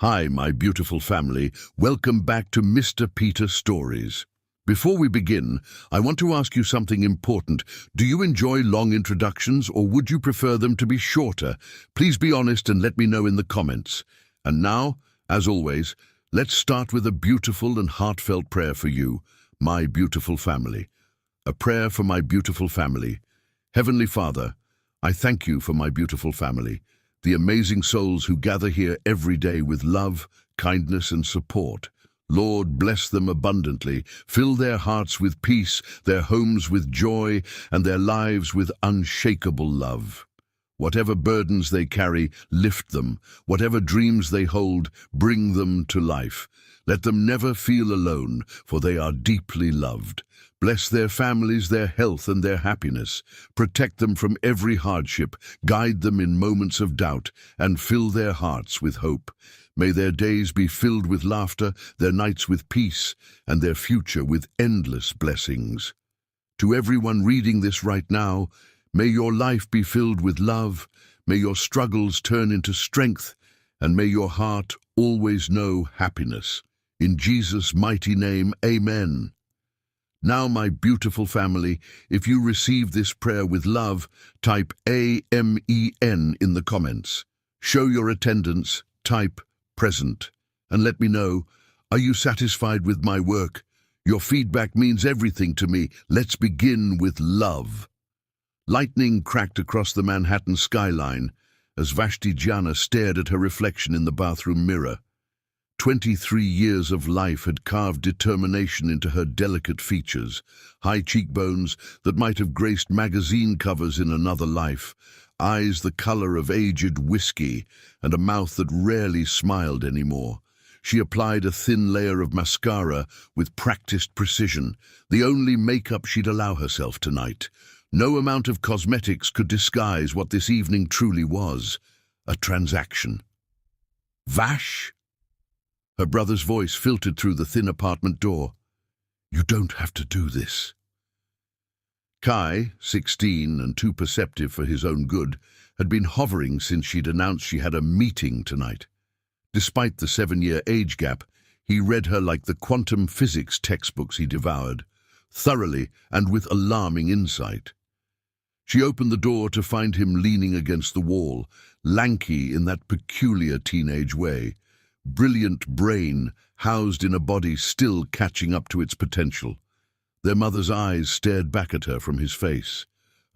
Hi, my beautiful family. Welcome back to Mr. Peter Stories. Before we begin, I want to ask you something important. Do you enjoy long introductions, or would you prefer them to be shorter? Please be honest and let me know in the comments. And now, as always, let's start with a beautiful and heartfelt prayer for you, my beautiful family. A prayer for my beautiful family. Heavenly Father, I thank you for my beautiful family, the amazing souls who gather here every day with love, kindness, and support. Lord, bless them abundantly. Fill their hearts with peace, their homes with joy, and their lives with unshakable love. Whatever burdens they carry, lift them. Whatever dreams they hold, bring them to life. Let them never feel alone, for they are deeply loved. Bless their families, their health, and their happiness. Protect them from every hardship, guide them in moments of doubt, and fill their hearts with hope. May their days be filled with laughter, their nights with peace, and their future with endless blessings. To everyone reading this right now, may your life be filled with love, may your struggles turn into strength, and may your heart always know happiness. In Jesus' mighty name, amen. Now, my beautiful family, if you receive this prayer with love, type AMEN in the comments. Show your attendance, type present, and let me know, are you satisfied with my work? Your feedback means everything to me. Let's begin with love. Lightning cracked across the Manhattan skyline as Vashti Jana stared at her reflection in the bathroom mirror. 23 years of life had carved determination into her delicate features, high cheekbones that might have graced magazine covers in another life, eyes the color of aged whiskey, and a mouth that rarely smiled anymore. She applied a thin layer of mascara with practiced precision, the only makeup she'd allow herself tonight. No amount of cosmetics could disguise what this evening truly was, a transaction. Vash? Her brother's voice filtered through the thin apartment door. You don't have to do this. Kai, 16 and too perceptive for his own good, had been hovering since she'd announced she had a meeting tonight. Despite the 7-year age gap, he read her like the quantum physics textbooks he devoured, thoroughly and with alarming insight. She opened the door to find him leaning against the wall, lanky in that peculiar teenage way. Brilliant brain housed in a body still catching up to its potential. Their mother's eyes stared back at her from his face.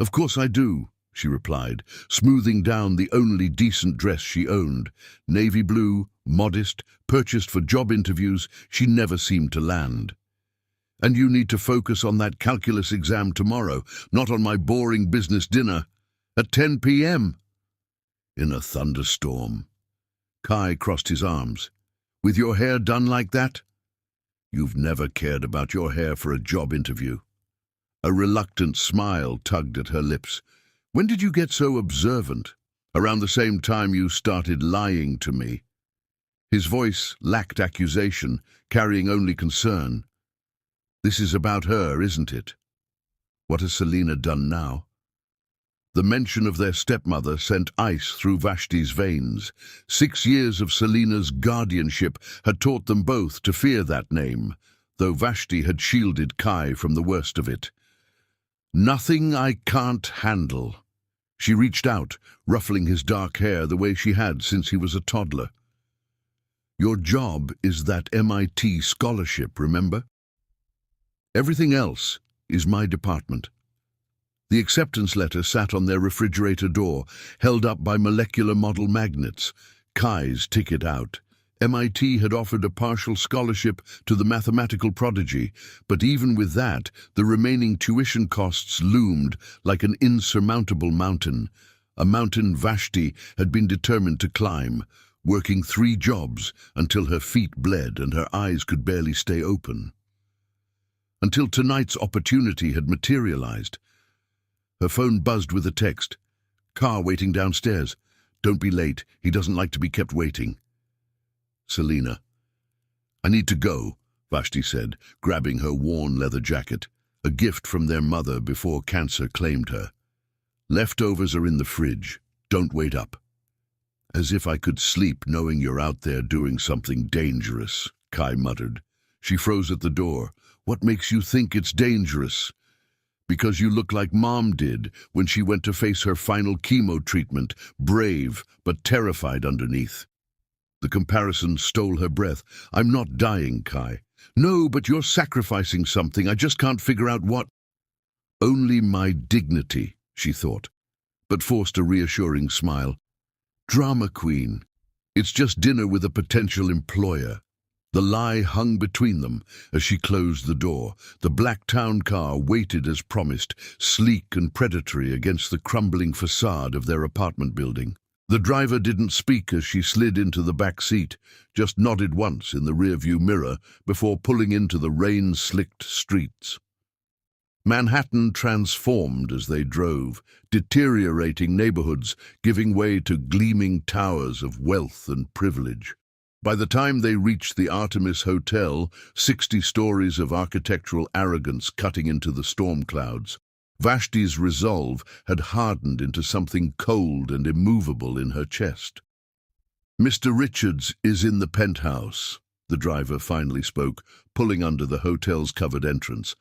Of course I do, she replied, smoothing down the only decent dress she owned. Navy blue, modest, purchased for job interviews she never seemed to land. And you need to focus on that calculus exam tomorrow, not on my boring business dinner at 10 p.m. In a thunderstorm. Kai crossed his arms. With your hair done like that? You've never cared about your hair for a job interview. A reluctant smile tugged at her lips. When did you get so observant? Around the same time you started lying to me. His voice lacked accusation, carrying only concern. This is about her, isn't it? What has Selina done now? The mention of their stepmother sent ice through Vashti's veins. 6 years of Selina's guardianship had taught them both to fear that name, though Vashti had shielded Kai from the worst of it. Nothing I can't handle. She reached out, ruffling his dark hair the way she had since he was a toddler. Your job is that MIT scholarship, remember? Everything else is my department. The acceptance letter sat on their refrigerator door, held up by molecular model magnets. Kai's ticket out. MIT had offered a partial scholarship to the mathematical prodigy, but even with that, the remaining tuition costs loomed like an insurmountable mountain, a mountain Vashti had been determined to climb, working 3 jobs until her feet bled and her eyes could barely stay open. Until tonight's opportunity had materialized. Her phone buzzed with a text. Car waiting downstairs. Don't be late. He doesn't like to be kept waiting. Selina. I need to go, Vashti said, grabbing her worn leather jacket, a gift from their mother before cancer claimed her. Leftovers are in the fridge. Don't wait up. As if I could sleep knowing you're out there doing something dangerous, Kai muttered. She froze at the door. What makes you think it's dangerous? Because you look like Mom did when she went to face her final chemo treatment, brave but terrified underneath. The comparison stole her breath. I'm not dying, Kai. No, but you're sacrificing something. I just can't figure out what. Only my dignity, she thought, but forced a reassuring smile. Drama queen. It's just dinner with a potential employer. The lie hung between them as she closed the door. The black town car waited as promised, sleek and predatory against the crumbling facade of their apartment building. The driver didn't speak as she slid into the back seat, just nodded once in the rearview mirror before pulling into the rain-slicked streets. Manhattan transformed as they drove, deteriorating neighborhoods, giving way to gleaming towers of wealth and privilege. By the time they reached the Artemis Hotel, 60 stories of architectural arrogance cutting into the storm clouds, Vashti's resolve had hardened into something cold and immovable in her chest. Mr. Richards is in the penthouse, the driver finally spoke, pulling under the hotel's covered entrance.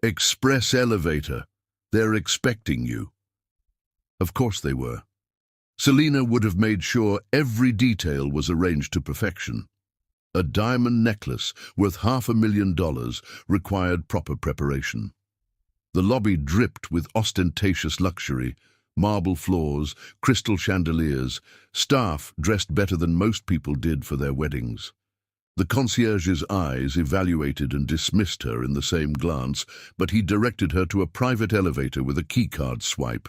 Express elevator. They're expecting you. Of course they were. Selina would have made sure every detail was arranged to perfection. A diamond necklace worth $500,000 required proper preparation. The lobby dripped with ostentatious luxury, marble floors, crystal chandeliers, staff dressed better than most people did for their weddings. The concierge's eyes evaluated and dismissed her in the same glance, but he directed her to a private elevator with a keycard swipe.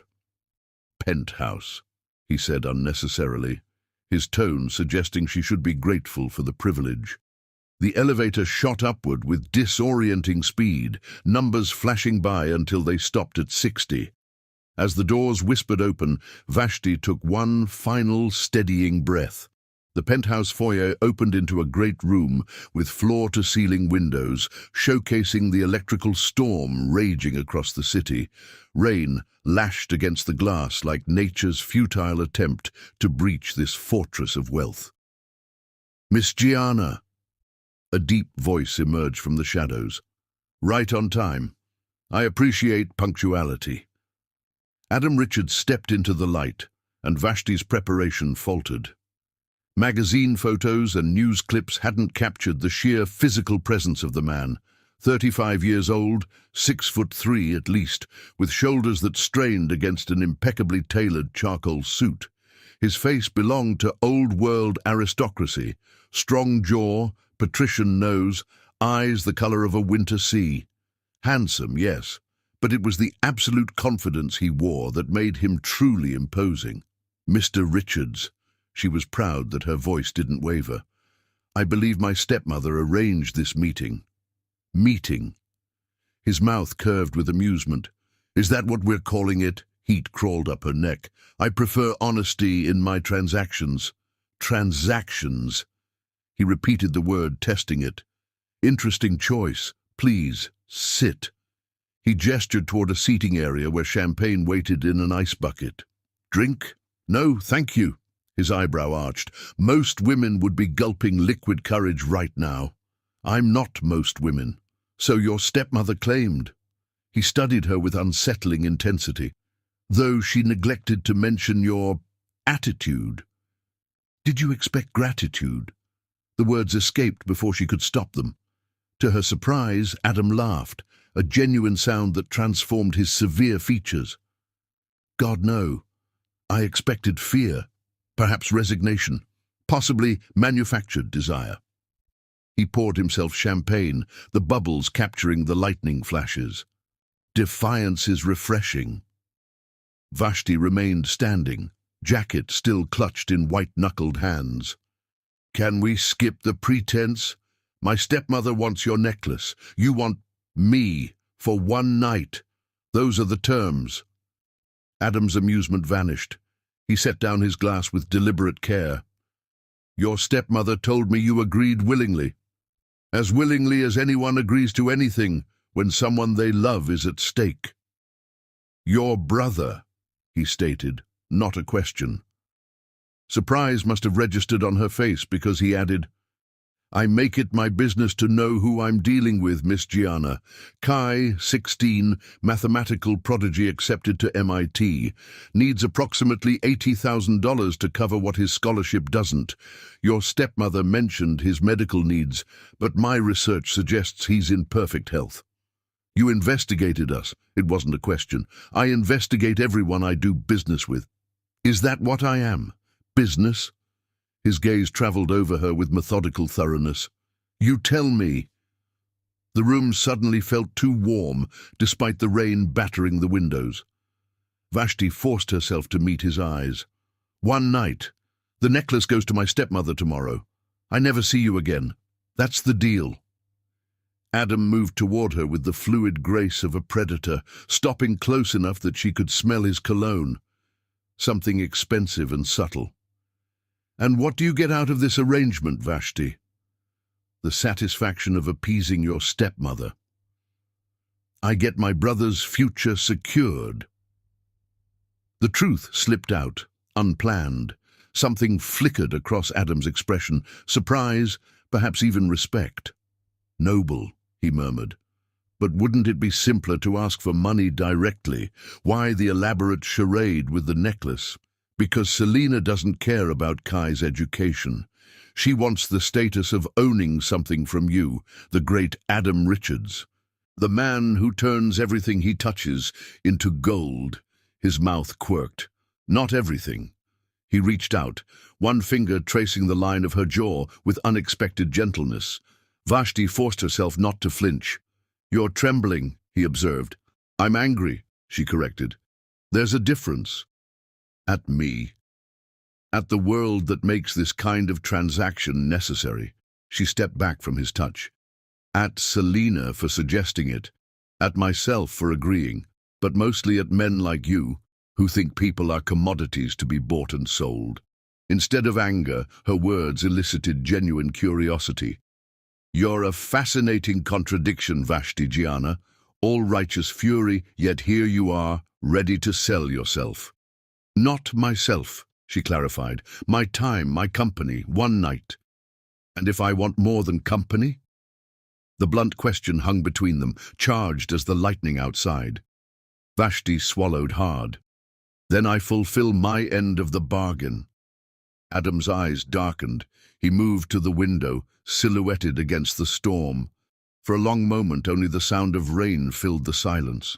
Penthouse, he said unnecessarily, his tone suggesting she should be grateful for the privilege. The elevator shot upward with disorienting speed, numbers flashing by until they stopped at 60. As the doors whispered open, Vashti took one final steadying breath. The penthouse foyer opened into a great room with floor-to-ceiling windows, showcasing the electrical storm raging across the city. Rain lashed against the glass like nature's futile attempt to breach this fortress of wealth. Miss Gianna. A deep voice emerged from the shadows. Right on time. I appreciate punctuality. Adam Richards stepped into the light, and Vashti's preparation faltered. Magazine photos and news clips hadn't captured the sheer physical presence of the man. 35 years old, 6'3" at least, with shoulders that strained against an impeccably tailored charcoal suit. His face belonged to old-world aristocracy, strong jaw, patrician nose, eyes the color of a winter sea. Handsome, yes, but it was the absolute confidence he wore that made him truly imposing. Mr. Richards. She was proud that her voice didn't waver. I believe my stepmother arranged this meeting. Meeting. His mouth curved with amusement. Is that what we're calling it? Heat crawled up her neck. I prefer honesty in my transactions. Transactions. He repeated the word, testing it. Interesting choice. Please, sit. He gestured toward a seating area where champagne waited in an ice bucket. Drink? No, thank you. His eyebrow arched. Most women would be gulping liquid courage right now. I'm not most women. So your stepmother claimed. He studied her with unsettling intensity, though she neglected to mention your attitude. Did you expect gratitude? The words escaped before she could stop them. To her surprise, Adam laughed, a genuine sound that transformed his severe features. God, no. I expected fear. Perhaps resignation, possibly manufactured desire. He poured himself champagne, the bubbles capturing the lightning flashes. Defiance is refreshing. Vashti remained standing, jacket still clutched in white-knuckled hands. Can we skip the pretense? My stepmother wants your necklace. You want me for one night. Those are the terms. Adam's amusement vanished. He set down his glass with deliberate care. Your stepmother told me you agreed willingly. As willingly as anyone agrees to anything when someone they love is at stake. Your brother, he stated, not a question. Surprise must have registered on her face because he added, "I make it my business to know who I'm dealing with, Miss Gianna. Kai, 16, mathematical prodigy accepted to MIT. Needs approximately $80,000 to cover what his scholarship doesn't. Your stepmother mentioned his medical needs, but my research suggests he's in perfect health. You investigated us. It wasn't a question. I investigate everyone I do business with. Is that what I am? Business?" His gaze traveled over her with methodical thoroughness. "You tell me." The room suddenly felt too warm, despite the rain battering the windows. Vashti forced herself to meet his eyes. "One night. The necklace goes to my stepmother tomorrow. I never see you again. That's the deal." Adam moved toward her with the fluid grace of a predator, stopping close enough that she could smell his cologne. Something expensive and subtle. "And what do you get out of this arrangement, Vashti?" "The satisfaction of appeasing your stepmother." "I get my brother's future secured." The truth slipped out, unplanned. Something flickered across Adam's expression, surprise, perhaps even respect. "Noble," he murmured. "But wouldn't it be simpler to ask for money directly? Why the elaborate charade with the necklace?" "Because Selena doesn't care about Kai's education. She wants the status of owning something from you, the great Adam Richards. The man who turns everything he touches into gold." His mouth quirked. "Not everything." He reached out, one finger tracing the line of her jaw with unexpected gentleness. Vashti forced herself not to flinch. "You're trembling," he observed. "I'm angry," she corrected. "There's a difference." "At me." "At the world that makes this kind of transaction necessary." She stepped back from his touch. "At Selena for suggesting it. At myself for agreeing. But mostly at men like you, who think people are commodities to be bought and sold." Instead of anger, her words elicited genuine curiosity. "You're a fascinating contradiction, Vashti Gianna. All righteous fury, yet here you are, ready to sell yourself." "Not myself," she clarified. "My time, my company, one night." "And if I want more than company?" The blunt question hung between them, charged as the lightning outside. Vashti swallowed hard. "Then I fulfill my end of the bargain." Adam's eyes darkened. He moved to the window, silhouetted against the storm. For a long moment, only the sound of rain filled the silence.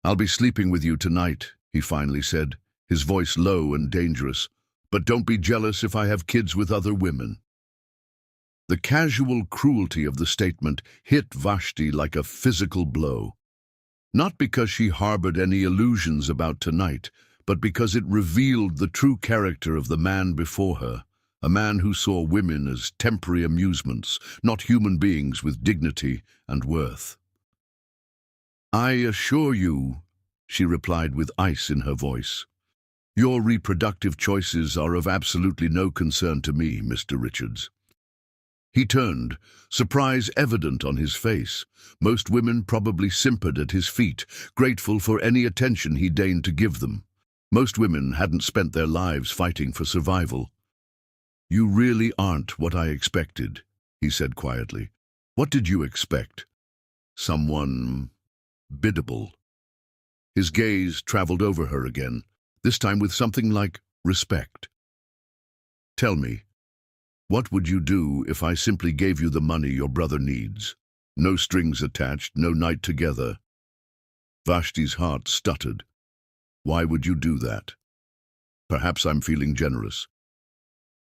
"I'll be sleeping with you tonight," he finally said, his voice low and dangerous. "But don't be jealous if I have kids with other women." The casual cruelty of the statement hit Vashti like a physical blow. Not because she harbored any illusions about tonight, but because it revealed the true character of the man before her, a man who saw women as temporary amusements, not human beings with dignity and worth. "I assure you," she replied with ice in her voice, "your reproductive choices are of absolutely no concern to me, Mr. Richards." He turned, surprise evident on his face. Most women probably simpered at his feet, grateful for any attention he deigned to give them. Most women hadn't spent their lives fighting for survival. "You really aren't what I expected," he said quietly. "What did you expect? Someone biddable?" His gaze traveled over her again, this time with something like respect. "Tell me, what would you do if I simply gave you the money your brother needs? No strings attached, no night together." Vashti's heart stuttered. "Why would you do that?" "Perhaps I'm feeling generous."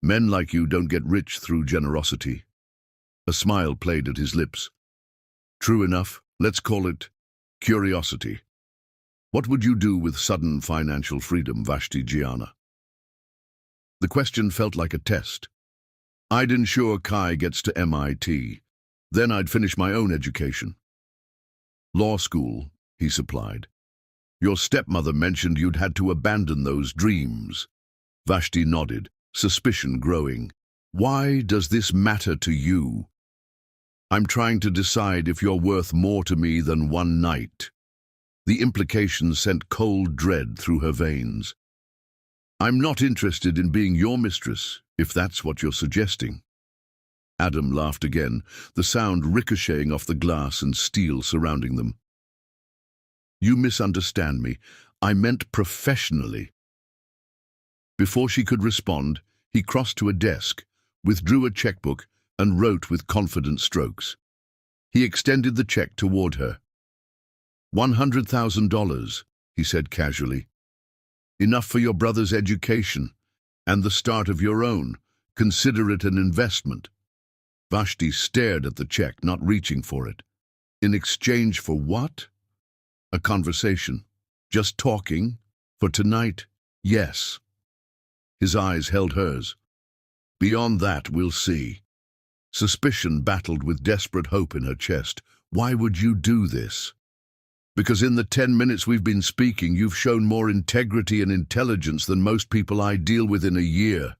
"Men like you don't get rich through generosity." A smile played at his lips. "True enough, let's call it curiosity. What would you do with sudden financial freedom, Vashti Gianna?" The question felt like a test. "I'd ensure Kai gets to MIT. Then I'd finish my own education." "Law school," he supplied. "Your stepmother mentioned you'd had to abandon those dreams." Vashti nodded, suspicion growing. "Why does this matter to you?" "I'm trying to decide if you're worth more to me than one night." The implication sent cold dread through her veins. I'm not interested in being your mistress, if that's what you're suggesting. Adam laughed again, the sound ricocheting off the glass and steel surrounding them. You misunderstand me. I meant professionally. Before she could respond, he crossed to a desk, withdrew a checkbook, and wrote with confident strokes. He extended the check toward her. $100,000, he said casually. Enough for your brother's education, and the start of your own. Consider it an investment. Vashti stared at the check, not reaching for it. In exchange for what? A conversation. Just talking? For tonight? Yes. His eyes held hers. Beyond that, we'll see. Suspicion battled with desperate hope in her chest. Why would you do this? Because in the 10 minutes we've been speaking, you've shown more integrity and intelligence than most people I deal with in a year.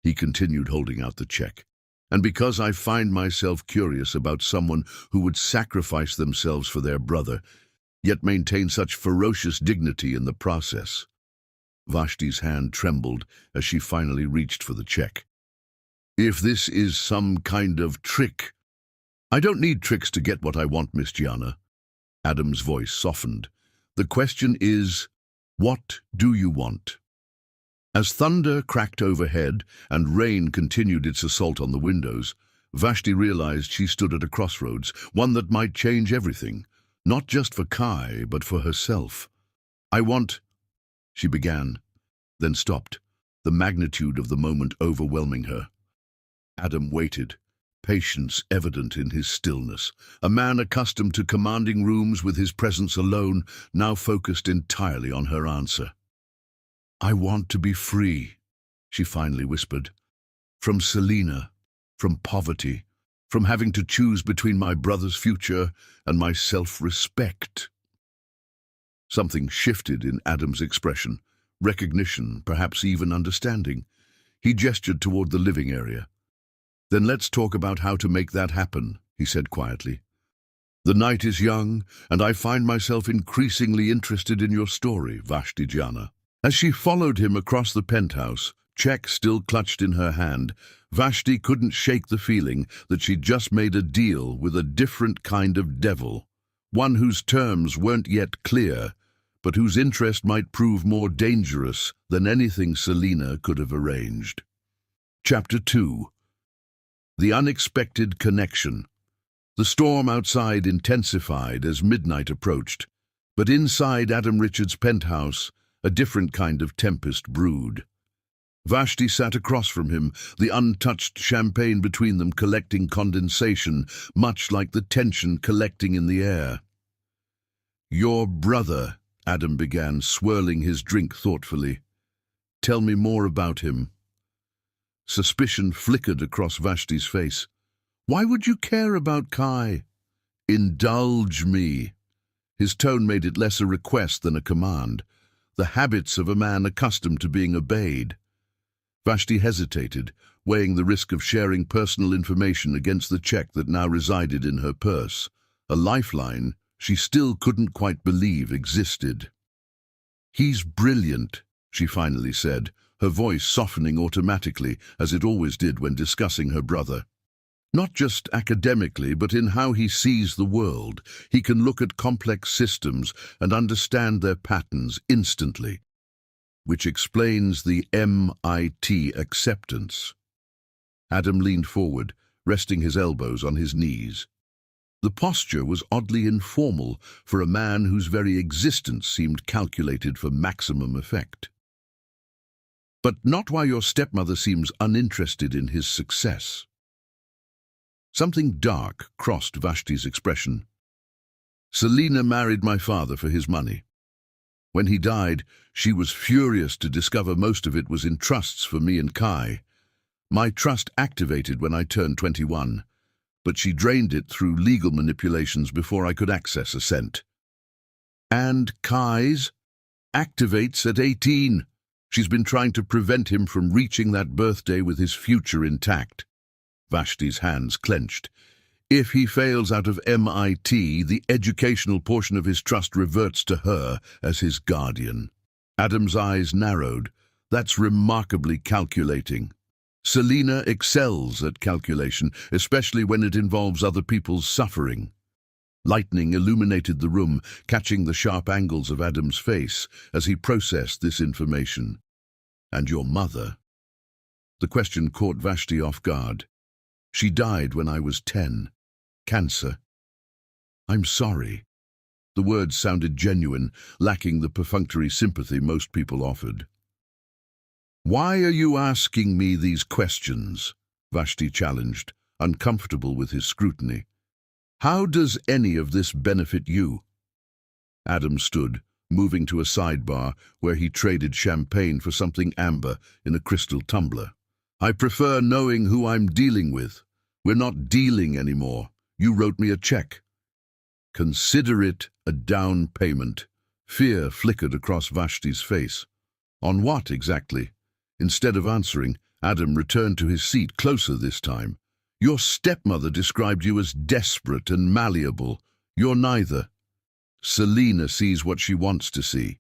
He continued, holding out the check. And because I find myself curious about someone who would sacrifice themselves for their brother, yet maintain such ferocious dignity in the process. Vashti's hand trembled as she finally reached for the check. If this is some kind of trick... I don't need tricks to get what I want, Miss Gianna. Adam's voice softened. The question is, what do you want? As thunder cracked overhead and rain continued its assault on the windows, Vashti realized she stood at a crossroads, one that might change everything, not just for Kai, but for herself. I want... she began, then stopped, the magnitude of the moment overwhelming her. Adam waited, patience evident in his stillness. A man accustomed to commanding rooms with his presence alone, now focused entirely on her answer. I want to be free, she finally whispered. From Selena, from poverty, from having to choose between my brother's future and my self-respect. Something shifted in Adam's expression, recognition, perhaps even understanding. He gestured toward the living area. Then let's talk about how to make that happen, he said quietly. The night is young, and I find myself increasingly interested in your story, Vashti Gianna. As she followed him across the penthouse, check still clutched in her hand, Vashti couldn't shake the feeling that she'd just made a deal with a different kind of devil, one whose terms weren't yet clear, but whose interest might prove more dangerous than anything Selena could have arranged. Chapter 2. The Unexpected Connection. The storm outside intensified as midnight approached, but inside Adam Richards' penthouse, a different kind of tempest brewed. Vashti sat across from him, the untouched champagne between them collecting condensation, much like the tension collecting in the air. Your brother, Adam began, swirling his drink thoughtfully. Tell me more about him. Suspicion flickered across Vashti's face. Why would you care about Kai? Indulge me. His tone made it less a request than a command, the habits of a man accustomed to being obeyed. Vashti hesitated, weighing the risk of sharing personal information against the check that now resided in her purse, a lifeline she still couldn't quite believe existed. He's brilliant, she finally said, her voice softening automatically, as it always did when discussing her brother. Not just academically, but in how he sees the world. He can look at complex systems and understand their patterns instantly, which explains the MIT acceptance. Adam leaned forward, resting his elbows on his knees. The posture was oddly informal for a man whose very existence seemed calculated for maximum effect. But not while your stepmother seems uninterested in his success. Something dark crossed Vashti's expression. Selena married my father for his money. When he died, she was furious to discover most of it was in trusts for me and Kai. My trust activated when I turned 21, but she drained it through legal manipulations before I could access a cent. And Kai's activates at 18. She's been trying to prevent him from reaching that birthday with his future intact. Vashti's hands clenched. If he fails out of MIT, the educational portion of his trust reverts to her as his guardian. Adam's eyes narrowed, That's remarkably calculating. Selina excels at calculation, especially when it involves other people's suffering. Lightning illuminated the room, catching the sharp angles of Adam's face as he processed this information. And your mother? The question caught Vashti off guard. She died when I was 10. Cancer. I'm sorry. The words sounded genuine, lacking the perfunctory sympathy most people offered. Why are you asking me these questions? Vashti challenged, uncomfortable with his scrutiny. How does any of this benefit you? Adam stood, moving to a sidebar where he traded champagne for something amber in a crystal tumbler. I prefer knowing who I'm dealing with. We're not dealing anymore. You wrote me a check. Consider it a down payment. Fear flickered across Vashti's face. On what exactly? Instead of answering, Adam returned to his seat, closer this time. Your stepmother described you as desperate and malleable. You're neither. Selina sees what she wants to see.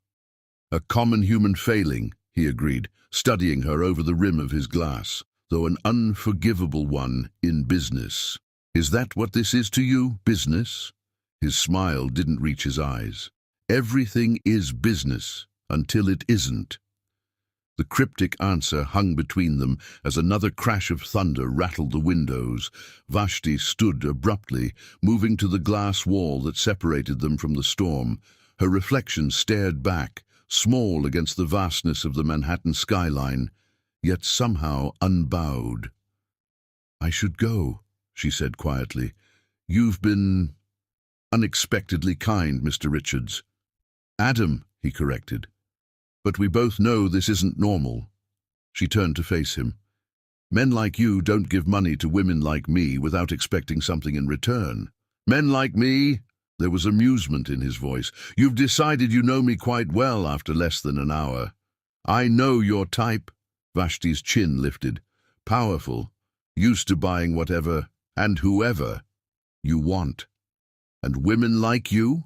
A common human failing, he agreed, studying her over the rim of his glass, though an unforgivable one in business. Is that what this is to you, business? His smile didn't reach his eyes. Everything is business until it isn't. The cryptic answer hung between them as another crash of thunder rattled the windows. Vashti stood abruptly, moving to the glass wall that separated them from the storm. Her reflection stared back, small against the vastness of the Manhattan skyline, yet somehow unbowed. I should go, she said quietly. You've been unexpectedly kind, Mr. Richards. Adam, he corrected. But we both know this isn't normal. She turned to face him. Men like you don't give money to women like me without expecting something in return. Men like me? There was amusement in his voice. You've decided you know me quite well after less than an hour. I know your type. Vashti's chin lifted. Powerful, used to buying whatever and whoever you want. And women like you?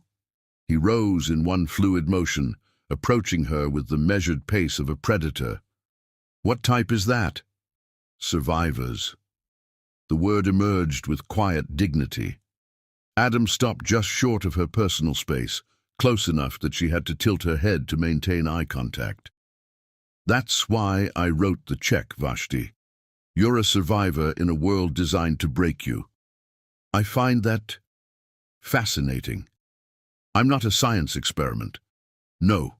He rose in one fluid motion, approaching her with the measured pace of a predator. What type is that? Survivors. The word emerged with quiet dignity. Adam stopped just short of her personal space, close enough that she had to tilt her head to maintain eye contact. That's why I wrote the check, Vashti. You're a survivor in a world designed to break you. I find that fascinating. I'm not a science experiment. No.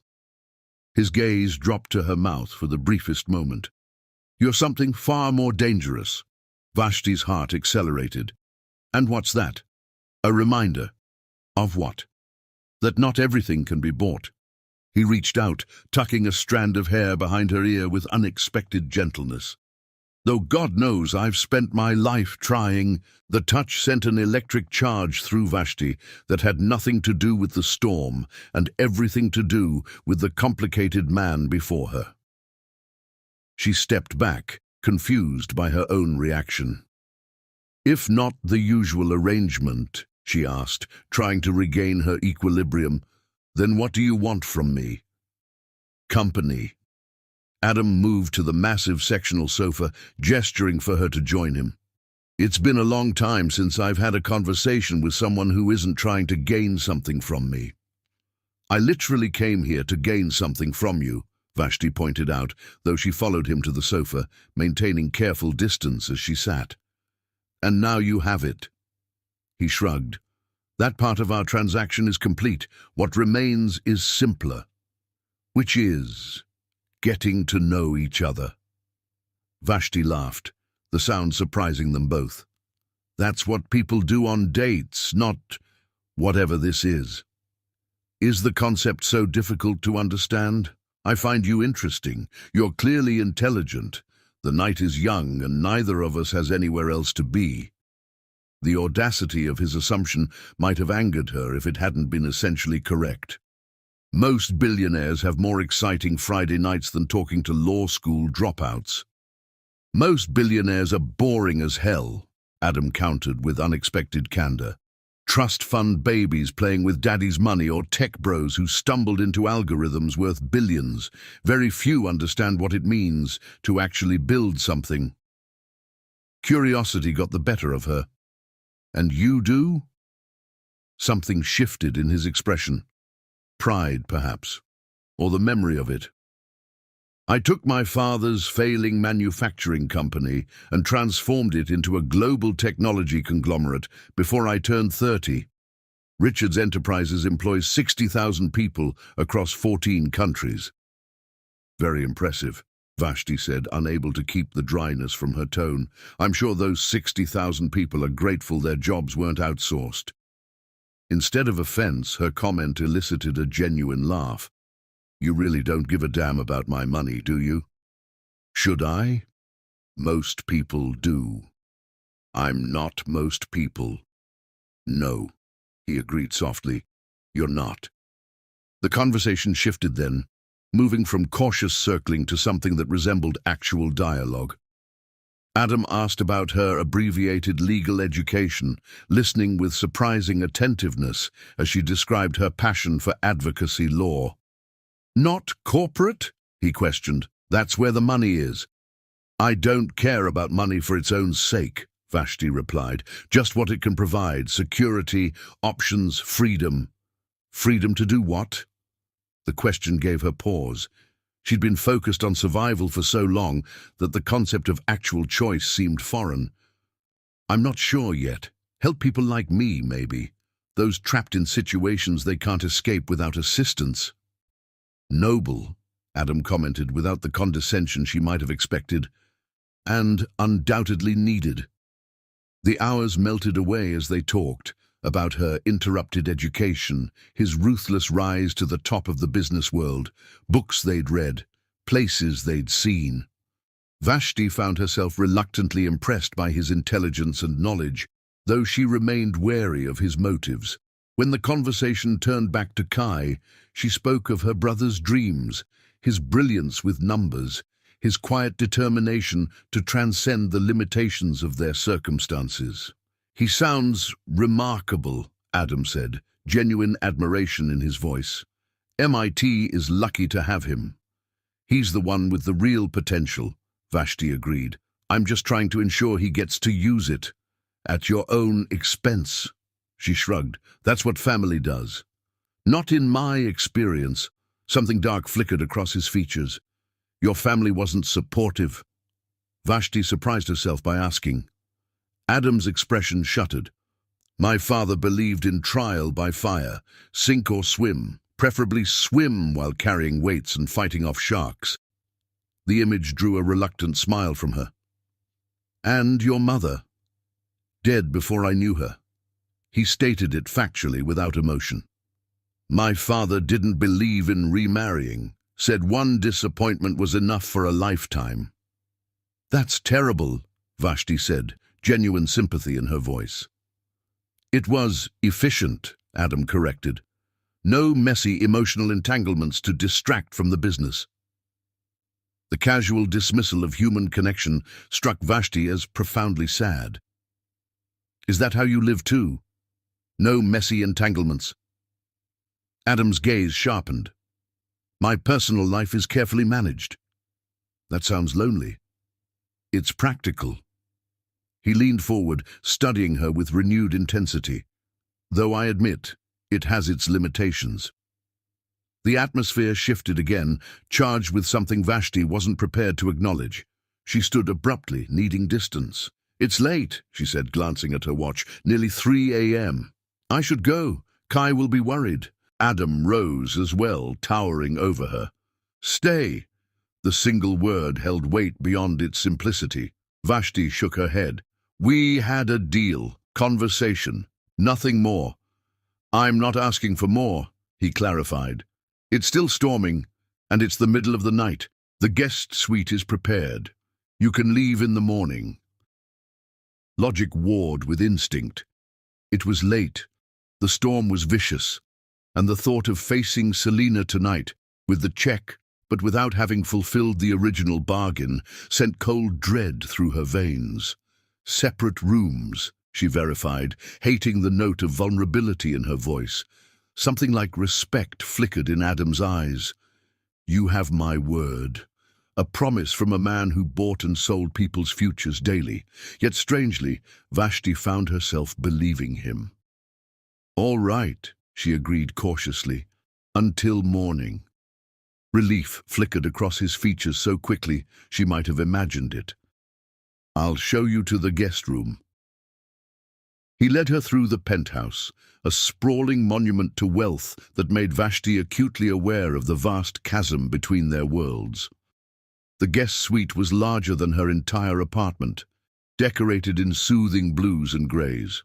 His gaze dropped to her mouth for the briefest moment. You're something far more dangerous. Vashti's heart accelerated. And what's that? A reminder. Of what? That not everything can be bought. He reached out, tucking a strand of hair behind her ear with unexpected gentleness. Though God knows I've spent my life trying, the touch sent an electric charge through Vashti that had nothing to do with the storm and everything to do with the complicated man before her. She stepped back, confused by her own reaction. If not the usual arrangement, she asked, trying to regain her equilibrium, then what do you want from me? Company. Adam moved to the massive sectional sofa, gesturing for her to join him. It's been a long time since I've had a conversation with someone who isn't trying to gain something from me. I literally came here to gain something from you, Vashti pointed out, though she followed him to the sofa, maintaining careful distance as she sat. And now you have it. He shrugged. That part of our transaction is complete. What remains is simpler, which is getting to know each other. Vashti laughed, the sound surprising them both. That's what people do on dates, not whatever this is. Is the concept so difficult to understand? I find you interesting. You're clearly intelligent. The night is young, and neither of us has anywhere else to be. The audacity of his assumption might have angered her if it hadn't been essentially correct. Most billionaires have more exciting Friday nights than talking to law school dropouts. Most billionaires are boring as hell, Adam countered with unexpected candor. Trust fund babies playing with daddy's money or tech bros who stumbled into algorithms worth billions. Very few understand what it means to actually build something. Curiosity got the better of her. And you do? Something shifted in his expression. Pride, perhaps, or the memory of it. I took my father's failing manufacturing company and transformed it into a global technology conglomerate before I turned 30. Richard's Enterprises employs 60,000 people across 14 countries. Very impressive, Vashti said, unable to keep the dryness from her tone. I'm sure those 60,000 people are grateful their jobs weren't outsourced. Instead of offense, her comment elicited a genuine laugh. You really don't give a damn about my money, do you? Should I? Most people do. I'm not most people. No, he agreed softly. You're not. The conversation shifted then, moving from cautious circling to something that resembled actual dialogue. Adam asked about her abbreviated legal education, listening with surprising attentiveness as she described her passion for advocacy law. Not corporate? He questioned. That's where the money is. I don't care about money for its own sake, Vashti replied. Just what it can provide: security, options, freedom. Freedom to do what? The question gave her pause. She'd been focused on survival for so long that the concept of actual choice seemed foreign. I'm not sure yet. Help people like me, maybe. Those trapped in situations they can't escape without assistance. Noble, Adam commented without the condescension she might have expected, and undoubtedly needed. The hours melted away as they talked about her interrupted education, his ruthless rise to the top of the business world, books they'd read, places they'd seen. Vashti found herself reluctantly impressed by his intelligence and knowledge, though she remained wary of his motives. When the conversation turned back to Kai, she spoke of her brother's dreams, his brilliance with numbers, his quiet determination to transcend the limitations of their circumstances. He sounds remarkable, Adam said, genuine admiration in his voice. MIT is lucky to have him. He's the one with the real potential, Vashti agreed. I'm just trying to ensure he gets to use it. At your own expense. She shrugged. That's what family does. Not in my experience. Something dark flickered across his features. Your family wasn't supportive. Vashti surprised herself by asking. Adam's expression shuttered. My father believed in trial by fire, sink or swim, preferably swim while carrying weights and fighting off sharks. The image drew a reluctant smile from her. And your mother? Dead before I knew her. He stated it factually without emotion. My father didn't believe in remarrying, said one disappointment was enough for a lifetime. That's terrible, Vashti said, genuine sympathy in her voice. It was efficient, Adam corrected. No messy emotional entanglements to distract from the business. The casual dismissal of human connection struck Vashti as profoundly sad. Is that how you live too? No messy entanglements. Adam's gaze sharpened. My personal life is carefully managed. That sounds lonely. It's practical. He leaned forward, studying her with renewed intensity. Though I admit, it has its limitations. The atmosphere shifted again, charged with something Vashti wasn't prepared to acknowledge. She stood abruptly, needing distance. It's late, she said, glancing at her watch. Nearly 3 a.m. I should go. Kai will be worried. Adam rose as well, towering over her. Stay. The single word held weight beyond its simplicity. Vashti shook her head. We had a deal, conversation, nothing more. I'm not asking for more, he clarified. It's still storming, and it's the middle of the night. The guest suite is prepared. You can leave in the morning. Logic warred with instinct. It was late. The storm was vicious, and the thought of facing Selena tonight, with the check, but without having fulfilled the original bargain, sent cold dread through her veins. Separate rooms, she verified, hating the note of vulnerability in her voice. Something like respect flickered in Adam's eyes. You have my word. A promise from a man who bought and sold people's futures daily. Yet strangely, Vashti found herself believing him. All right, she agreed cautiously, until morning. Relief flickered across his features so quickly she might have imagined it. I'll show you to the guest room. He led her through the penthouse, a sprawling monument to wealth that made Vashti acutely aware of the vast chasm between their worlds. The guest suite was larger than her entire apartment, decorated in soothing blues and greys.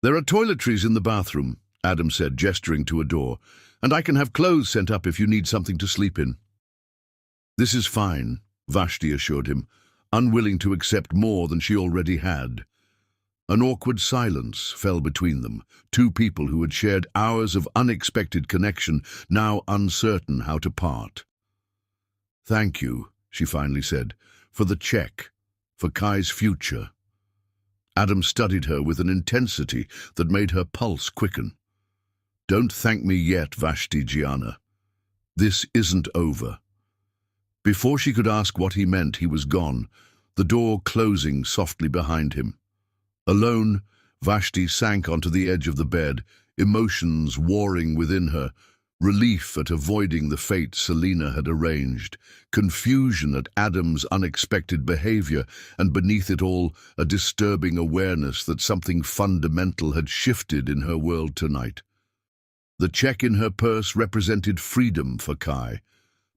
There are toiletries in the bathroom, Adam said, gesturing to a door, and I can have clothes sent up if you need something to sleep in. This is fine, Vashti assured him, unwilling to accept more than she already had. An awkward silence fell between them, two people who had shared hours of unexpected connection, now uncertain how to part. Thank you, she finally said, for the check, for Kai's future. Adam studied her with an intensity that made her pulse quicken. Don't thank me yet, Vashti Gianna. This isn't over. Before she could ask what he meant, he was gone, the door closing softly behind him. Alone, Vashti sank onto the edge of the bed, emotions warring within her, relief at avoiding the fate Selena had arranged, confusion at Adam's unexpected behavior, and beneath it all, a disturbing awareness that something fundamental had shifted in her world tonight. The check in her purse represented freedom for Kai,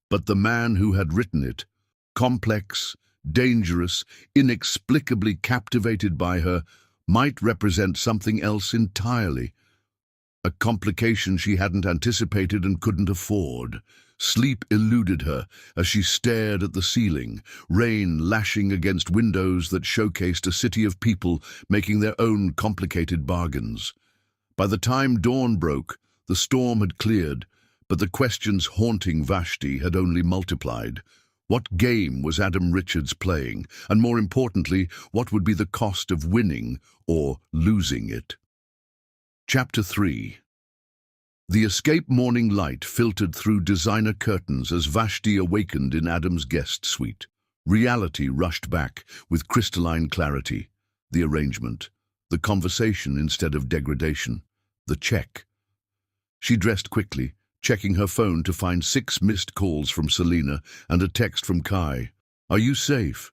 but the man who had written it, complex, dangerous, inexplicably captivated by her, might represent something else entirely. A complication she hadn't anticipated and couldn't afford. Sleep eluded her as she stared at the ceiling, rain lashing against windows that showcased a city of people making their own complicated bargains. By the time dawn broke, the storm had cleared, but the questions haunting Vashti had only multiplied. What game was Adam Richards playing? And more importantly, what would be the cost of winning or losing it? Chapter 3. The escape morning light filtered through designer curtains as Vashti awakened in Adam's guest suite. Reality rushed back with crystalline clarity. The arrangement, the conversation instead of degradation, the check. She dressed quickly, checking her phone to find 6 missed calls from Selena and a text from Kai. Are you safe?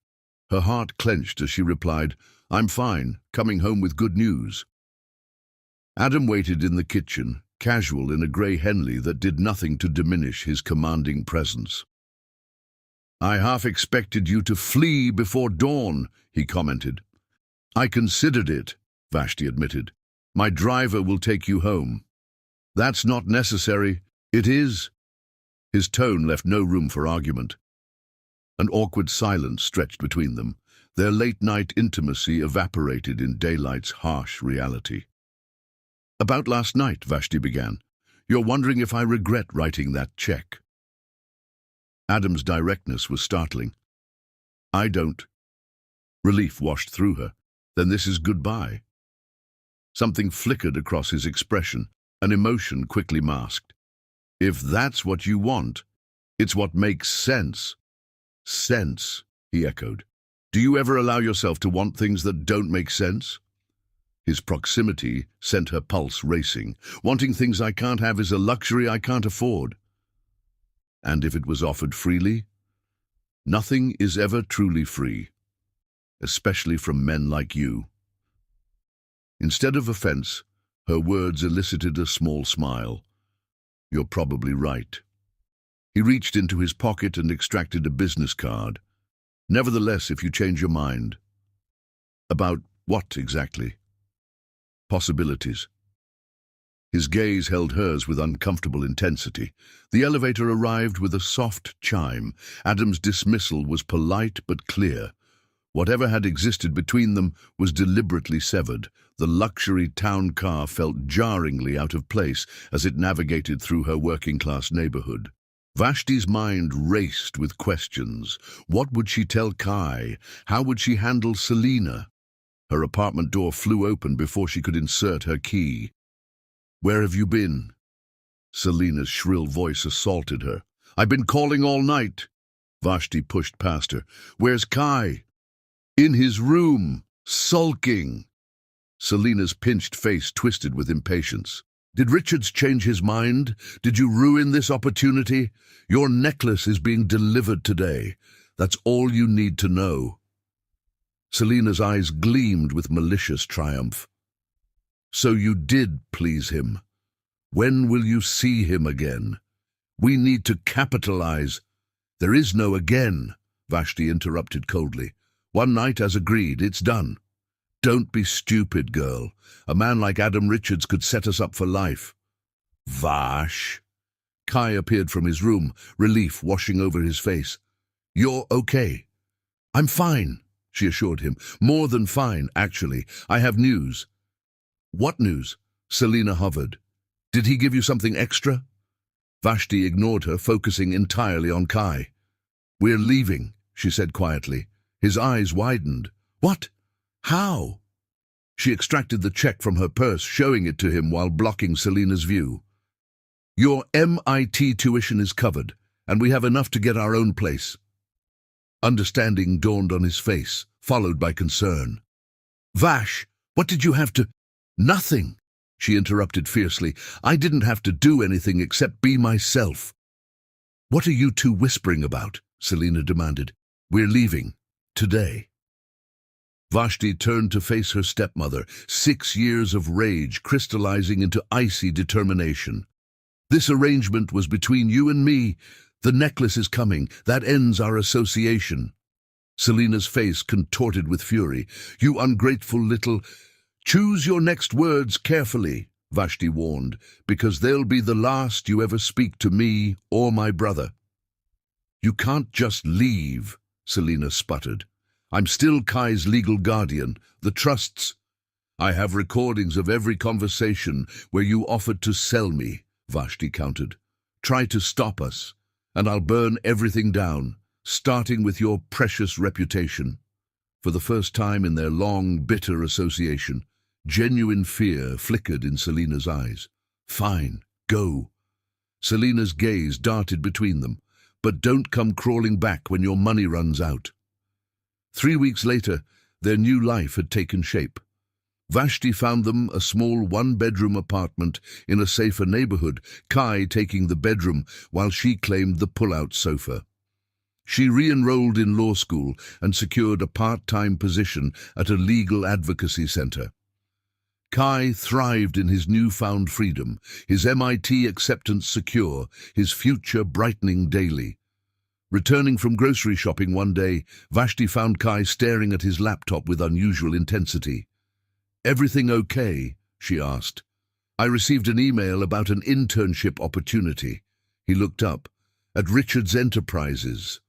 Her heart clenched as she replied, I'm fine, coming home with good news. Adam waited in the kitchen, casual in a grey Henley that did nothing to diminish his commanding presence. I half expected you to flee before dawn, he commented. I considered it, Vashti admitted. My driver will take you home. That's not necessary. It is. His tone left no room for argument. An awkward silence stretched between them. Their late-night intimacy evaporated in daylight's harsh reality. About last night, Vashti began. You're wondering if I regret writing that check. Adam's directness was startling. I don't. Relief washed through her. Then this is goodbye. Something flickered across his expression, an emotion quickly masked. If that's what you want, it's what makes sense. Sense, he echoed. Do you ever allow yourself to want things that don't make sense? His proximity sent her pulse racing. Wanting things I can't have is a luxury I can't afford. And if it was offered freely? Nothing is ever truly free, especially from men like you. Instead of offense, her words elicited a small smile. You're probably right. He reached into his pocket and extracted a business card. Nevertheless, if you change your mind. About what exactly? Possibilities. His gaze held hers with uncomfortable intensity. The elevator arrived with a soft chime. Adam's dismissal was polite but clear. Whatever had existed between them was deliberately severed. The luxury town car felt jarringly out of place as it navigated through her working-class neighborhood. Vashti's mind raced with questions. What would she tell Kai? How would she handle Selena? Her apartment door flew open before she could insert her key. "Where have you been?" Selina's shrill voice assaulted her. "I've been calling all night." Vashti pushed past her. "Where's Kai?" "In his room, sulking." Selina's pinched face twisted with impatience. "Did Richards change his mind? Did you ruin this opportunity? Your necklace is being delivered today. That's all you need to know." Selina's eyes gleamed with malicious triumph. "So you did please him. When will you see him again? We need to capitalize." "There is no again," Vashti interrupted coldly. "One night as agreed, it's done." "Don't be stupid, girl. A man like Adam Richards could set us up for life." "Vash." Kai appeared from his room, relief washing over his face. "You're okay." "I'm fine," she assured him. "More than fine, actually. I have news." "What news?" Selina hovered. "Did he give you something extra?" Vashti ignored her, focusing entirely on Kai. "We're leaving," she said quietly. His eyes widened. "What? How?" She extracted the check from her purse, showing it to him while blocking Selina's view. "Your MIT tuition is covered, and we have enough to get our own place." Understanding dawned on his face, followed by concern. "Vash, what did you have to—" "Nothing," she interrupted fiercely. "I didn't have to do anything except be myself." "What are you two whispering about?" Selina demanded. "We're leaving. Today." Vashti turned to face her stepmother, 6 years of rage crystallizing into icy determination. "This arrangement was between you and me. The necklace is coming. That ends our association." Selina's face contorted with fury. "You ungrateful little—" "Choose your next words carefully," Vashti warned, "because they'll be the last you ever speak to me or my brother." "You can't just leave," Selina sputtered. "I'm still Kai's legal guardian. The trusts—" "I have recordings of every conversation where you offered to sell me," Vashti countered. "Try to stop us, and I'll burn everything down, starting with your precious reputation." For the first time in their long, bitter association, genuine fear flickered in Selina's eyes. "Fine, go." Selina's gaze darted between them. "But don't come crawling back when your money runs out." 3 weeks later, their new life had taken shape. Vashti found them a small one-bedroom apartment in a safer neighborhood, Kai taking the bedroom while she claimed the pull-out sofa. She re-enrolled in law school and secured a part-time position at a legal advocacy center. Kai thrived in his newfound freedom, his MIT acceptance secure, his future brightening daily. Returning from grocery shopping one day, Vashti found Kai staring at his laptop with unusual intensity. "Everything okay?" she asked. "I received an email about an internship opportunity." He looked up. "At Richards Enterprises."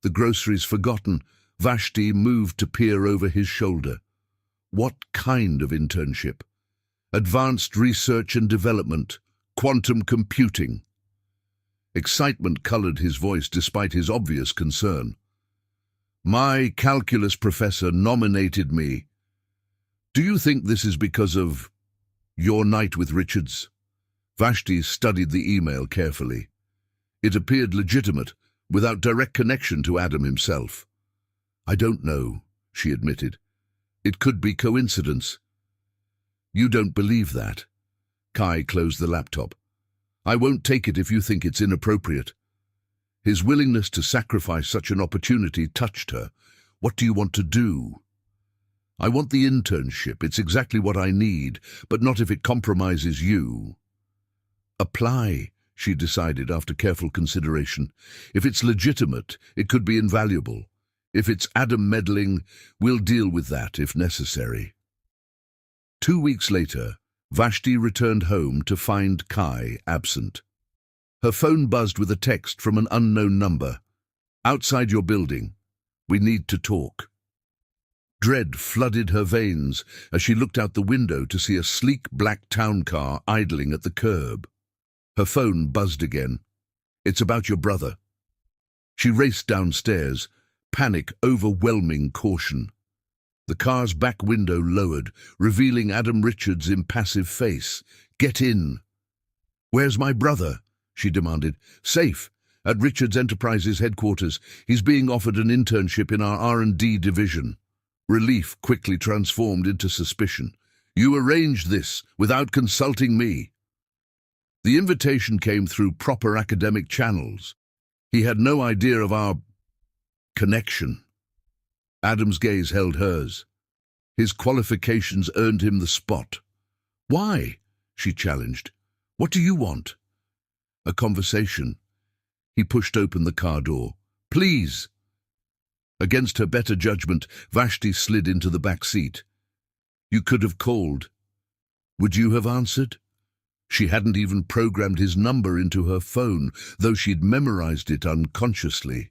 The groceries forgotten, Vashti moved to peer over his shoulder. "What kind of internship?" "Advanced research and development, quantum computing." Excitement colored his voice despite his obvious concern. "My calculus professor nominated me." "Do you think this is because of your night with Richards?" Vashti studied the email carefully. It appeared legitimate, without direct connection to Adam himself. "I don't know," she admitted. "It could be coincidence." "You don't believe that?" Kai closed the laptop. "I won't take it if you think it's inappropriate." His willingness to sacrifice such an opportunity touched her. "What do you want to do?" "I want the internship. It's exactly what I need, but not if it compromises you." "Apply," she decided after careful consideration. "If it's legitimate, it could be invaluable. If it's Adam meddling, we'll deal with that if necessary." 2 weeks later, Vashti returned home to find Kai absent. Her phone buzzed with a text from an unknown number. "Outside your building. We need to talk." Dread flooded her veins as she looked out the window to see a sleek black town car idling at the curb. Her phone buzzed again. "It's about your brother." She raced downstairs, panic overwhelming caution. The car's back window lowered, revealing Adam Richards' impassive face. "Get in." "Where's my brother?" she demanded. "Safe, at Richards Enterprises headquarters. He's being offered an internship in our R&D division." Relief quickly transformed into suspicion. "You arranged this without consulting me." The invitation came through proper academic channels. He had no idea of our connection. Adam's gaze held hers. His qualifications earned him the spot. "Why?" she challenged. "What do you want?" "A conversation." He pushed open the car door. "Please." Against her better judgment, Vashti slid into the back seat. "You could have called. Would you have answered?" She hadn't even programmed his number into her phone, though she'd memorized it unconsciously.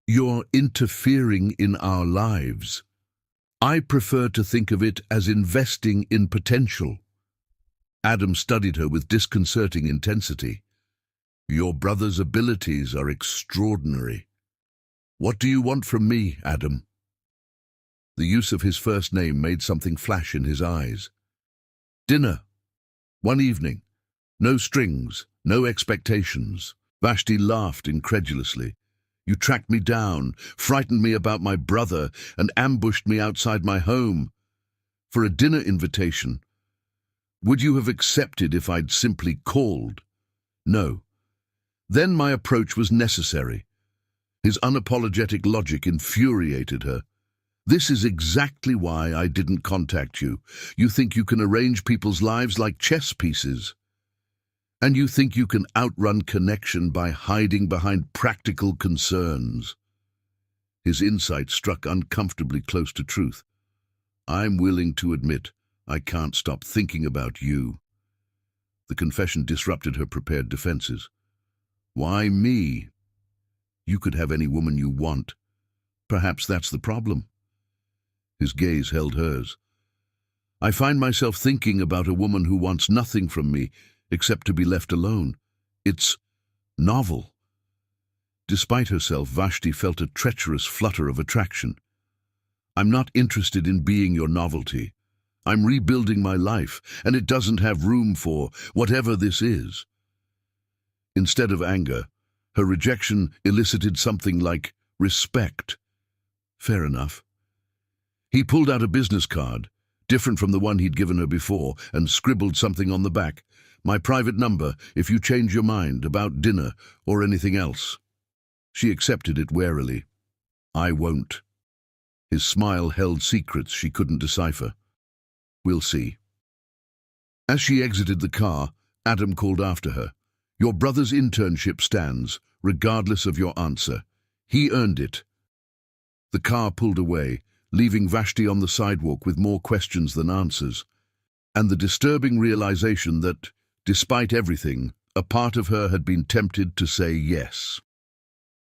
"You're interfering in our lives. I prefer to think of it as investing in potential." Adam studied her with disconcerting intensity. "Your brother's abilities are extraordinary." "What do you want from me, Adam?" The use of his first name made something flash in his eyes. "Dinner. One evening. No strings, no expectations." Vashti laughed incredulously. "You tracked me down, frightened me about my brother, and ambushed me outside my home. For a dinner invitation. Would you have accepted if I'd simply called?" "No." Then my approach was necessary. His unapologetic logic infuriated her. "This is exactly why I didn't contact you. You think you can arrange people's lives like chess pieces. And you think you can outrun connection by hiding behind practical concerns." His insight struck uncomfortably close to truth. "I'm willing to admit I can't stop thinking about you." The confession disrupted her prepared defenses. "Why me? You could have any woman you want. Perhaps that's the problem." His gaze held hers. "I find myself thinking about a woman who wants nothing from me except to be left alone. It's novel." Despite herself, Vashti felt a treacherous flutter of attraction. "I'm not interested in being your novelty. I'm rebuilding my life, and it doesn't have room for whatever this is." Instead of anger, her rejection elicited something like respect. Fair enough. He pulled out a business card, different from the one he'd given her before, and scribbled something on the back. "My private number, if you change your mind about dinner or anything else." She accepted it warily. "I won't." His smile held secrets she couldn't decipher. "We'll see." As she exited the car, Adam called after her. "Your brother's internship stands, regardless of your answer. He earned it." The car pulled away, leaving Vashti on the sidewalk with more questions than answers, and the disturbing realization that, despite everything, a part of her had been tempted to say yes.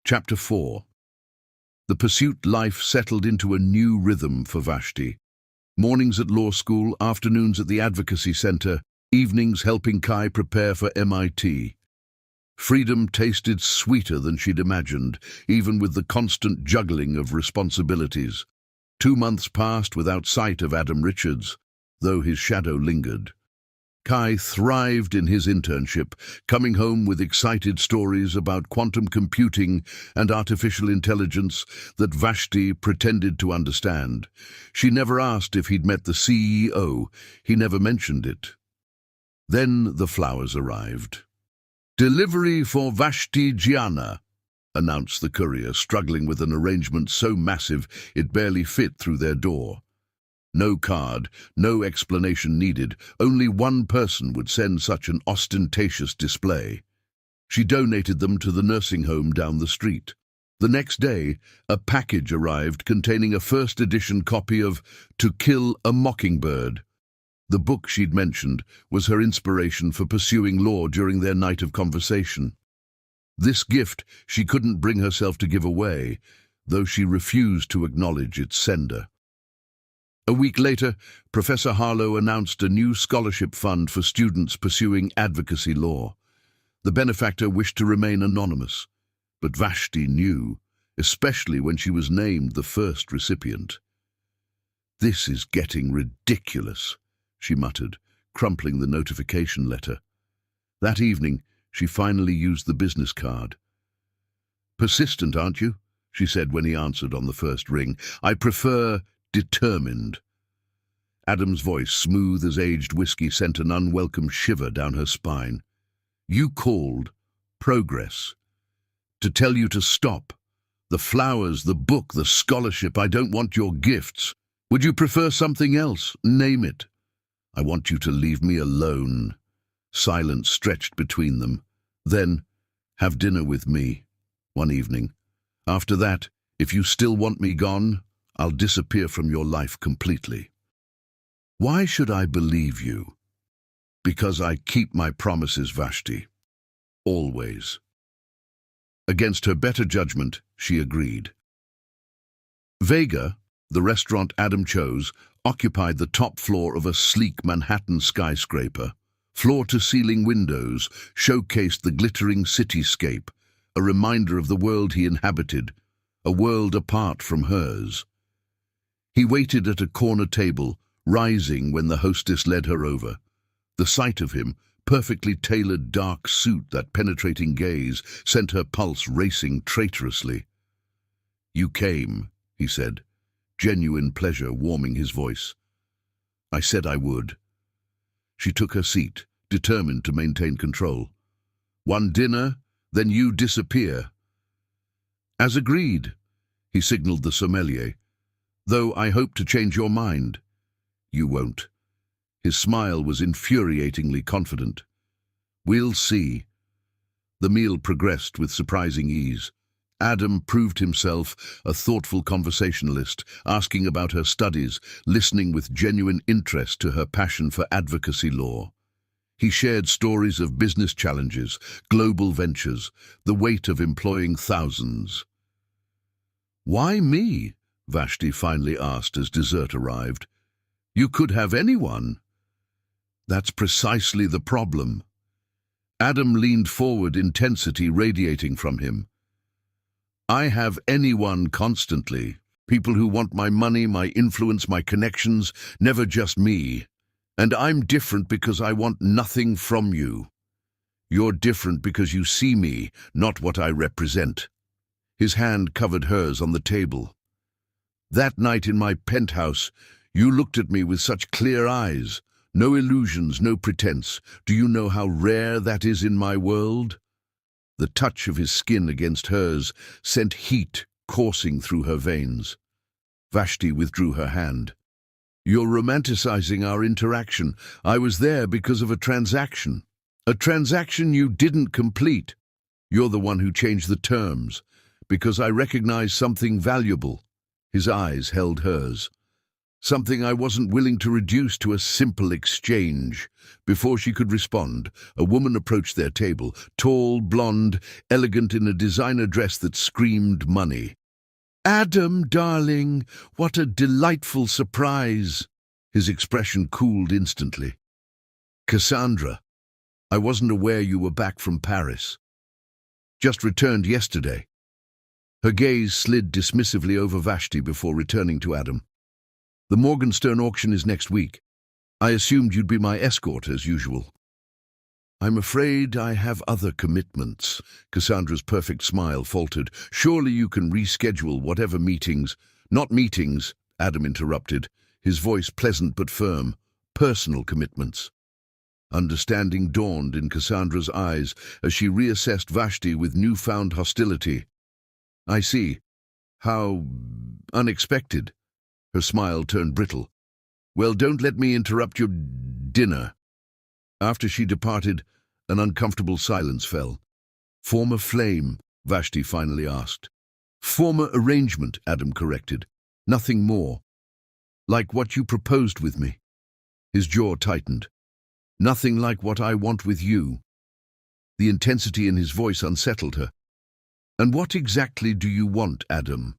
Chapter 4. The pursuit life settled into a new rhythm for Vashti. Mornings at law school, afternoons at the advocacy center, evenings helping Kai prepare for MIT. Freedom tasted sweeter than she'd imagined, even with the constant juggling of responsibilities. 2 months passed without sight of Adam Richards, though his shadow lingered. Kai thrived in his internship, coming home with excited stories about quantum computing and artificial intelligence that Vashti pretended to understand. She never asked if he'd met the CEO. He never mentioned it. Then the flowers arrived. "Delivery for Vashti Gianna," announced the courier, struggling with an arrangement so massive it barely fit through their door. No card, no explanation needed. Only one person would send such an ostentatious display. She donated them to the nursing home down the street. The next day, a package arrived containing a first-edition copy of To Kill a Mockingbird. The book she'd mentioned was her inspiration for pursuing law during their night of conversation. This gift she couldn't bring herself to give away, though she refused to acknowledge its sender. A week later, Professor Harlow announced a new scholarship fund for students pursuing advocacy law. The benefactor wished to remain anonymous, but Vashti knew, especially when she was named the first recipient. "This is getting ridiculous," she muttered, crumpling the notification letter. That evening, she finally used the business card. "Persistent, aren't you?" she said when he answered on the first ring. "I prefer determined." Adam's voice, smooth as aged whiskey, sent an unwelcome shiver down her spine. "You called progress. To tell you to stop. The flowers, the book, the scholarship. I don't want your gifts. Would you prefer something else? Name it. I want you to leave me alone." Silence stretched between them. "Then, have dinner with me, one evening. After that, if you still want me gone, I'll disappear from your life completely." "Why should I believe you?" "Because I keep my promises, Vashti. Always." Against her better judgment, she agreed. Vega, the restaurant Adam chose, occupied the top floor of a sleek Manhattan skyscraper. Floor-to-ceiling windows showcased the glittering cityscape, a reminder of the world he inhabited, a world apart from hers. He waited at a corner table, rising when the hostess led her over. The sight of him, perfectly tailored dark suit, that penetrating gaze, sent her pulse racing traitorously. "You came," he said, genuine pleasure warming his voice. "I said I would." She took her seat, determined to maintain control. "One dinner, then you disappear." "As agreed," he signaled the sommelier, "though I hope to change your mind." "You won't." His smile was infuriatingly confident. "We'll see." The meal progressed with surprising ease. Adam proved himself a thoughtful conversationalist, asking about her studies, listening with genuine interest to her passion for advocacy law. He shared stories of business challenges, global ventures, the weight of employing thousands. "Why me?" Vashti finally asked as dessert arrived. "You could have anyone." "That's precisely the problem." Adam leaned forward, intensity radiating from him. "I have anyone constantly. People who want my money, my influence, my connections, never just me. And I'm different because I want nothing from you. You're different because you see me, not what I represent." His hand covered hers on the table. "That night in my penthouse, you looked at me with such clear eyes. No illusions, no pretense. Do you know how rare that is in my world?" The touch of his skin against hers sent heat coursing through her veins. Vashti withdrew her hand. "You're romanticizing our interaction. I was there because of a transaction. A transaction you didn't complete. You're the one who changed the terms, because I recognized something valuable." His eyes held hers. "Something I wasn't willing to reduce to a simple exchange." Before she could respond, a woman approached their table, tall, blonde, elegant in a designer dress that screamed money. "Adam, darling, what a delightful surprise." His expression cooled instantly. "Cassandra, I wasn't aware you were back from Paris. Just returned yesterday." Her gaze slid dismissively over Vashti before returning to Adam. "The Morgenstern auction is next week. I assumed you'd be my escort as usual." "I'm afraid I have other commitments." Cassandra's perfect smile faltered. "Surely you can reschedule whatever meetings—" "Not meetings," Adam interrupted, his voice pleasant but firm. "Personal commitments." Understanding dawned in Cassandra's eyes as she reassessed Vashti with newfound hostility. "I see. How unexpected." Her smile turned brittle. "Well, don't let me interrupt your dinner." After she departed, an uncomfortable silence fell. "Former flame?" Vashti finally asked. "Former arrangement," Adam corrected. "Nothing more. Like what you proposed with me." His jaw tightened. "Nothing like what I want with you." The intensity in his voice unsettled her. "And what exactly do you want, Adam?"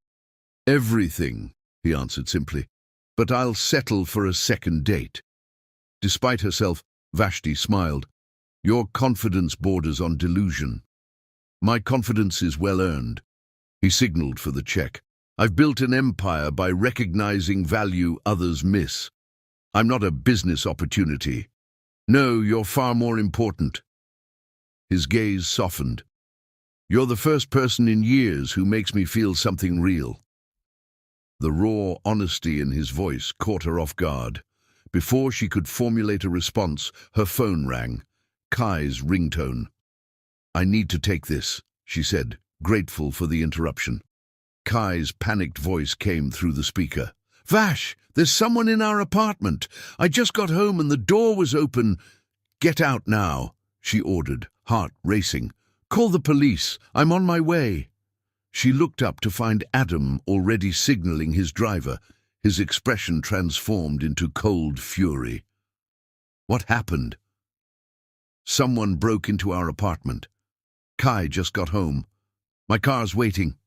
"Everything," he answered simply. "But I'll settle for a second date." Despite herself, Vashti smiled. "Your confidence borders on delusion." "My confidence is well earned." He signaled for the check. I've built an empire by recognizing value others miss. I'm not a business opportunity. No, you're far more important." His gaze softened. "You're the first person in years who makes me feel something real." The raw honesty in his voice caught her off guard. Before she could formulate a response, her phone rang. Kai's ringtone. "I need to take this," she said, grateful for the interruption. Kai's panicked voice came through the speaker. "Vash, there's someone in our apartment. I just got home and the door was open." "Get out now," she ordered, heart racing. "Call the police. I'm on my way." She looked up to find Adam already signaling his driver, his expression transformed into cold fury. "What happened?" "Someone broke into our apartment. Kai just got home. My car's waiting."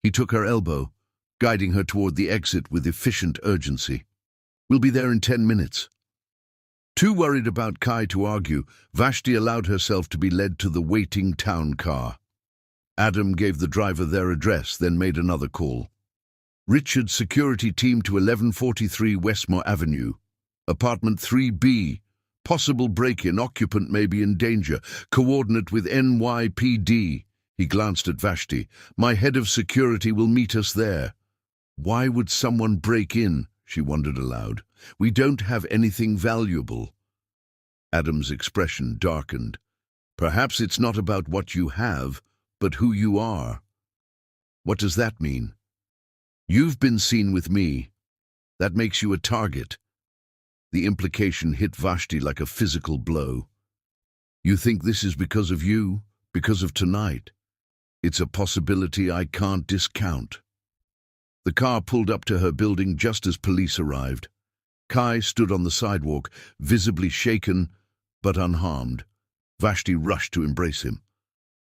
He took her elbow, guiding her toward the exit with efficient urgency. "We'll be there in 10 minutes." Too worried about Kai to argue, Vashti allowed herself to be led to the waiting town car. Adam gave the driver their address, then made another call. "Richard's security team to 1143 Westmore Avenue. Apartment 3B. Possible break-in, occupant may be in danger. Coordinate with NYPD." He glanced at Vashti. "My head of security will meet us there." Why would someone break in? She wondered aloud. "We don't have anything valuable." Adam's expression darkened. "Perhaps it's not about what you have, but who you are." "What does that mean?" "You've been seen with me. That makes you a target." The implication hit Vashti like a physical blow. "You think this is because of you? Because of tonight?" "It's a possibility I can't discount." The car pulled up to her building just as police arrived. Kai stood on the sidewalk, visibly shaken but unharmed. Vashti rushed to embrace him.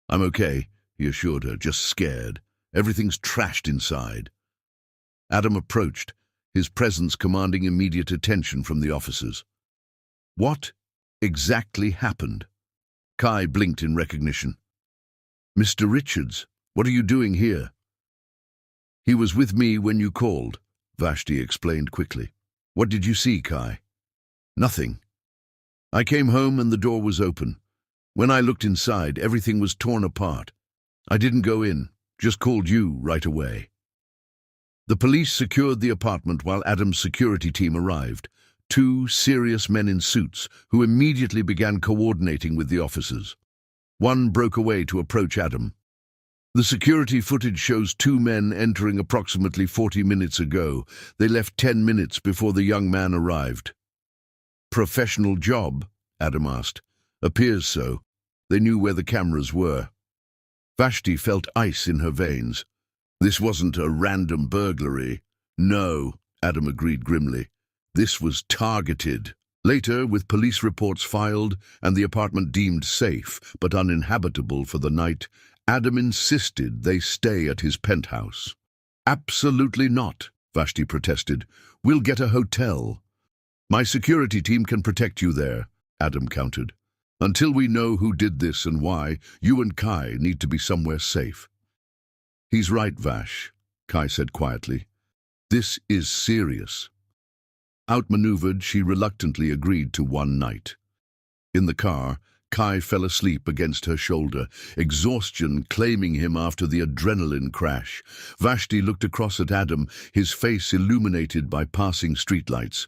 "I'm okay," he assured her, "just scared. Everything's trashed inside." Adam approached, his presence commanding immediate attention from the officers. "What exactly happened?" Kai blinked in recognition. "Mr. Richards, what are you doing here?" "He was with me when you called," Vashti explained quickly. "What did you see, Kai?" "Nothing. I came home and the door was open. When I looked inside, everything was torn apart. I didn't go in, just called you right away." The police secured the apartment while Adam's security team arrived, 2 serious men in suits who immediately began coordinating with the officers. One broke away to approach Adam. "The security footage shows 2 men entering approximately 40 minutes ago. They left 10 minutes before the young man arrived." "Professional job?" Adam asked. "Appears so. They knew where the cameras were." Vashti felt ice in her veins. "This wasn't a random burglary." "No," Adam agreed grimly. "This was targeted." Later, with police reports filed and the apartment deemed safe but uninhabitable for the night, Adam insisted they stay at his penthouse. "Absolutely not," Vashti protested. "We'll get a hotel." "My security team can protect you there," Adam countered. "Until we know who did this and why, you and Kai need to be somewhere safe." "He's right, Vash," Kai said quietly. "This is serious." Outmaneuvered, she reluctantly agreed to one night. In the car, Kai fell asleep against her shoulder, exhaustion claiming him after the adrenaline crash. Vashti looked across at Adam, his face illuminated by passing streetlights.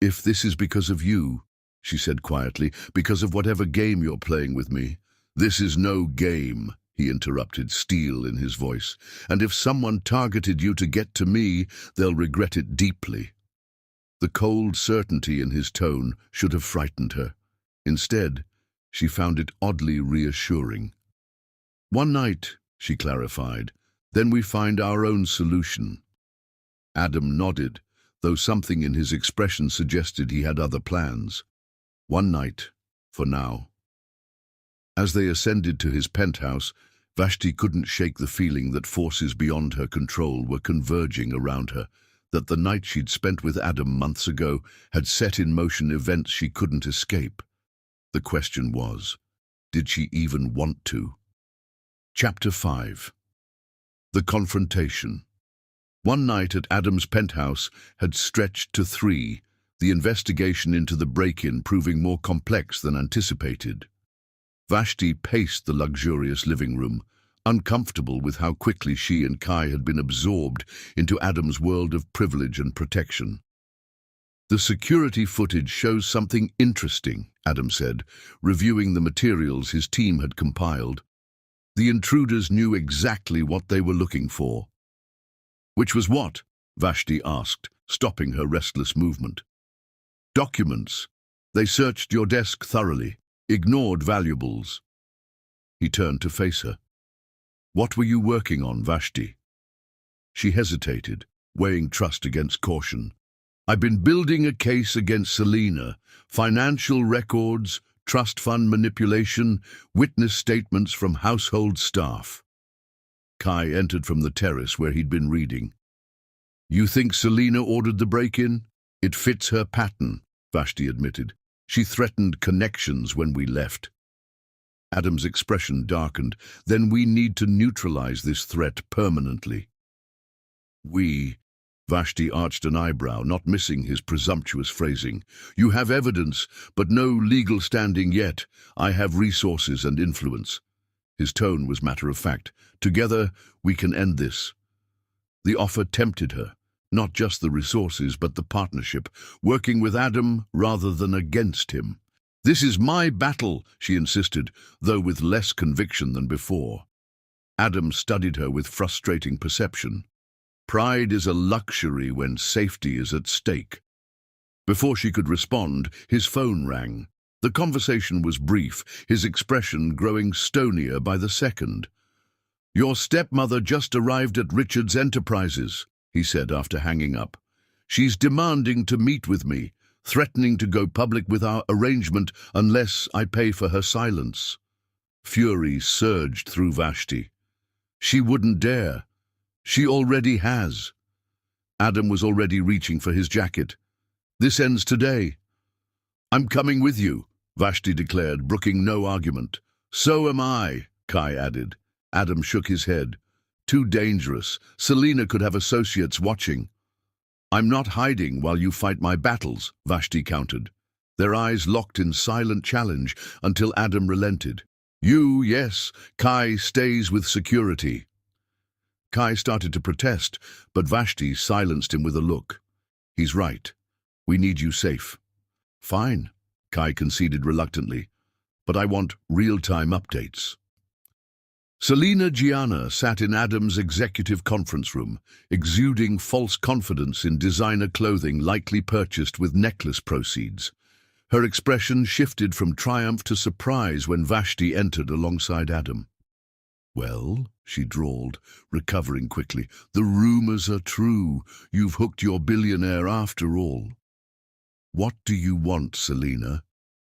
"If this is because of you," she said quietly, "because of whatever game you're playing with me." "This is no game," he interrupted, steel in his voice. "And if someone targeted you to get to me, they'll regret it deeply." The cold certainty in his tone should have frightened her. Instead, she found it oddly reassuring. "One night," she clarified, "then we find our own solution." Adam nodded, though something in his expression suggested he had other plans. One night, for now. As they ascended to his penthouse, Vashti couldn't shake the feeling that forces beyond her control were converging around her, that the night she'd spent with Adam months ago had set in motion events she couldn't escape. The question was, did she even want to? Chapter 5. The Confrontation. One night at Adam's penthouse had stretched to 3, the investigation into the break-in proving more complex than anticipated. Vashti paced the luxurious living room, uncomfortable with how quickly she and Kai had been absorbed into Adam's world of privilege and protection. "The security footage shows something interesting," Adam said, reviewing the materials his team had compiled. "The intruders knew exactly what they were looking for." "Which was what?" Vashti asked, stopping her restless movement. "Documents. They searched your desk thoroughly, ignored valuables." He turned to face her. "What were you working on, Vashti?" She hesitated, weighing trust against caution. "I've been building a case against Selena. Financial records, trust fund manipulation, witness statements from household staff." Kai entered from the terrace where he'd been reading. "You think Selena ordered the break-in?" "It fits her pattern," Vashti admitted. "She threatened connections when we left." Adam's expression darkened. "Then we need to neutralize this threat permanently." "We?" Vashti arched an eyebrow, not missing his presumptuous phrasing. "You have evidence, but no legal standing yet. I have resources and influence." His tone was matter-of-fact. "Together, we can end this." The offer tempted her, not just the resources, but the partnership, working with Adam rather than against him. "This is my battle," she insisted, though with less conviction than before. Adam studied her with frustrating perception. Pride is a luxury when safety is at stake. Before she could respond, his phone rang. The conversation was brief, his expression growing stonier by the second. "Your stepmother just arrived at Richard's Enterprises," he said after hanging up. "She's demanding to meet with me, threatening to go public with our arrangement unless I pay for her silence." Fury surged through Vashti. "She wouldn't dare. She already has." Adam was already reaching for his jacket. "This ends today." "I'm coming with you," Vashti declared, brooking no argument. "So am I," Kai added. Adam shook his head. "Too dangerous. Selena could have associates watching." "I'm not hiding while you fight my battles," Vashti countered. Their eyes locked in silent challenge until Adam relented. "You, yes. Kai stays with security." Kai started to protest, but Vashti silenced him with a look. "He's right. We need you safe." "Fine," Kai conceded reluctantly, "but I want real-time updates." Selena Gianna sat in Adam's executive conference room, exuding false confidence in designer clothing likely purchased with necklace proceeds. Her expression shifted from triumph to surprise when Vashti entered alongside Adam. "Well," she drawled, recovering quickly, "the rumors are true. You've hooked your billionaire after all." "What do you want, Selena?"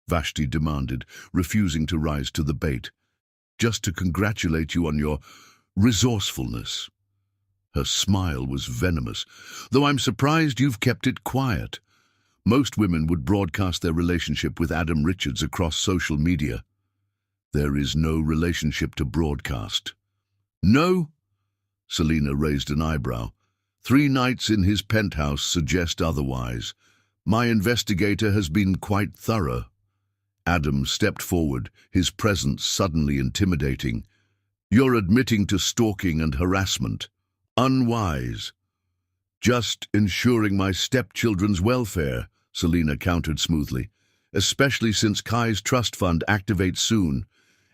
Vashti demanded, refusing to rise to the bait. "Just to congratulate you on your resourcefulness." Her smile was venomous. "Though I'm surprised you've kept it quiet. Most women would broadcast their relationship with Adam Richards across social media." "There is no relationship to broadcast." "No?" Selena raised an eyebrow. "3 nights in his penthouse suggest otherwise. My investigator has been quite thorough." Adam stepped forward, his presence suddenly intimidating. "You're admitting to stalking and harassment. Unwise." "Just ensuring my stepchildren's welfare," Selena countered smoothly, "especially since Kai's trust fund activates soon.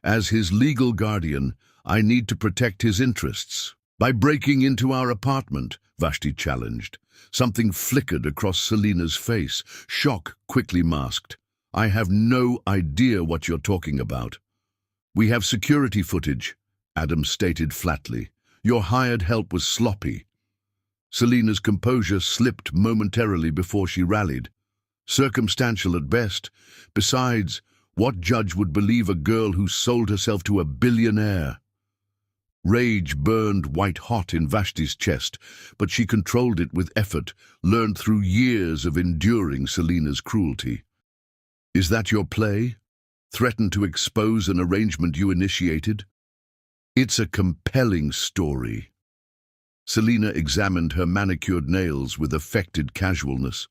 As his legal guardian, I need to protect his interests." "By breaking into our apartment," Vashti challenged. Something flickered across Selena's face, shock quickly masked. "I have no idea what you're talking about." "We have security footage," Adam stated flatly. "Your hired help was sloppy." Selena's composure slipped momentarily before she rallied. "Circumstantial at best. Besides, what judge would believe a girl who sold herself to a billionaire?" Rage burned white-hot in Vashti's chest, but she controlled it with effort, learned through years of enduring Selena's cruelty. "Is that your play? Threaten to expose an arrangement you initiated?" "It's a compelling story." Selina examined her manicured nails with affected casualness.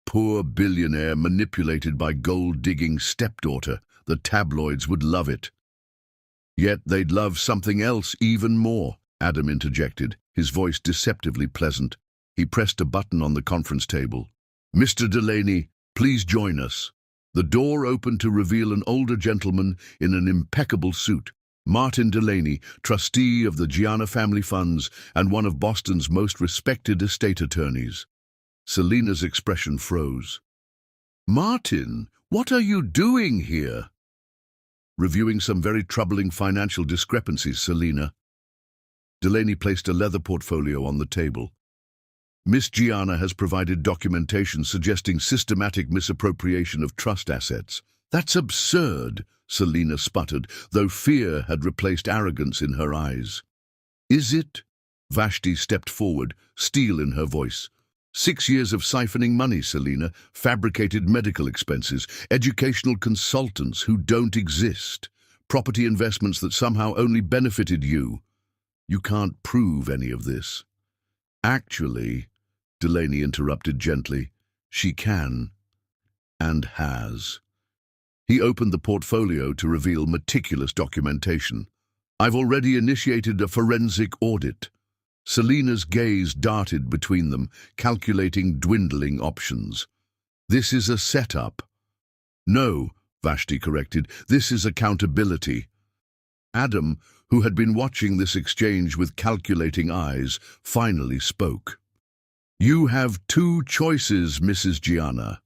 Poor billionaire manipulated by gold-digging stepdaughter. The tabloids would love it. Yet they'd love something else even more, Adam interjected, his voice deceptively pleasant. He pressed a button on the conference table. Mr. Delaney, please join us. The door opened to reveal an older gentleman in an impeccable suit. Martin Delaney, trustee of the Gianna family funds and one of Boston's most respected estate attorneys. Selina's expression froze. Martin, what are you doing here? Reviewing some very troubling financial discrepancies, Selina. Delaney placed a leather portfolio on the table. Miss Gianna has provided documentation suggesting systematic misappropriation of trust assets. That's absurd, Selina sputtered, though fear had replaced arrogance in her eyes. Is it? Vashti stepped forward, steel in her voice. 6 years of siphoning money, Selina, fabricated medical expenses, educational consultants who don't exist, property investments that somehow only benefited you. You can't prove any of this. Actually, Delaney interrupted gently, she can, and has. He opened the portfolio to reveal meticulous documentation. I've already initiated a forensic audit. Selina's gaze darted between them, calculating dwindling options. This is a setup. No, Vashti corrected, this is accountability. Adam, who had been watching this exchange with calculating eyes, finally spoke. You have 2 choices, Mrs. Gianna.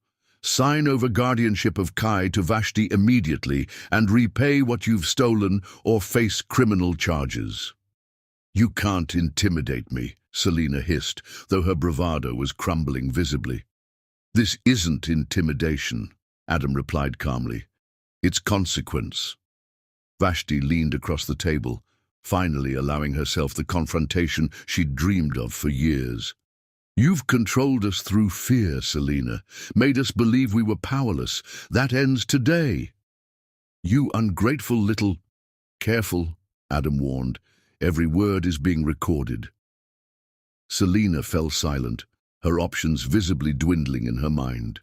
Sign over guardianship of Kai to Vashti immediately and repay what you've stolen or face criminal charges. You can't intimidate me, Selina hissed, though her bravado was crumbling visibly. This isn't intimidation, Adam replied calmly. It's consequence. Vashti leaned across the table, finally allowing herself the confrontation she'd dreamed of for years. You've controlled us through fear, Selina, made us believe we were powerless. That ends today. You ungrateful little... Careful, Adam warned. Every word is being recorded. Selina fell silent, her options visibly dwindling in her mind.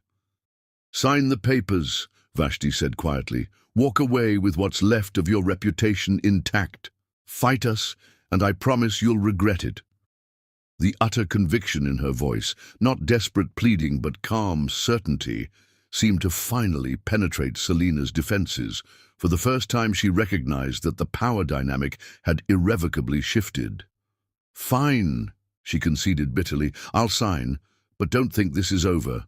Sign the papers, Vashti said quietly. Walk away with what's left of your reputation intact. Fight us, and I promise you'll regret it. The utter conviction in her voice, not desperate pleading but calm certainty, seemed to finally penetrate Selina's defenses. For the first time she recognized that the power dynamic had irrevocably shifted. Fine, she conceded bitterly. I'll sign, but don't think this is over.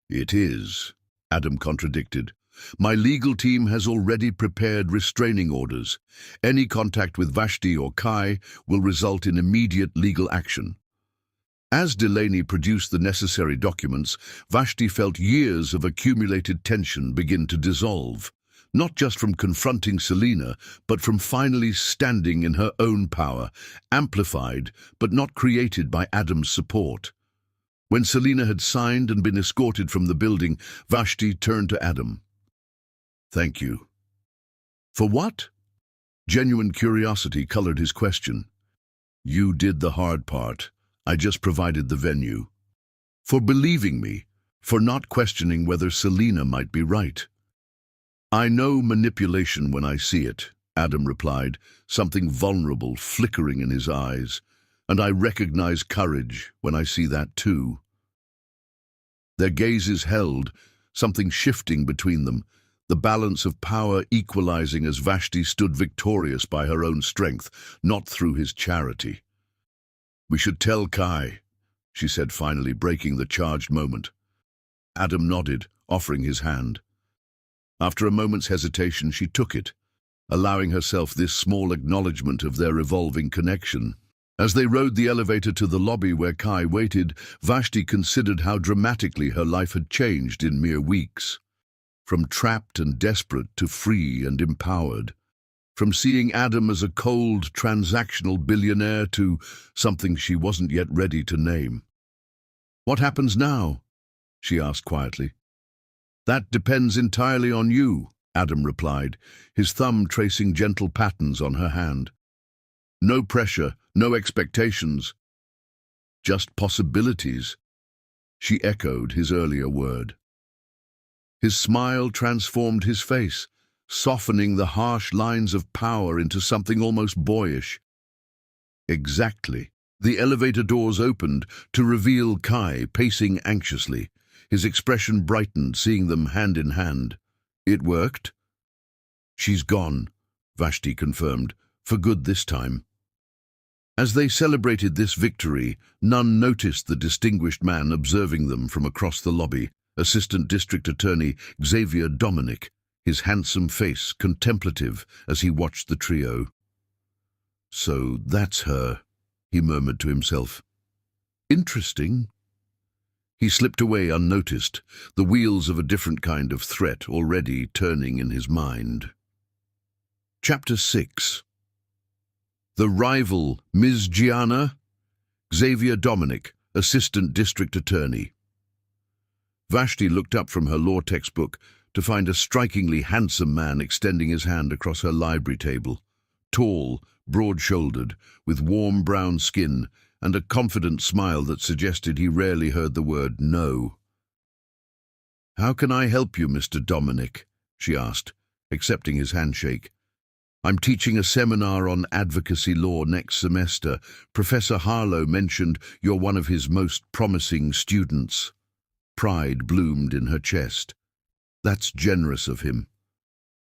It is, Adam contradicted. My legal team has already prepared restraining orders. Any contact with Vashti or Kai will result in immediate legal action. As Delaney produced the necessary documents, Vashti felt years of accumulated tension begin to dissolve, not just from confronting Selina, but from finally standing in her own power, amplified but not created by Adam's support. When Selina had signed and been escorted from the building, Vashti turned to Adam. Thank you. For what? Genuine curiosity colored his question. You did the hard part. I just provided the venue. For believing me, for not questioning whether Selina might be right. I know manipulation when I see it, Adam replied, something vulnerable flickering in his eyes, and I recognize courage when I see that too. Their gazes held, something shifting between them, the balance of power equalizing as Vashti stood victorious by her own strength, not through his charity. We should tell Kai, she said finally, breaking the charged moment. Adam nodded, offering his hand. After a moment's hesitation, she took it, allowing herself this small acknowledgement of their evolving connection. As they rode the elevator to the lobby where Kai waited, Vashti considered how dramatically her life had changed in mere weeks. From trapped and desperate to free and empowered. From seeing Adam as a cold, transactional billionaire to something she wasn't yet ready to name. What happens now? She asked quietly. That depends entirely on you, Adam replied, his thumb tracing gentle patterns on her hand. No pressure, No expectations, just possibilities, she echoed his earlier word. His smile transformed his face, softening the harsh lines of power into something almost boyish. Exactly. The elevator doors opened to reveal Kai pacing anxiously. His expression brightened, seeing them hand in hand. It worked. She's gone, Vashti confirmed, for good this time. As they celebrated this victory, none noticed the distinguished man observing them from across the lobby, Assistant District Attorney Xavier Dominic, his handsome face contemplative as he watched the trio. "So that's her," he murmured to himself. "Interesting." He slipped away unnoticed, the wheels of a different kind of threat already turning in his mind. Chapter 6. The rival, Ms. Gianna? Xavier Dominic, Assistant District Attorney. Vashti looked up from her law textbook to find a strikingly handsome man extending his hand across her library table. Tall, broad-shouldered, with warm brown skin and a confident smile that suggested he rarely heard the word no. "How can I help you, Mr. Dominic?" she asked, accepting his handshake. "I'm teaching a seminar on advocacy law next semester. Professor Harlow mentioned you're one of his most promising students." Pride bloomed in her chest. "That's generous of him.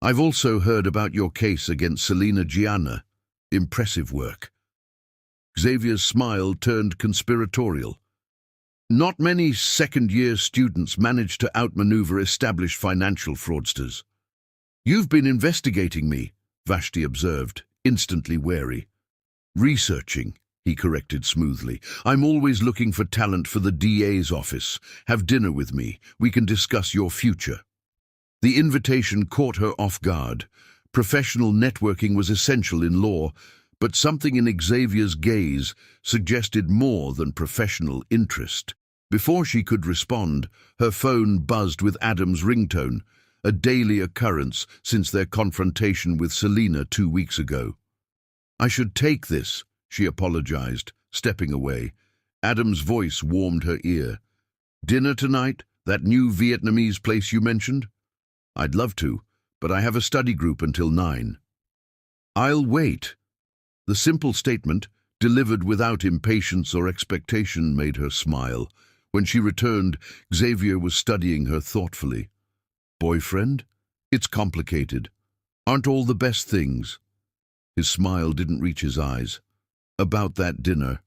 I've also heard about your case against Selena Gianna. Impressive work." Xavier's smile turned conspiratorial. "Not many second-year students manage to outmaneuver established financial fraudsters." "You've been investigating me," Vashti observed, instantly wary. "Researching," he corrected smoothly. "I'm always looking for talent for the DA's office. Have dinner with me. We can discuss your future." The invitation caught her off guard. Professional networking was essential in law, but something in Xavier's gaze suggested more than professional interest. Before she could respond, her phone buzzed with Adam's ringtone, a daily occurrence since their confrontation with Selena 2 weeks ago. "I should take this," she apologized, stepping away. Adam's voice warmed her ear. "Dinner tonight? That new Vietnamese place you mentioned?" "I'd love to, but I have a study group until 9. "I'll wait." The simple statement, delivered without impatience or expectation, made her smile. When she returned, Xavier was studying her thoughtfully. "Boyfriend? It's complicated. Aren't all the best things?" His smile didn't reach his eyes. "About that dinner."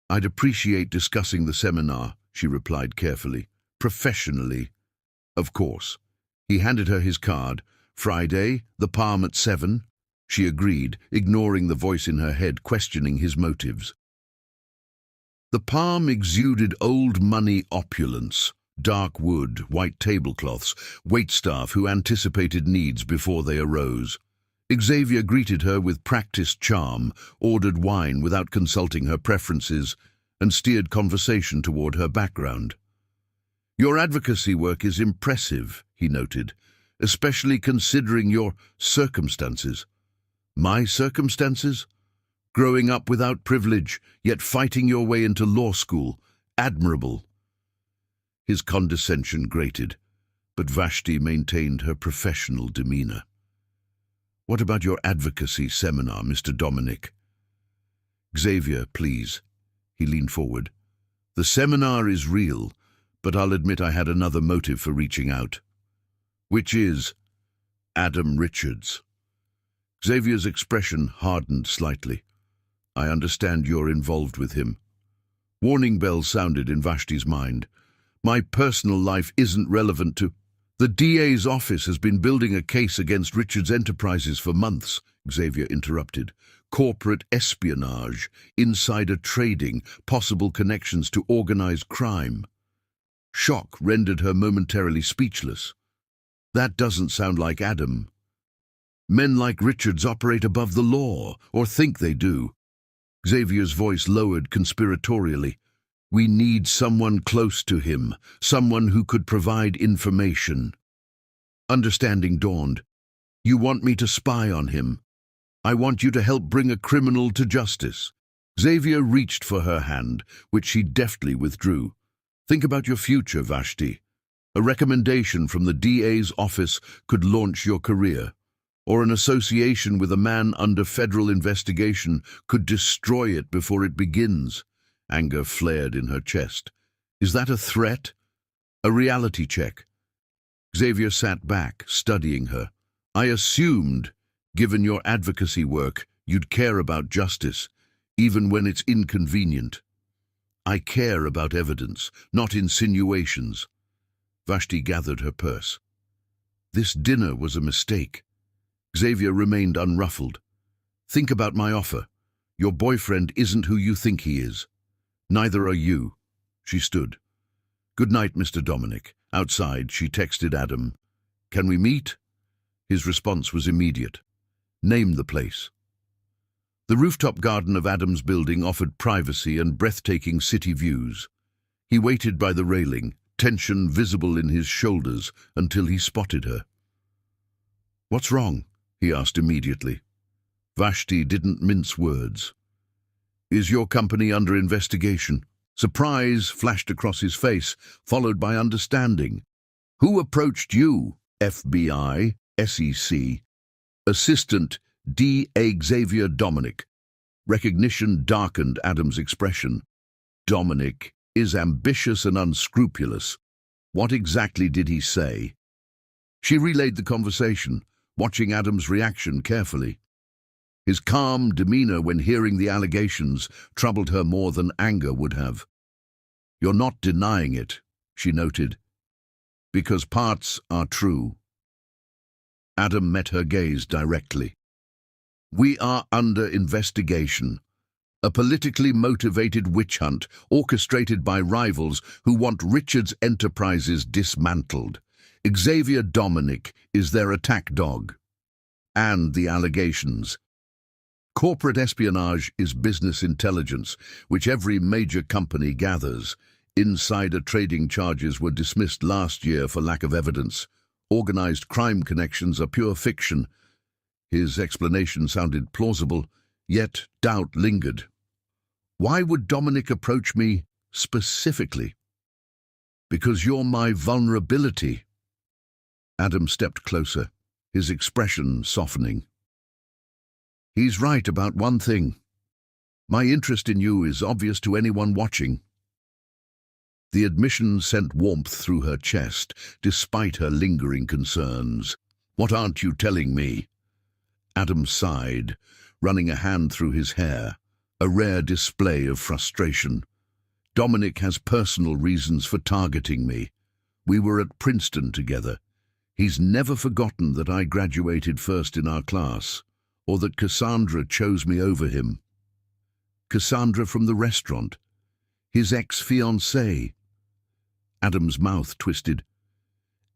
"I'd appreciate discussing the seminar," she replied carefully. "Professionally." "Of course." He handed her his card. "Friday, the Palm at 7. She agreed, ignoring the voice in her head questioning his motives. The Palm exuded old money opulence. Dark wood, white tablecloths, waitstaff who anticipated needs before they arose. Xavier greeted her with practiced charm, ordered wine without consulting her preferences, and steered conversation toward her background. "Your advocacy work is impressive," he noted, "especially considering your circumstances." "My circumstances? Growing up without privilege, yet fighting your way into law school. Admirable." His condescension grated, but Vashti maintained her professional demeanor. "What about your advocacy seminar, Mr. Dominic?" "Xavier, please." He leaned forward. "The seminar is real, but I'll admit I had another motive for reaching out." "Which is?" "Adam Richards." Xavier's expression hardened slightly. "I understand you're involved with him." Warning bells sounded in Vashti's mind. "My personal life isn't relevant to—" "The DA's office has been building a case against Richards Enterprises for months," Xavier interrupted. "Corporate espionage, insider trading, possible connections to organized crime." Shock rendered her momentarily speechless. "That doesn't sound like Adam." "Men like Richards operate above the law, or think they do." Xavier's voice lowered conspiratorially. "We need someone close to him, someone who could provide information." Understanding dawned. "You want me to spy on him?" I want you to help bring a criminal to justice." Xavier reached for her hand, which she deftly withdrew. "Think about your future, Vashti. A recommendation from the DA's office could launch your career, or an association with a man under federal investigation could destroy it before it begins." Anger flared in her chest. "Is that a threat? A reality check?" Xavier sat back, studying her. "I assumed, given your advocacy work, you'd care about justice, even when it's inconvenient." "I care about evidence, not insinuations." Vashti gathered her purse. This dinner was a mistake. Xavier remained unruffled. "Think about my offer. Your boyfriend isn't who you think he is. Neither are you." She stood. "Good night, Mr. Dominic." Outside, she texted Adam. "Can we meet?" His response was immediate. "Name the place." The rooftop garden of Adam's building offered privacy and breathtaking city views. He waited by the railing, tension visible in his shoulders, until he spotted her. "What's wrong?" he asked immediately. Vashti didn't mince words. "Is your company under investigation?" Surprise flashed across his face, followed by understanding. "Who approached you?" "FBI, SEC. Assistant D.A. Xavier Dominic." Recognition darkened Adam's expression. "Dominic is ambitious and unscrupulous. What exactly did he say?" She relayed the conversation, watching Adam's reaction carefully. His calm demeanor when hearing the allegations troubled her more than anger would have. "You're not denying it," she noted, "because parts are true." Adam met her gaze directly. "We are under investigation. A politically motivated witch hunt orchestrated by rivals who want Richard's enterprises dismantled. Xavier Dominic is their attack dog. And the allegations. Corporate espionage is business intelligence, which every major company gathers. Insider trading charges were dismissed last year for lack of evidence. Organized crime connections are pure fiction." His explanation sounded plausible, yet doubt lingered. "Why would Dominic approach me specifically?" "Because you're my vulnerability." Adam stepped closer, his expression softening. "He's right about one thing. My interest in you is obvious to anyone watching." The admission sent warmth through her chest, despite her lingering concerns. "What aren't you telling me?" Adam sighed, running a hand through his hair, a rare display of frustration. "Dominic has personal reasons for targeting me. We were at Princeton together. He's never forgotten that I graduated first in our class, or that Cassandra chose me over him." "Cassandra from the restaurant? His ex-fiancée?" Adam's mouth twisted.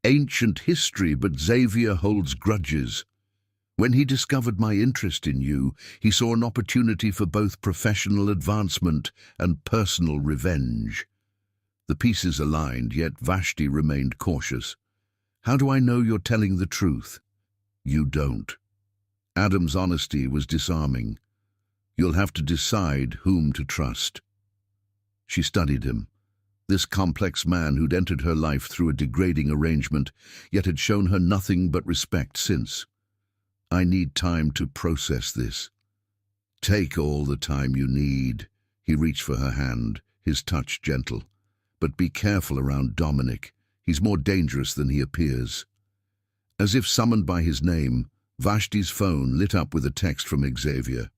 "Ancient history, but Xavier holds grudges. When he discovered my interest in you, he saw an opportunity for both professional advancement and personal revenge." The pieces aligned, yet Vashti remained cautious. "How do I know you're telling the truth?" "You don't." Adam's honesty was disarming. "You'll have to decide whom to trust." She studied him. This complex man who'd entered her life through a degrading arrangement, yet had shown her nothing but respect since. "I need time to process this." "Take all the time you need." He reached for her hand, his touch gentle. "But be careful around Dominic. He's more dangerous than he appears." As if summoned by his name, Vashti's phone lit up with a text from Xavier.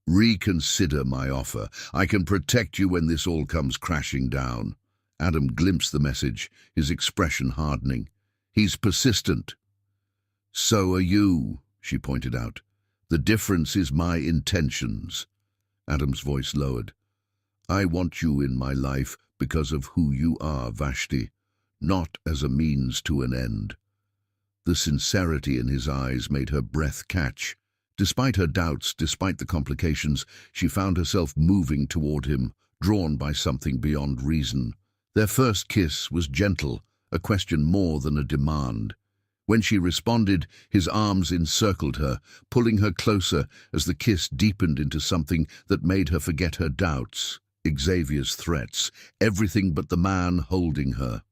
"Reconsider my offer. I can protect you when this all comes crashing down." Adam glimpsed the message, his expression hardening. "He's persistent." "So are you," she pointed out. "The difference is my intentions." Adam's voice lowered. "I want you in my life because of who you are, Vashti, not as a means to an end." The sincerity in his eyes made her breath catch. Despite her doubts, despite the complications, she found herself moving toward him, drawn by something beyond reason. Their first kiss was gentle, a question more than a demand. When she responded, his arms encircled her, pulling her closer as the kiss deepened into something that made her forget her doubts, Xavier's threats, everything but the man holding her.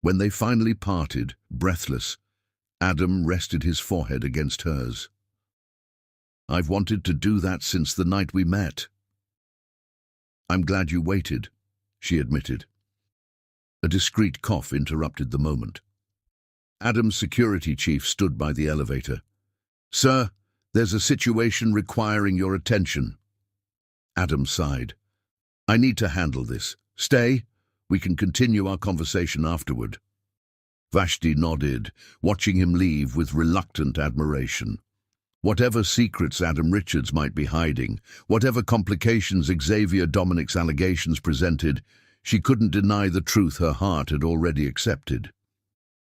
When they finally parted, breathless, Adam rested his forehead against hers. "I've wanted to do that since the night we met." "I'm glad you waited," she admitted. A discreet cough interrupted the moment. Adam's security chief stood by the elevator. "Sir, there's a situation requiring your attention." Adam sighed. "I need to handle this. Stay. We can continue our conversation afterward." Vashti nodded, watching him leave with reluctant admiration. Whatever secrets Adam Richards might be hiding, whatever complications Xavier Dominic's allegations presented, she couldn't deny the truth her heart had already accepted.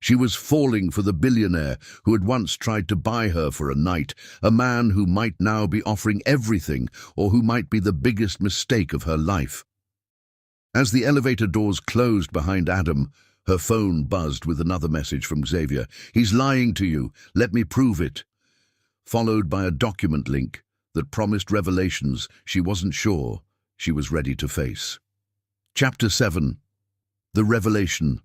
She was falling for the billionaire who had once tried to buy her for a night, a man who might now be offering everything, or who might be the biggest mistake of her life. As the elevator doors closed behind Adam, her phone buzzed with another message from Xavier. "He's lying to you. Let me prove it." Followed by a document link that promised revelations she wasn't sure she was ready to face. Chapter 7. The Revelation.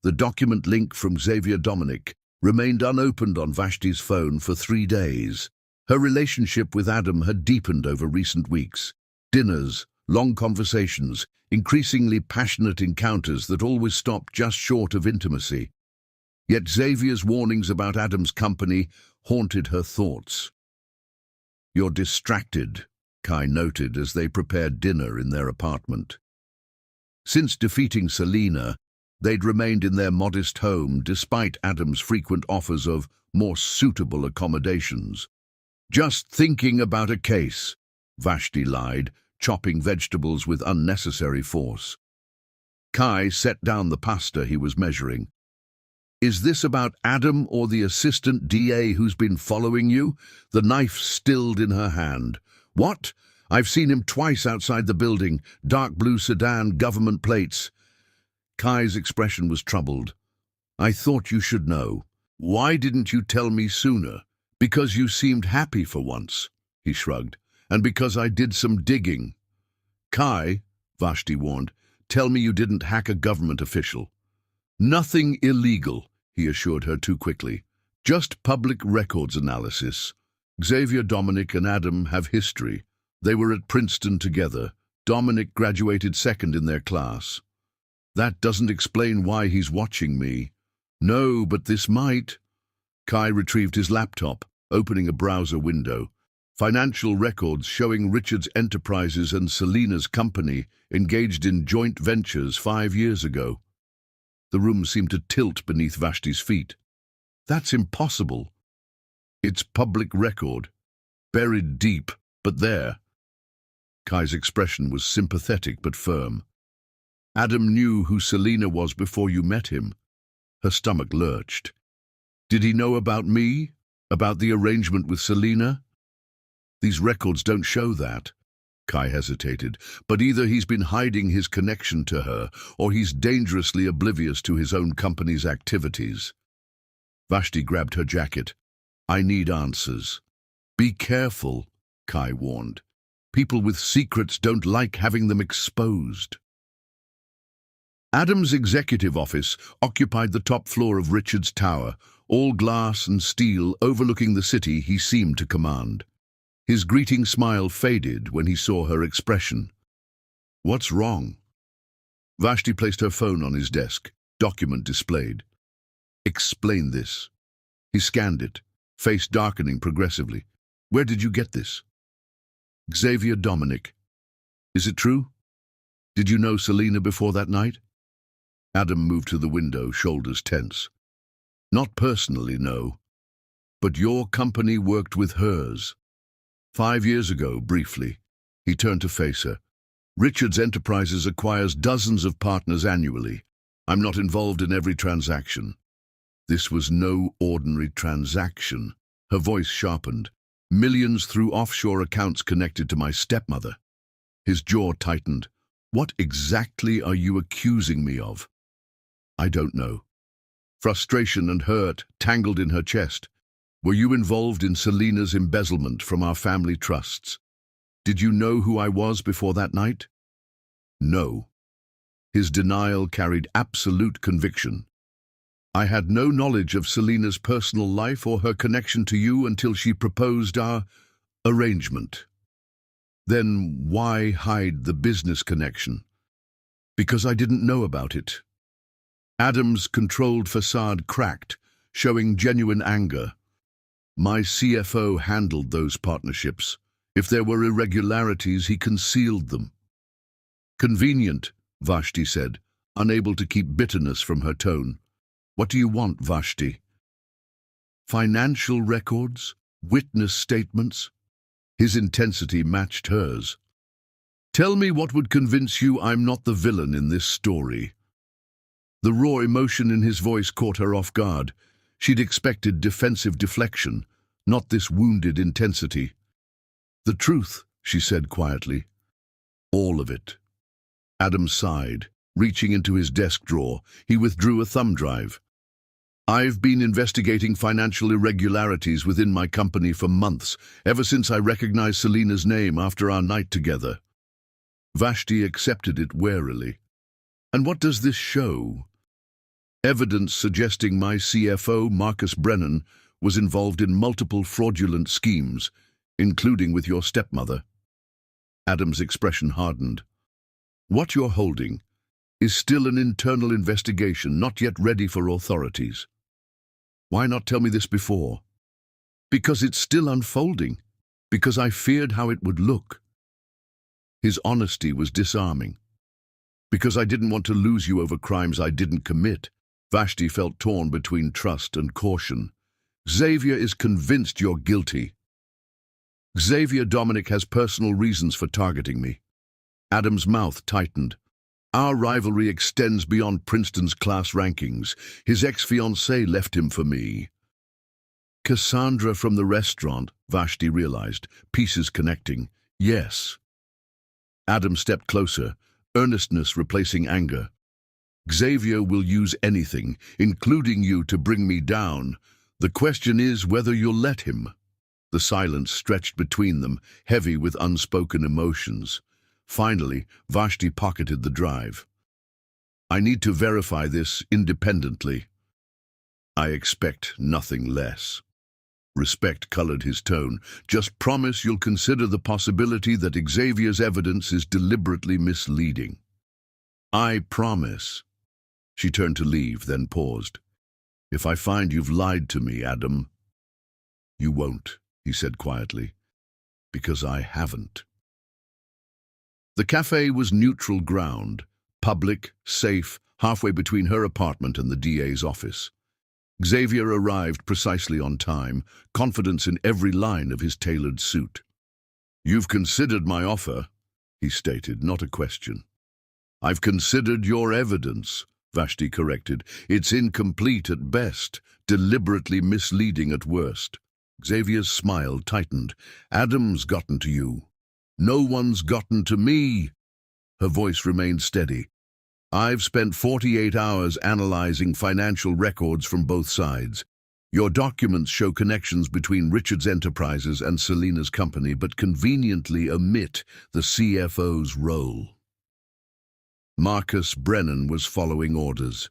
The document link from Xavier Dominic remained unopened on Vashti's phone for 3 days. Her relationship with Adam had deepened over recent weeks. Dinners, long conversations, increasingly passionate encounters that always stopped just short of intimacy. Yet Xavier's warnings about Adam's company haunted her thoughts. "You're distracted," Kai noted as they prepared dinner in their apartment. Since defeating Selena, they'd remained in their modest home despite Adam's frequent offers of more suitable accommodations. "Just thinking about a case," Vashti lied, chopping vegetables with unnecessary force. Kai set down the pasta he was measuring. "Is this about Adam or the assistant DA who's been following you?" The knife stilled in her hand. "What? I've seen him twice outside the building. Dark blue sedan, government plates." Kai's expression was troubled. "I thought you should know. Why didn't you tell me sooner?" "Because you seemed happy for once," he shrugged, "and because I did some digging." "Kai," Vashti warned, "tell me you didn't hack a government official." "Nothing illegal," he assured her too quickly. "Just public records analysis. Xavier Dominic and Adam have history. They were at Princeton together. Dominic graduated second in their class." "That doesn't explain why he's watching me." "No, but this might." Kai retrieved his laptop, opening a browser window. Financial records showing Richards Enterprises and Selena's company engaged in joint ventures 5 years ago. The room seemed to tilt beneath Vashti's feet. "That's impossible." "It's public record. Buried deep, but there." Kai's expression was sympathetic but firm. "Adam knew who Selena was before you met him." Her stomach lurched. "Did he know about me? About the arrangement with Selena?" "These records don't show that." Kai hesitated. "But either he's been hiding his connection to her, or he's dangerously oblivious to his own company's activities." Vashti grabbed her jacket. "I need answers." "Be careful," Kai warned. "People with secrets don't like having them exposed." Adam's executive office occupied the top floor of Richards' tower, all glass and steel overlooking the city he seemed to command. His greeting smile faded when he saw her expression. "What's wrong?" Vashti placed her phone on his desk, document displayed. "Explain this." He scanned it, face darkening progressively. "Where did you get this?" "Xavier Dominic." "Is it true? Did you know Selena before that night?" Adam moved to the window, shoulders tense. "Not personally, no. But your company worked with hers." 5 years ago, briefly. He turned to face her. "Richards Enterprises acquires dozens of partners annually. I'm not involved in every transaction." This was no ordinary transaction. Her voice sharpened. "Millions through offshore accounts connected to my stepmother." His jaw tightened. "What exactly are you accusing me of?" "I don't know." Frustration and hurt tangled in her chest. Were you involved in Selena's embezzlement from our family trusts? Did you know who I was before that night? No. His denial carried absolute conviction. I had no knowledge of Selena's personal life or her connection to you until she proposed our arrangement. Then why hide the business connection? Because I didn't know about it. Adam's controlled facade cracked, showing genuine anger. My CFO handled those partnerships. If there were irregularities, he concealed them. Convenient, Vashti said, unable to keep bitterness from her tone. What do you want, Vashti? Financial records? Witness statements? His intensity matched hers. Tell me what would convince you I'm not the villain in this story. The raw emotion in his voice caught her off guard. She'd expected defensive deflection, not this wounded intensity. The truth, she said quietly. All of it. Adam sighed. Reaching into his desk drawer, he withdrew a thumb drive. I've been investigating financial irregularities within my company for months, ever since I recognized Selena's name after our night together. Vashti accepted it warily. And what does this show? Evidence suggesting my CFO, Marcus Brennan, was involved in multiple fraudulent schemes, including with your stepmother. Adam's expression hardened. What you're holding is still an internal investigation, not yet ready for authorities. Why not tell me this before? Because it's still unfolding. Because I feared how it would look. His honesty was disarming. Because I didn't want to lose you over crimes I didn't commit. Vashti felt torn between trust and caution. Xavier is convinced you're guilty. Xavier Dominic has personal reasons for targeting me. Adam's mouth tightened. Our rivalry extends beyond Princeton's class rankings. His ex-fiancée left him for me. Cassandra from the restaurant, Vashti realized, pieces connecting. Yes. Adam stepped closer, earnestness replacing anger. Xavier will use anything, including you, to bring me down. The question is whether you'll let him. The silence stretched between them, heavy with unspoken emotions. Finally, Vashti pocketed the drive. I need to verify this independently. I expect nothing less. Respect colored his tone. Just promise you'll consider the possibility that Xavier's evidence is deliberately misleading. I promise. She turned to leave, then paused. If I find you've lied to me, Adam. You won't, he said quietly, because I haven't. The cafe was neutral ground, public, safe, halfway between her apartment and the DA's office. Xavier arrived precisely on time, confidence in every line of his tailored suit. You've considered my offer, he stated, not a question. I've considered your evidence, Vashti corrected. It's incomplete at best, deliberately misleading at worst. Xavier's smile tightened. Adam's gotten to you. No one's gotten to me. Her voice remained steady. I've spent 48 hours analyzing financial records from both sides. Your documents show connections between Richard's enterprises and Selena's company, but conveniently omit the CFO's role. Marcus Brennan was following orders.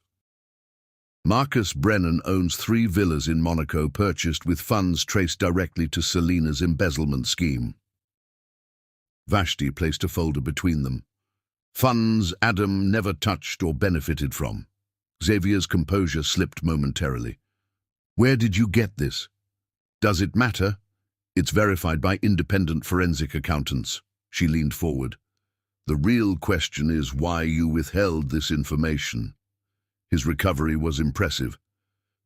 Marcus Brennan owns 3 villas in Monaco purchased with funds traced directly to Selena's embezzlement scheme. Vashti placed a folder between them. Funds Adam never touched or benefited from. Xavier's composure slipped momentarily. Where did you get this? Does it matter? It's verified by independent forensic accountants. She leaned forward. The real question is why you withheld this information. His recovery was impressive.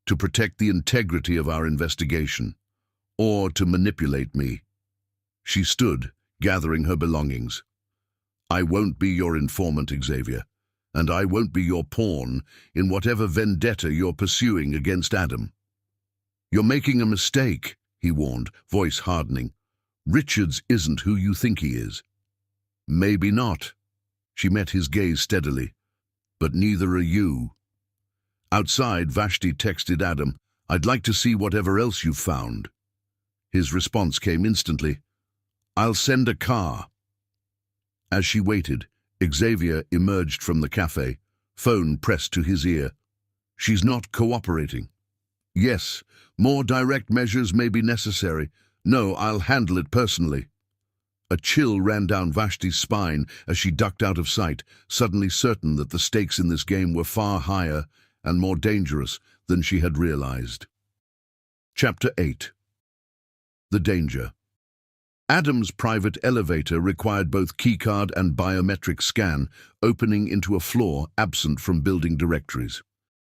To protect the integrity of our investigation, or to manipulate me. She stood, gathering her belongings. I won't be your informant, Xavier, and I won't be your pawn in whatever vendetta you're pursuing against Adam. You're making a mistake, he warned, voice hardening. Richards isn't who you think he is. Maybe not. She met his gaze steadily. But neither are you. Outside, Vashti texted Adam, "I'd like to see whatever else you've found." His response came instantly, "I'll send a car." As she waited, Xavier emerged from the cafe, phone pressed to his ear. "She's not cooperating." "Yes, more direct measures may be necessary." "No, I'll handle it personally." A chill ran down Vashti's spine as she ducked out of sight, suddenly certain that the stakes in this game were far higher and more dangerous than she had realized. Chapter 8. The Danger. Adam's private elevator required both keycard and biometric scan, opening into a floor absent from building directories.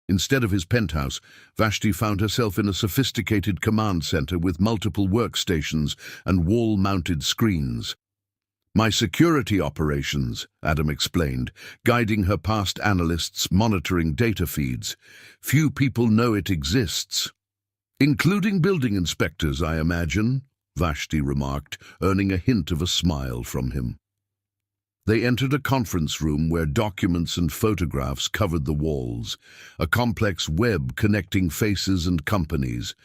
Instead of his penthouse, Vashti found herself in a sophisticated command center with multiple workstations and wall-mounted screens. "My security operations," Adam explained, guiding her past analysts monitoring data feeds. "Few people know it exists." "Including building inspectors, I imagine," Vashti remarked, earning a hint of a smile from him. They entered a conference room where documents and photographs covered the walls, a complex web connecting faces and companies.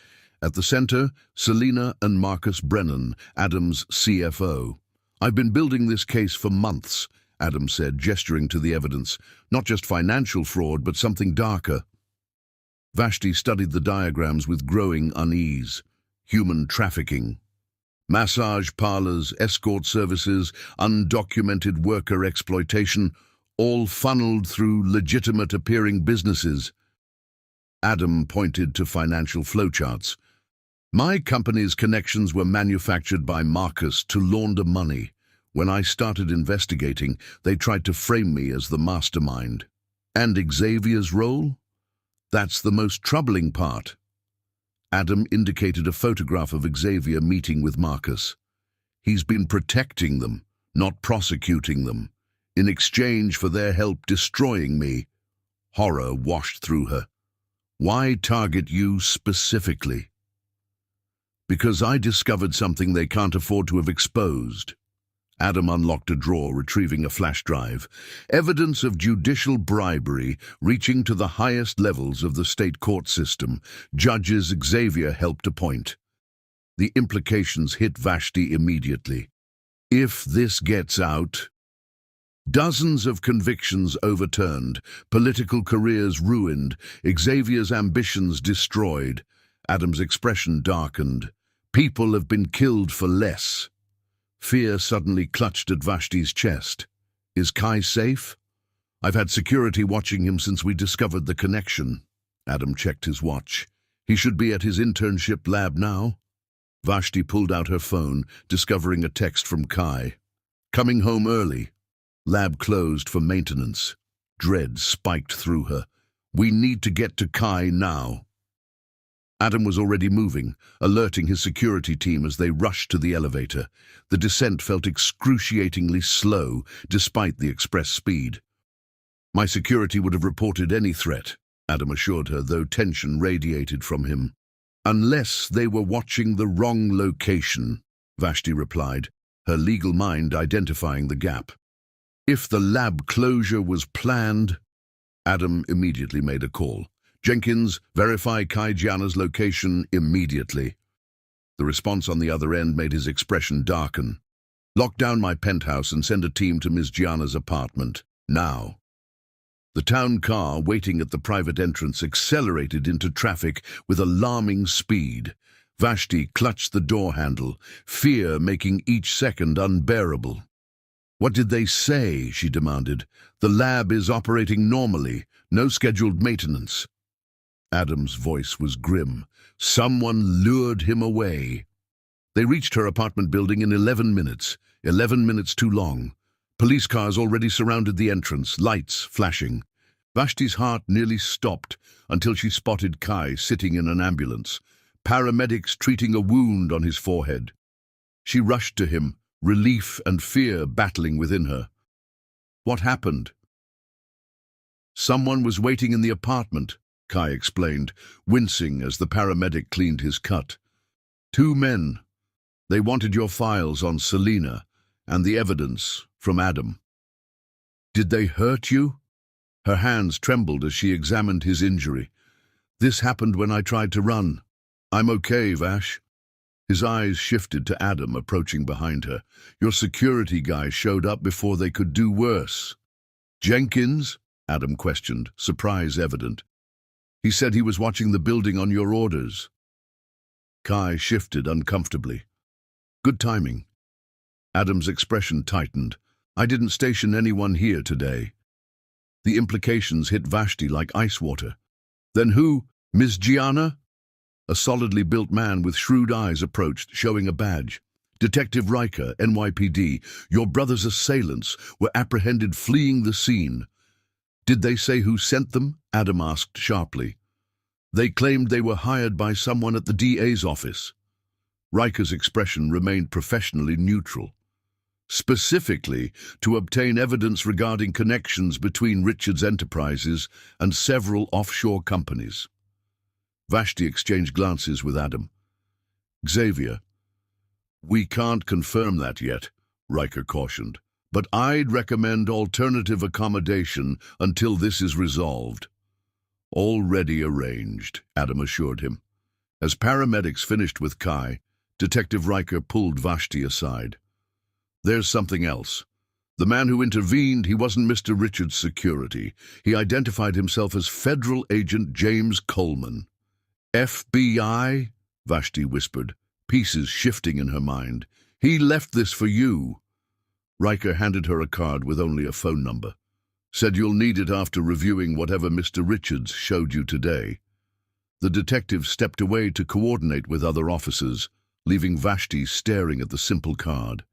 At the center, Selena and Marcus Brennan, Adam's CFO. "I've been building this case for months," Adam said, gesturing to the evidence. "Not just financial fraud, but something darker." Vashti studied the diagrams with growing unease. Human trafficking. Massage parlors, escort services, undocumented worker exploitation, all funneled through legitimate-appearing businesses. Adam pointed to financial flowcharts. "My company's connections were manufactured by Marcus to launder money. When I started investigating, they tried to frame me as the mastermind." "And Xavier's role?" "That's the most troubling part." Adam indicated a photograph of Xavier meeting with Marcus. "He's been protecting them, not prosecuting them, in exchange for their help destroying me." Horror washed through her. "Why target you specifically?" "Because I discovered something they can't afford to have exposed." Adam unlocked a drawer, retrieving a flash drive. Evidence of judicial bribery reaching to the highest levels of the state court system, judges Xavier helped appoint. The implications hit Vashti immediately. If this gets out, dozens of convictions overturned, political careers ruined, Xavier's ambitions destroyed. Adam's expression darkened. "People have been killed for less." Fear suddenly clutched at Vashti's chest. "Is Kai safe?" "I've had security watching him since we discovered the connection." Adam checked his watch. "He should be at his internship lab now." Vashti pulled out her phone, discovering a text from Kai. "Coming home early. Lab closed for maintenance." Dread spiked through her. "We need to get to Kai now." Adam was already moving, alerting his security team as they rushed to the elevator. The descent felt excruciatingly slow, despite the express speed. "My security would have reported any threat," Adam assured her, though tension radiated from him. "Unless they were watching the wrong location," Vashti replied, her legal mind identifying the gap. "If the lab closure was planned..." Adam immediately made a call. "Jenkins, verify Kai Gianna's location immediately." The response on the other end made his expression darken. "Lock down my penthouse and send a team to Ms. Gianna's apartment. Now." The town car waiting at the private entrance accelerated into traffic with alarming speed. Vashti clutched the door handle, fear making each second unbearable. "What did they say?" she demanded. "The lab is operating normally, no scheduled maintenance." Adam's voice was grim. Someone lured him away. They reached her apartment building in 11 minutes. 11 minutes too long. Police cars already surrounded the entrance, lights flashing. Vashti's heart nearly stopped until she spotted Kai sitting in an ambulance, paramedics treating a wound on his forehead. She rushed to him, relief and fear battling within her. "What happened?" "Someone was waiting in the apartment," Kai explained, wincing as the paramedic cleaned his cut. "Two men. They wanted your files on Selena and the evidence from Adam." "Did they hurt you?" Her hands trembled as she examined his injury. "This happened when I tried to run. I'm okay, Vash." His eyes shifted to Adam approaching behind her. "Your security guy showed up before they could do worse." "Jenkins?" Adam questioned, surprise evident. "He said he was watching the building on your orders." Kai shifted uncomfortably. "Good timing." Adam's expression tightened. "I didn't station anyone here today." The implications hit Vashti like ice water. "Then who? Miss Gianna?" A solidly built man with shrewd eyes approached, showing a badge. "Detective Riker, NYPD, your brother's assailants were apprehended fleeing the scene." "Did they say who sent them?" Adam asked sharply. "They claimed they were hired by someone at the DA's office." Riker's expression remained professionally neutral. "Specifically, to obtain evidence regarding connections between Richard's enterprises and several offshore companies." Vashti exchanged glances with Adam. "Xavier?" "We can't confirm that yet," Riker cautioned, "but I'd recommend alternative accommodation until this is resolved." "Already arranged," Adam assured him. As paramedics finished with Kai, Detective Riker pulled Vashti aside. "There's something else. The man who intervened, he wasn't Mr. Richards' security. He identified himself as Federal Agent James Coleman." "FBI?" Vashti whispered, pieces shifting in her mind. "He left this for you." Riker handed her a card with only a phone number. "Said you'll need it after reviewing whatever Mr. Richards showed you today." The detective stepped away to coordinate with other officers, leaving Vashti staring at the simple card.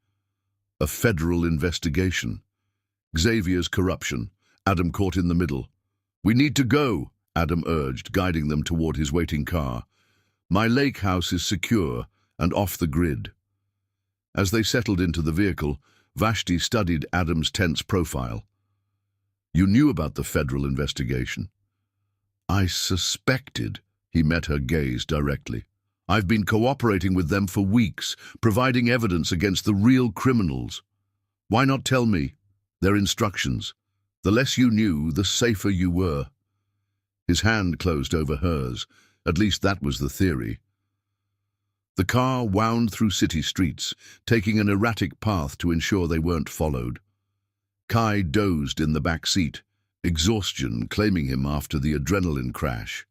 A federal investigation. Xavier's corruption. Adam caught in the middle. "We need to go," Adam urged, guiding them toward his waiting car. "My lake house is secure and off the grid." As they settled into the vehicle, Vashti studied Adam's tense profile. "You knew about the federal investigation?" "I suspected." He met her gaze directly. "I've been cooperating with them for weeks, providing evidence against the real criminals." "Why not tell me?" "Their instructions. The less you knew, the safer you were." His hand closed over hers. At least that was the theory. The car wound through city streets, taking an erratic path to ensure they weren't followed. Kai dozed in the back seat, exhaustion claiming him after the adrenaline crash.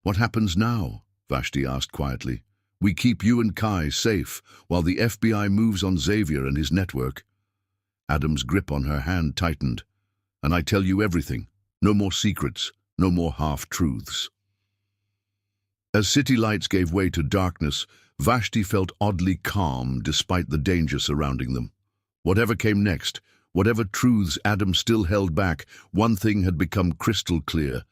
"What happens now?" Vashti asked quietly. "We keep you and Kai safe while the FBI moves on Xavier and his network." Adam's grip on her hand tightened. "And I tell you everything. No more secrets. No more half-truths." As city lights gave way to darkness, Vashti felt oddly calm despite the danger surrounding them. Whatever came next, whatever truths Adam still held back, one thing had become crystal clear.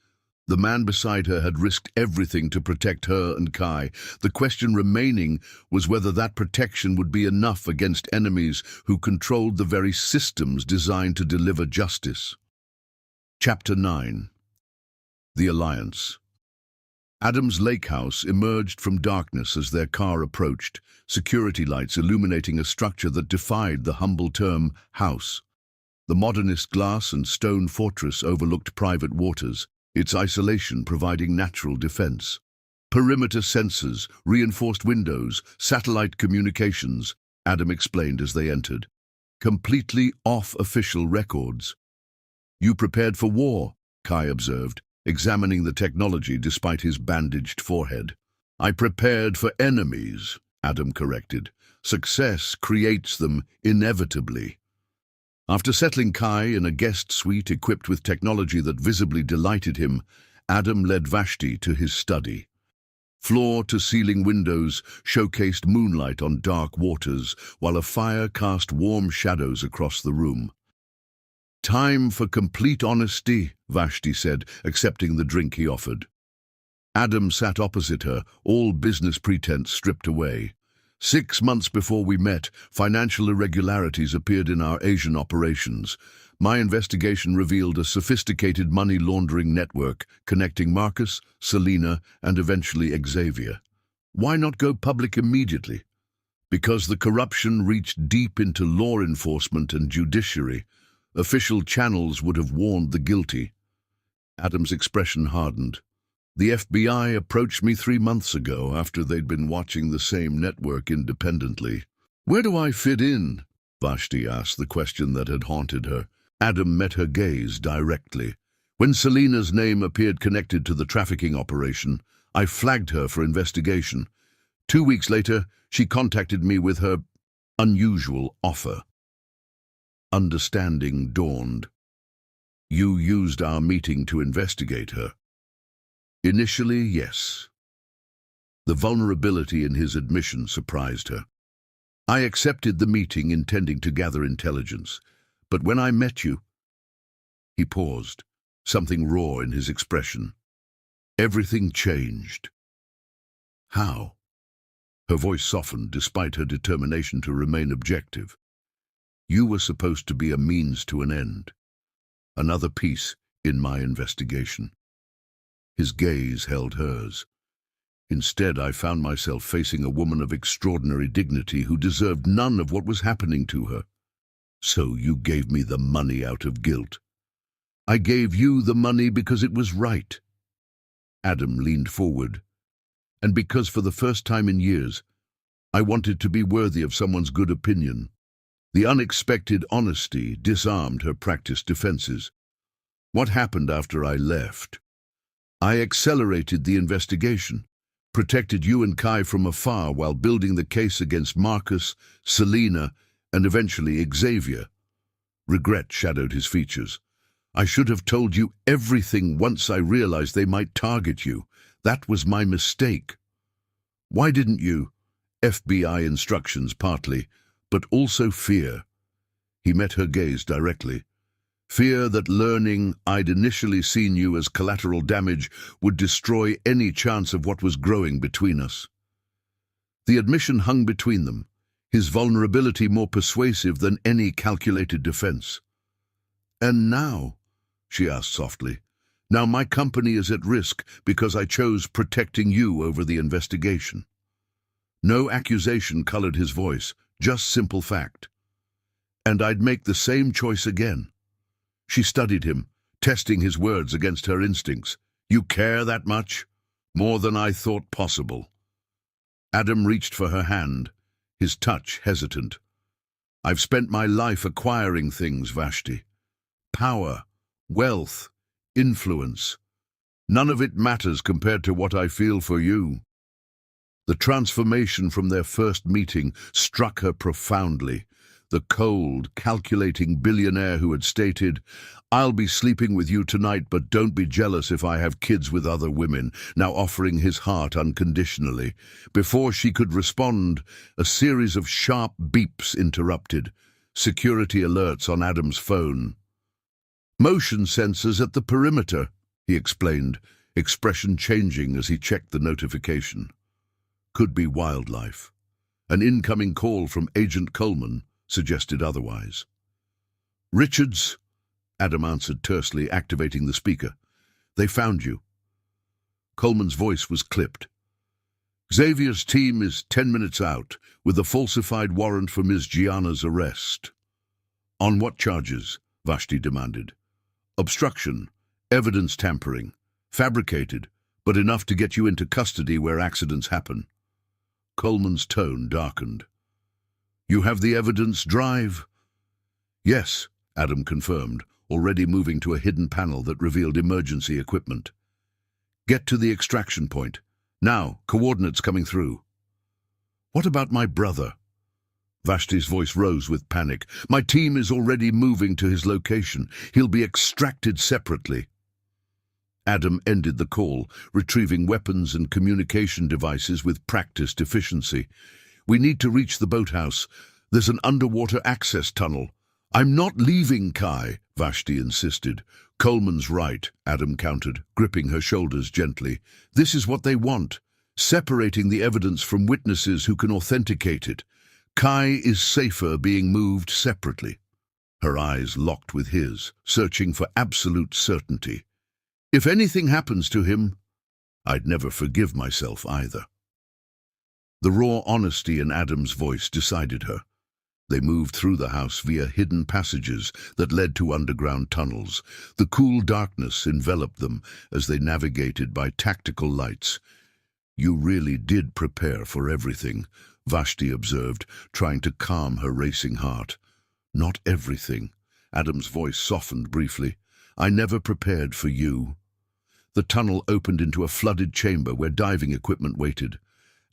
The man beside her had risked everything to protect her and Kai. The question remaining was whether that protection would be enough against enemies who controlled the very systems designed to deliver justice. Chapter 9. The Alliance. Adam's lake house emerged from darkness as their car approached, security lights illuminating a structure that defied the humble term house. The modernist glass and stone fortress overlooked private waters, its isolation providing natural defense. Perimeter sensors, reinforced windows, satellite communications, Adam explained as they entered. Completely off official records. "You prepared for war," Kai observed, examining the technology despite his bandaged forehead. "I prepared for enemies," Adam corrected. "Success creates them inevitably." After settling Kai in a guest suite equipped with technology that visibly delighted him, Adam led Vashti to his study. Floor-to-ceiling windows showcased moonlight on dark waters, while a fire cast warm shadows across the room. "Time for complete honesty," Vashti said, accepting the drink he offered. Adam sat opposite her, all business pretense stripped away. 6 months before we met, financial irregularities appeared in our Asian operations. My investigation revealed a sophisticated money laundering network connecting Marcus, Selena, and eventually Xavier. Why not go public immediately? Because the corruption reached deep into law enforcement and judiciary. Official channels would have warned the guilty. Adam's expression hardened. The FBI approached me 3 months ago after they'd been watching the same network independently. Where do I fit in? Vashti asked the question that had haunted her. Adam met her gaze directly. When Selena's name appeared connected to the trafficking operation, I flagged her for investigation. 2 weeks later, she contacted me with her unusual offer. Understanding dawned. You used our meeting to investigate her. Initially, yes. The vulnerability in his admission surprised her. I accepted the meeting intending to gather intelligence, but when I met you... He paused, something raw in his expression. Everything changed. How? Her voice softened despite her determination to remain objective. You were supposed to be a means to an end. Another piece in my investigation. His gaze held hers. Instead, I found myself facing a woman of extraordinary dignity who deserved none of what was happening to her. So you gave me the money out of guilt. I gave you the money because it was right. Adam leaned forward. And because for the first time in years, I wanted to be worthy of someone's good opinion. The unexpected honesty disarmed her practiced defenses. What happened after I left? I accelerated the investigation, protected you and Kai from afar while building the case against Marcus, Selena, and eventually Xavier. Regret shadowed his features. I should have told you everything once I realized they might target you. That was my mistake. Why didn't you? FBI instructions partly, but also fear. He met her gaze directly. Fear that learning I'd initially seen you as collateral damage would destroy any chance of what was growing between us. The admission hung between them, his vulnerability more persuasive than any calculated defense. And now, she asked softly, now my company is at risk because I chose protecting you over the investigation. No accusation colored his voice, just simple fact. And I'd make the same choice again. She studied him, testing his words against her instincts. You care that much? More than I thought possible. Adam reached for her hand, his touch hesitant. I've spent my life acquiring things, Vashti. Power, wealth, influence. None of it matters compared to what I feel for you. The transformation from their first meeting struck her profoundly. The cold, calculating billionaire who had stated, I'll be sleeping with you tonight, but don't be jealous if I have kids with other women, now offering his heart unconditionally. Before she could respond, a series of sharp beeps interrupted. Security alerts on Adam's phone. Motion sensors at the perimeter, he explained, expression changing as he checked the notification. Could be wildlife. An incoming call from Agent Coleman suggested otherwise. Richards, Adam answered tersely, activating the speaker. They found you. Coleman's voice was clipped. Xavier's team is 10 minutes out with a falsified warrant for Ms. Gianna's arrest. On what charges? Vashti demanded. Obstruction, evidence tampering, fabricated, but enough to get you into custody where accidents happen. Coleman's tone darkened. You have the evidence drive? Yes, Adam confirmed, already moving to a hidden panel that revealed emergency equipment. Get to the extraction point. Now, coordinates coming through. What about my brother? Vashti's voice rose with panic. My team is already moving to his location. He'll be extracted separately. Adam ended the call, retrieving weapons and communication devices with practiced efficiency. We need to reach the boathouse. There's an underwater access tunnel. I'm not leaving, Kai, Vashti insisted. Coleman's right, Adam countered, gripping her shoulders gently. This is what they want, separating the evidence from witnesses who can authenticate it. Kai is safer being moved separately. Her eyes locked with his, searching for absolute certainty. If anything happens to him, I'd never forgive myself either. The raw honesty in Adam's voice decided her. They moved through the house via hidden passages that led to underground tunnels. The cool darkness enveloped them as they navigated by tactical lights. "You really did prepare for everything," Vashti observed, trying to calm her racing heart. "Not everything." Adam's voice softened briefly. "I never prepared for you." The tunnel opened into a flooded chamber where diving equipment waited.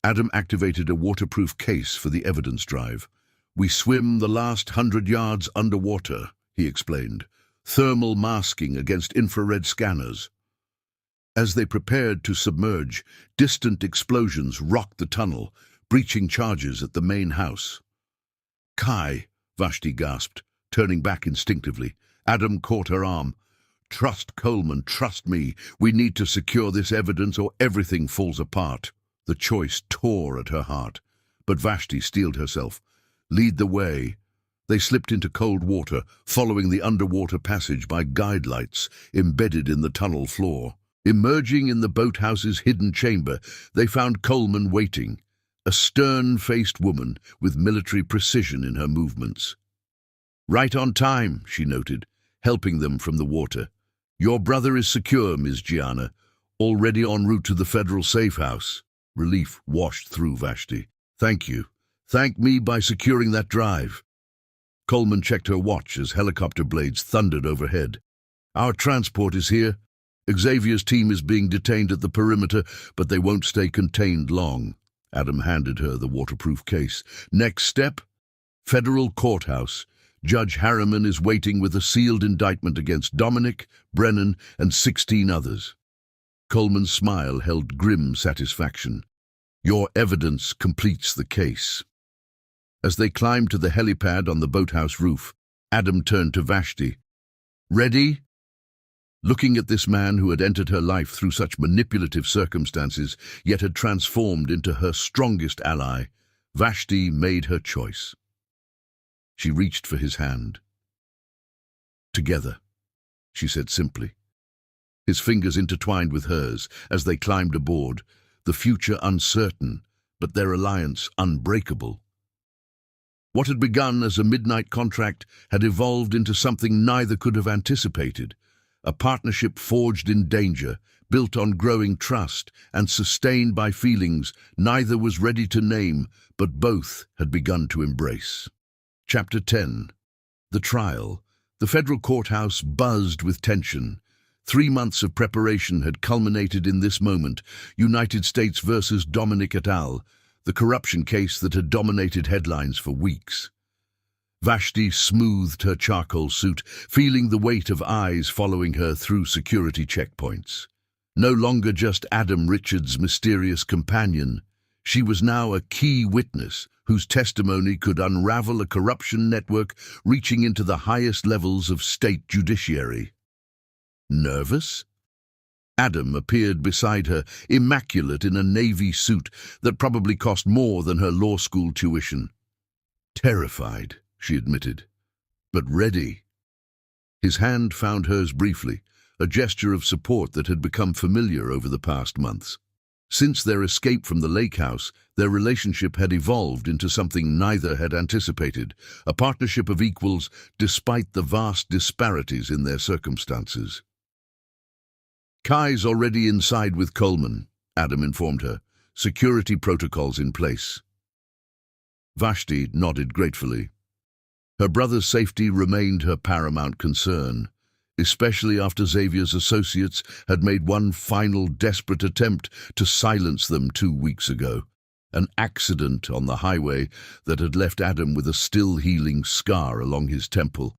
Adam activated a waterproof case for the evidence drive. "We swim the last 100 yards underwater," he explained, "thermal masking against infrared scanners." As they prepared to submerge, distant explosions rocked the tunnel, breaching charges at the main house. "Kai," Vashti gasped, turning back instinctively. Adam caught her arm. "Trust Coleman, trust me. We need to secure this evidence or everything falls apart." The choice tore at her heart, but Vashti steeled herself. "Lead the way." They slipped into cold water, following the underwater passage by guide lights embedded in the tunnel floor. Emerging in the boathouse's hidden chamber, they found Coleman waiting, a stern-faced woman with military precision in her movements. "Right on time," she noted, helping them from the water. "Your brother is secure, Ms. Gianna, already en route to the federal safe house." Relief washed through Vashti. "Thank you. Thank me by securing that drive." Coleman checked her watch as helicopter blades thundered overhead. "Our transport is here. Xavier's team is being detained at the perimeter, but they won't stay contained long." Adam handed her the waterproof case. "Next step? Federal courthouse. Judge Harriman is waiting with a sealed indictment against Dominic, Brennan, and 16 others." Coleman's smile held grim satisfaction. "Your evidence completes the case." As they climbed to the helipad on the boathouse roof, Adam turned to Vashti. "Ready?" Looking at this man who had entered her life through such manipulative circumstances, yet had transformed into her strongest ally, Vashti made her choice. She reached for his hand. "Together," she said simply. His fingers intertwined with hers as they climbed aboard, the future uncertain, but their alliance unbreakable. What had begun as a midnight contract had evolved into something neither could have anticipated, a partnership forged in danger, built on growing trust, and sustained by feelings neither was ready to name, but both had begun to embrace. Chapter 10. The trial. The federal courthouse buzzed with tension. 3 months of preparation had culminated in this moment, United States versus Dominic et al., the corruption case that had dominated headlines for weeks. Vashti smoothed her charcoal suit, feeling the weight of eyes following her through security checkpoints. No longer just Adam Richards' mysterious companion, she was now a key witness whose testimony could unravel a corruption network reaching into the highest levels of state judiciary. Nervous? Adam appeared beside her, immaculate in a navy suit that probably cost more than her law school tuition. "Terrified," she admitted, "but ready." His hand found hers briefly, a gesture of support that had become familiar over the past months. Since their escape from the lake house, their relationship had evolved into something neither had anticipated, a partnership of equals despite the vast disparities in their circumstances. "Kai's already inside with Coleman," Adam informed her. "Security protocols in place." Vashti nodded gratefully. Her brother's safety remained her paramount concern, especially after Xavier's associates had made one final desperate attempt to silence them 2 weeks ago, an accident on the highway that had left Adam with a still-healing scar along his temple.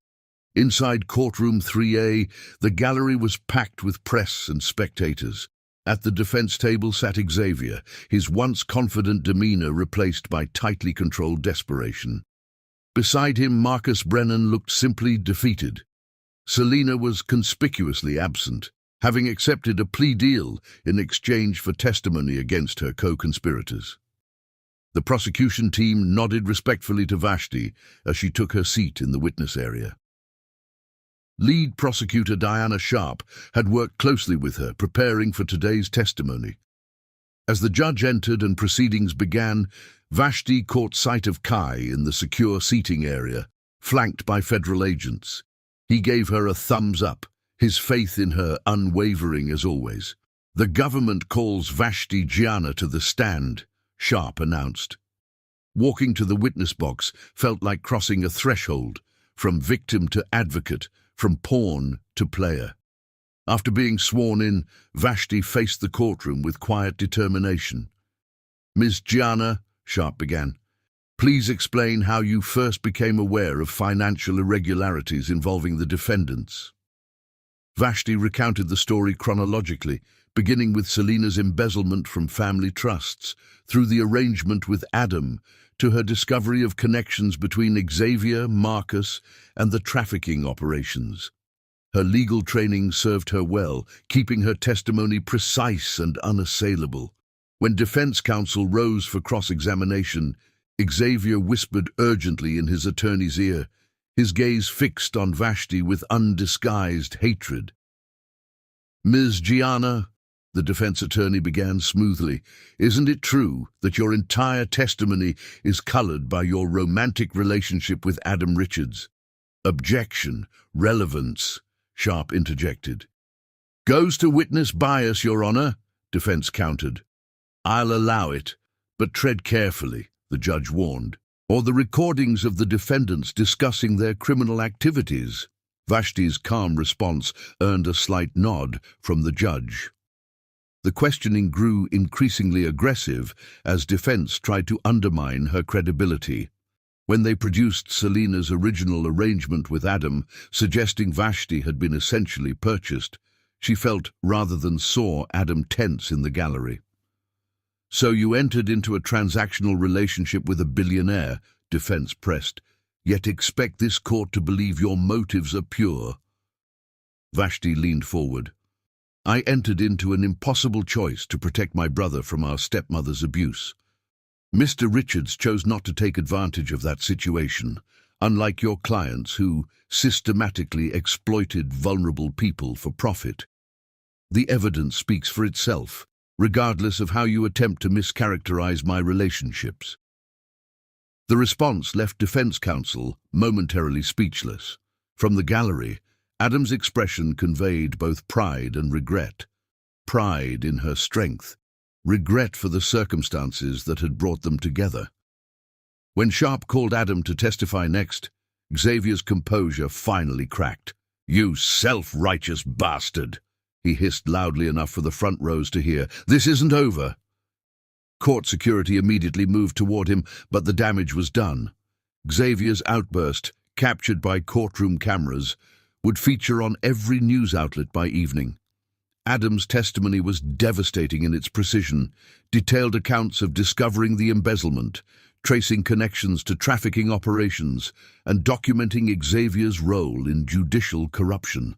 Inside courtroom 3A, the gallery was packed with press and spectators. At the defense table sat Xavier, his once confident demeanor replaced by tightly controlled desperation. Beside him, Marcus Brennan looked simply defeated. Selena was conspicuously absent, having accepted a plea deal in exchange for testimony against her co-conspirators. The prosecution team nodded respectfully to Vashti as she took her seat in the witness area. Lead prosecutor Diana Sharp had worked closely with her, preparing for today's testimony. As the judge entered and proceedings began, Vashti caught sight of Kai in the secure seating area, flanked by federal agents. He gave her a thumbs up, his faith in her unwavering as always. "The government calls Vashti Gianna to the stand," Sharp announced. Walking to the witness box felt like crossing a threshold, from victim to advocate, from pawn to player. After being sworn in, Vashti faced the courtroom with quiet determination. "Ms. Gianna," Sharp began, "please explain how you first became aware of financial irregularities involving the defendants." Vashti recounted the story chronologically, beginning with Selena's embezzlement from family trusts, through the arrangement with Adam, to her discovery of connections between Xavier, Marcus, and the trafficking operations. Her legal training served her well, keeping her testimony precise and unassailable. When defense counsel rose for cross-examination, Xavier whispered urgently in his attorney's ear, his gaze fixed on Vashti with undisguised hatred. "Ms. Gianna," the defense attorney began smoothly, "isn't it true that your entire testimony is colored by your romantic relationship with Adam Richards?" "Objection, relevance," Sharp interjected. "Goes to witness bias, Your Honor," defense countered. "I'll allow it, but tread carefully," the judge warned, "or the recordings of the defendants discussing their criminal activities." Vashti's calm response earned a slight nod from the judge. The questioning grew increasingly aggressive as defense tried to undermine her credibility. When they produced Selena's original arrangement with Adam, suggesting Vashti had been essentially purchased, she felt rather than saw Adam tense in the gallery. "So you entered into a transactional relationship with a billionaire," defense pressed, "yet expect this court to believe your motives are pure?" Vashti leaned forward. "I entered into an impossible choice to protect my brother from our stepmother's abuse. Mr. Richards chose not to take advantage of that situation, unlike your clients who systematically exploited vulnerable people for profit. The evidence speaks for itself, regardless of how you attempt to mischaracterize my relationships." The response left defense counsel momentarily speechless. From the gallery, Adam's expression conveyed both pride and regret. Pride in her strength, regret for the circumstances that had brought them together. When Sharp called Adam to testify next, Xavier's composure finally cracked. "You self-righteous bastard!" he hissed loudly enough for the front rows to hear. "This isn't over." Court security immediately moved toward him, but the damage was done. Xavier's outburst, captured by courtroom cameras, would feature on every news outlet by evening. Adam's testimony was devastating in its precision, detailed accounts of discovering the embezzlement, tracing connections to trafficking operations, and documenting Xavier's role in judicial corruption.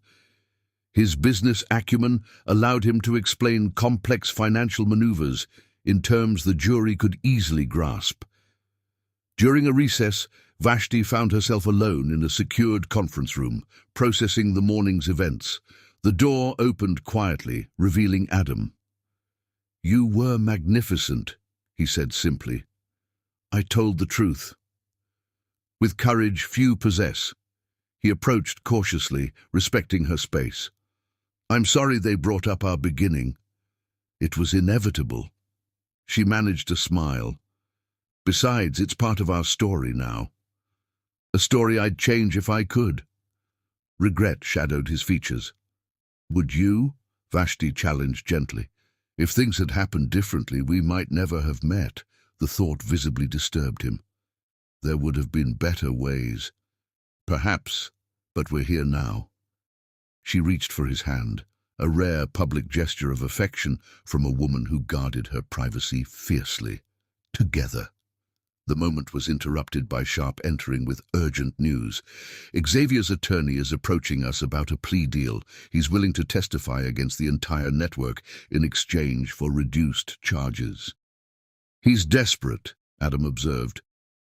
His business acumen allowed him to explain complex financial maneuvers in terms the jury could easily grasp. During a recess, Vashti found herself alone in a secured conference room, processing the morning's events. The door opened quietly, revealing Adam. "You were magnificent," he said simply. "I told the truth." With courage few possess, he approached cautiously, respecting her space. "I'm sorry they brought up our beginning. It was inevitable." She managed to smile. "Besides, it's part of our story now. A story I'd change if I could." Regret shadowed his features. "Would you?" Vashti challenged gently. "If things had happened differently, we might never have met." The thought visibly disturbed him. "There would have been better ways." "Perhaps, but we're here now." She reached for his hand, a rare public gesture of affection from a woman who guarded her privacy fiercely. Together. The moment was interrupted by Sharp entering with urgent news. "Xavier's attorney is approaching us about a plea deal. He's willing to testify against the entire network in exchange for reduced charges." "He's desperate," Adam observed.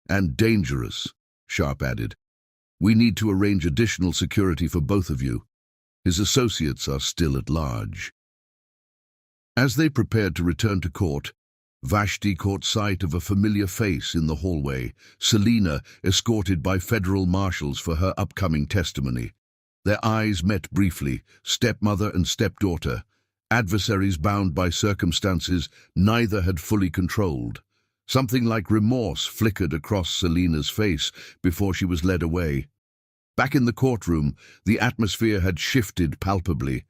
"And dangerous," Sharp added. "We need to arrange additional security for both of you. His associates are still at large." As they prepared to return to court, Vashti caught sight of a familiar face in the hallway, Selina, escorted by federal marshals for her upcoming testimony. Their eyes met briefly, stepmother and stepdaughter, adversaries bound by circumstances neither had fully controlled. Something like remorse flickered across Selina's face before she was led away. Back in the courtroom, the atmosphere had shifted palpably.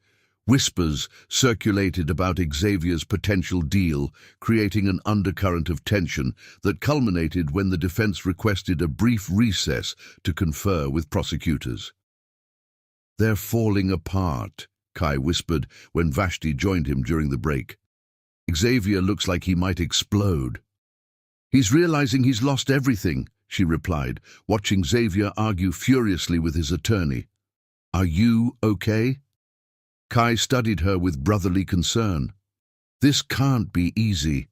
Whispers circulated about Xavier's potential deal, creating an undercurrent of tension that culminated when the defense requested a brief recess to confer with prosecutors. "They're falling apart," Kai whispered when Vashti joined him during the break. "Xavier looks like he might explode." "He's realizing he's lost everything," she replied, watching Xavier argue furiously with his attorney. "Are you okay?" Kai studied her with brotherly concern. "This can't be easy."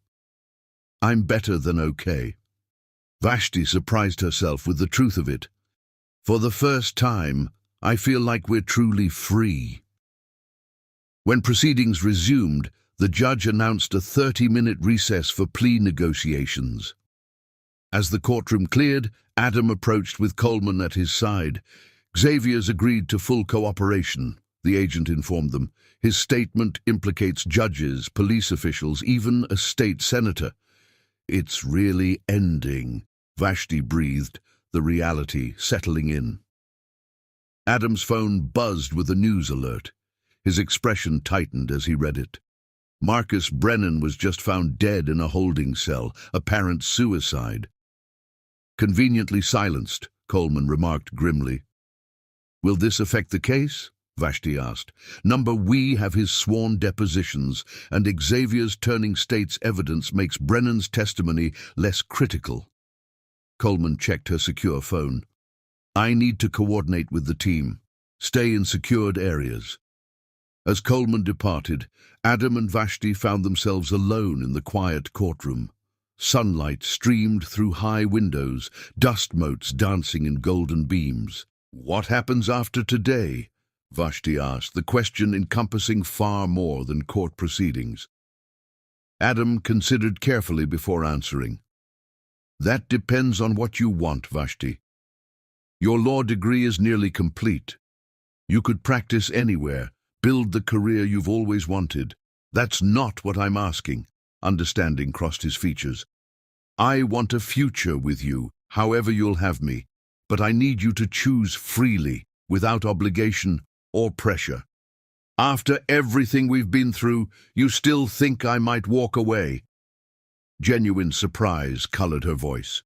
"I'm better than okay." Vashti surprised herself with the truth of it. "For the first time, I feel like we're truly free." When proceedings resumed, the judge announced a 30-minute recess for plea negotiations. As the courtroom cleared, Adam approached with Coleman at his side. "Xavier's agreed to full cooperation," the agent informed them. "His statement implicates judges, police officials, even a state senator." "It's really ending," Vashti breathed, the reality settling in. Adam's phone buzzed with a news alert. His expression tightened as he read it. Marcus Brennan was just found dead in a holding cell, apparent suicide. "Conveniently silenced," Coleman remarked grimly. "Will this affect the case?" Vashti asked. We have his sworn depositions, and Xavier's turning state's evidence makes Brennan's testimony less critical." Coleman checked her secure phone. "I need to coordinate with the team. Stay in secured areas." As Coleman departed, Adam and Vashti found themselves alone in the quiet courtroom. Sunlight streamed through high windows, dust motes dancing in golden beams. "What happens after today?" Vashti asked, the question encompassing far more than court proceedings. Adam considered carefully before answering. "That depends on what you want, Vashti. Your law degree is nearly complete. You could practice anywhere, build the career you've always wanted. That's not what I'm asking." Understanding crossed his features. "I want a future with you, however you'll have me, but I need you to choose freely, without obligation or pressure. After everything we've been through, you still think I might walk away?" Genuine surprise colored her voice.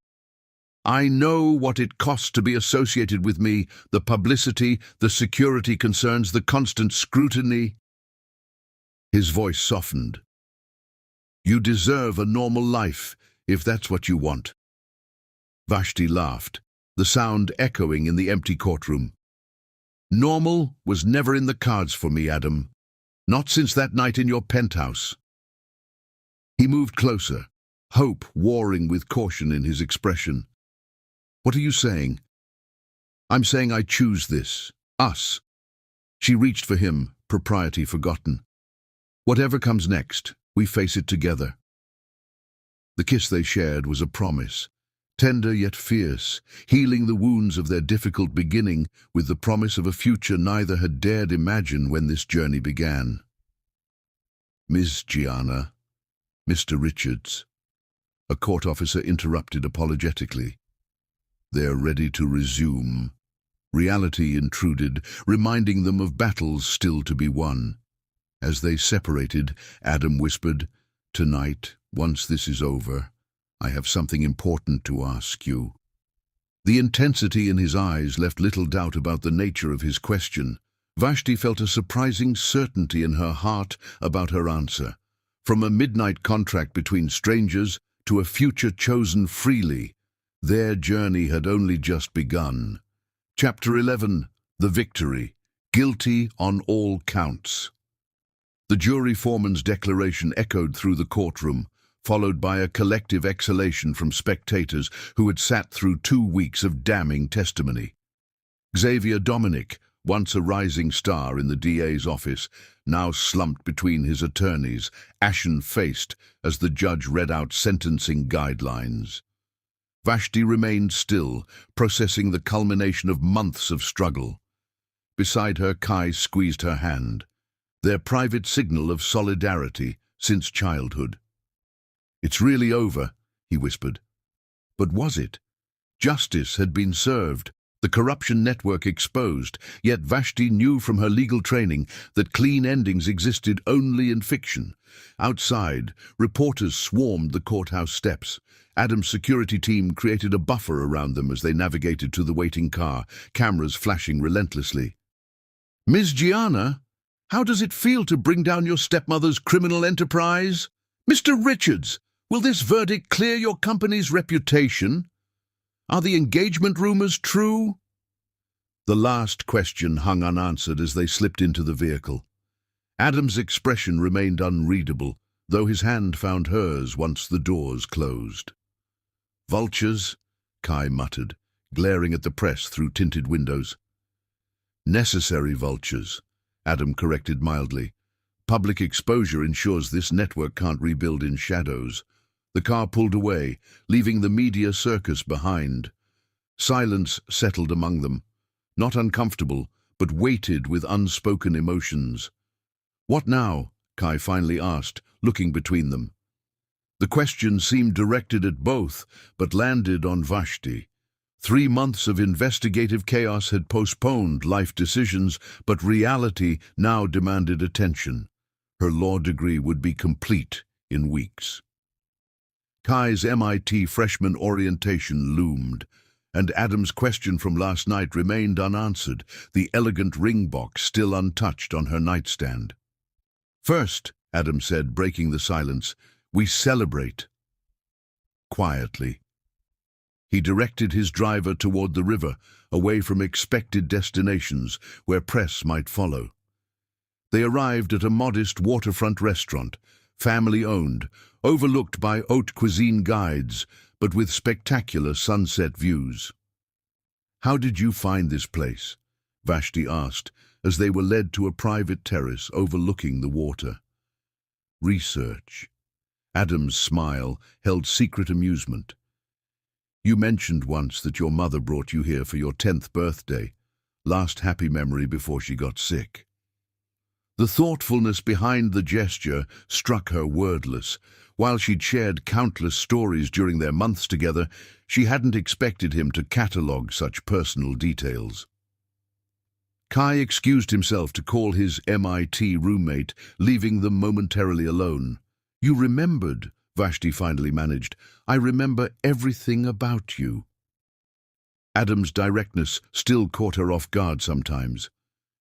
"I know what it costs to be associated with me, the publicity, the security concerns, the constant scrutiny." His voice softened. "You deserve a normal life, if that's what you want." Vashti laughed, the sound echoing in the empty courtroom. "Normal was never in the cards for me, Adam. Not since that night in your penthouse." He moved closer, hope warring with caution in his expression. "What are you saying?" "I'm saying I choose this. Us." She reached for him, propriety forgotten. "Whatever comes next, we face it together." The kiss they shared was a promise, tender yet fierce, healing the wounds of their difficult beginning with the promise of a future neither had dared imagine when this journey began. "Ms. Gianna, Mr. Richards," a court officer interrupted apologetically. "They're ready to resume." Reality intruded, reminding them of battles still to be won. As they separated, Adam whispered, "Tonight, once this is over, I have something important to ask you." The intensity in his eyes left little doubt about the nature of his question. Vashti felt a surprising certainty in her heart about her answer. From a midnight contract between strangers to a future chosen freely, their journey had only just begun. Chapter 11. The Victory. Guilty on all counts. The jury foreman's declaration echoed through the courtroom, followed by a collective exhalation from spectators who had sat through 2 weeks of damning testimony. Xavier Dominic, once a rising star in the DA's office, now slumped between his attorneys, ashen-faced as the judge read out sentencing guidelines. Vashti remained still, processing the culmination of months of struggle. Beside her, Kai squeezed her hand, their private signal of solidarity since childhood. "It's really over," he whispered. But was it? Justice had been served, the corruption network exposed, yet Vashti knew from her legal training that clean endings existed only in fiction. Outside, reporters swarmed the courthouse steps. Adam's security team created a buffer around them as they navigated to the waiting car, cameras flashing relentlessly. "Ms. Gianna, how does it feel to bring down your stepmother's criminal enterprise? Mr. Richards, will this verdict clear your company's reputation? Are the engagement rumors true?" The last question hung unanswered as they slipped into the vehicle. Adam's expression remained unreadable, though his hand found hers once the doors closed. "Vultures," Kai muttered, glaring at the press through tinted windows. "Necessary vultures," Adam corrected mildly. "Public exposure ensures this network can't rebuild in shadows." The car pulled away, leaving the media circus behind. Silence settled among them, not uncomfortable, but weighted with unspoken emotions. "What now?" Kai finally asked, looking between them. The question seemed directed at both, but landed on Vashti. 3 months of investigative chaos had postponed life decisions, but reality now demanded attention. Her law degree would be complete in weeks. Kai's MIT freshman orientation loomed, and Adam's question from last night remained unanswered, the elegant ring box still untouched on her nightstand. "First," Adam said, breaking the silence, "we celebrate." Quietly. He directed his driver toward the river, away from expected destinations where press might follow. They arrived at a modest waterfront restaurant, family-owned, overlooked by haute cuisine guides, but with spectacular sunset views. "How did you find this place?" Vashti asked, as they were led to a private terrace overlooking the water. "Research." Adam's smile held secret amusement. "You mentioned once that your mother brought you here for your 10th birthday, last happy memory before she got sick." The thoughtfulness behind the gesture struck her wordless. While she'd shared countless stories during their months together, she hadn't expected him to catalogue such personal details. Kai excused himself to call his MIT roommate, leaving them momentarily alone. "You remembered," Vashti finally managed. "I remember everything about you." Adam's directness still caught her off guard sometimes.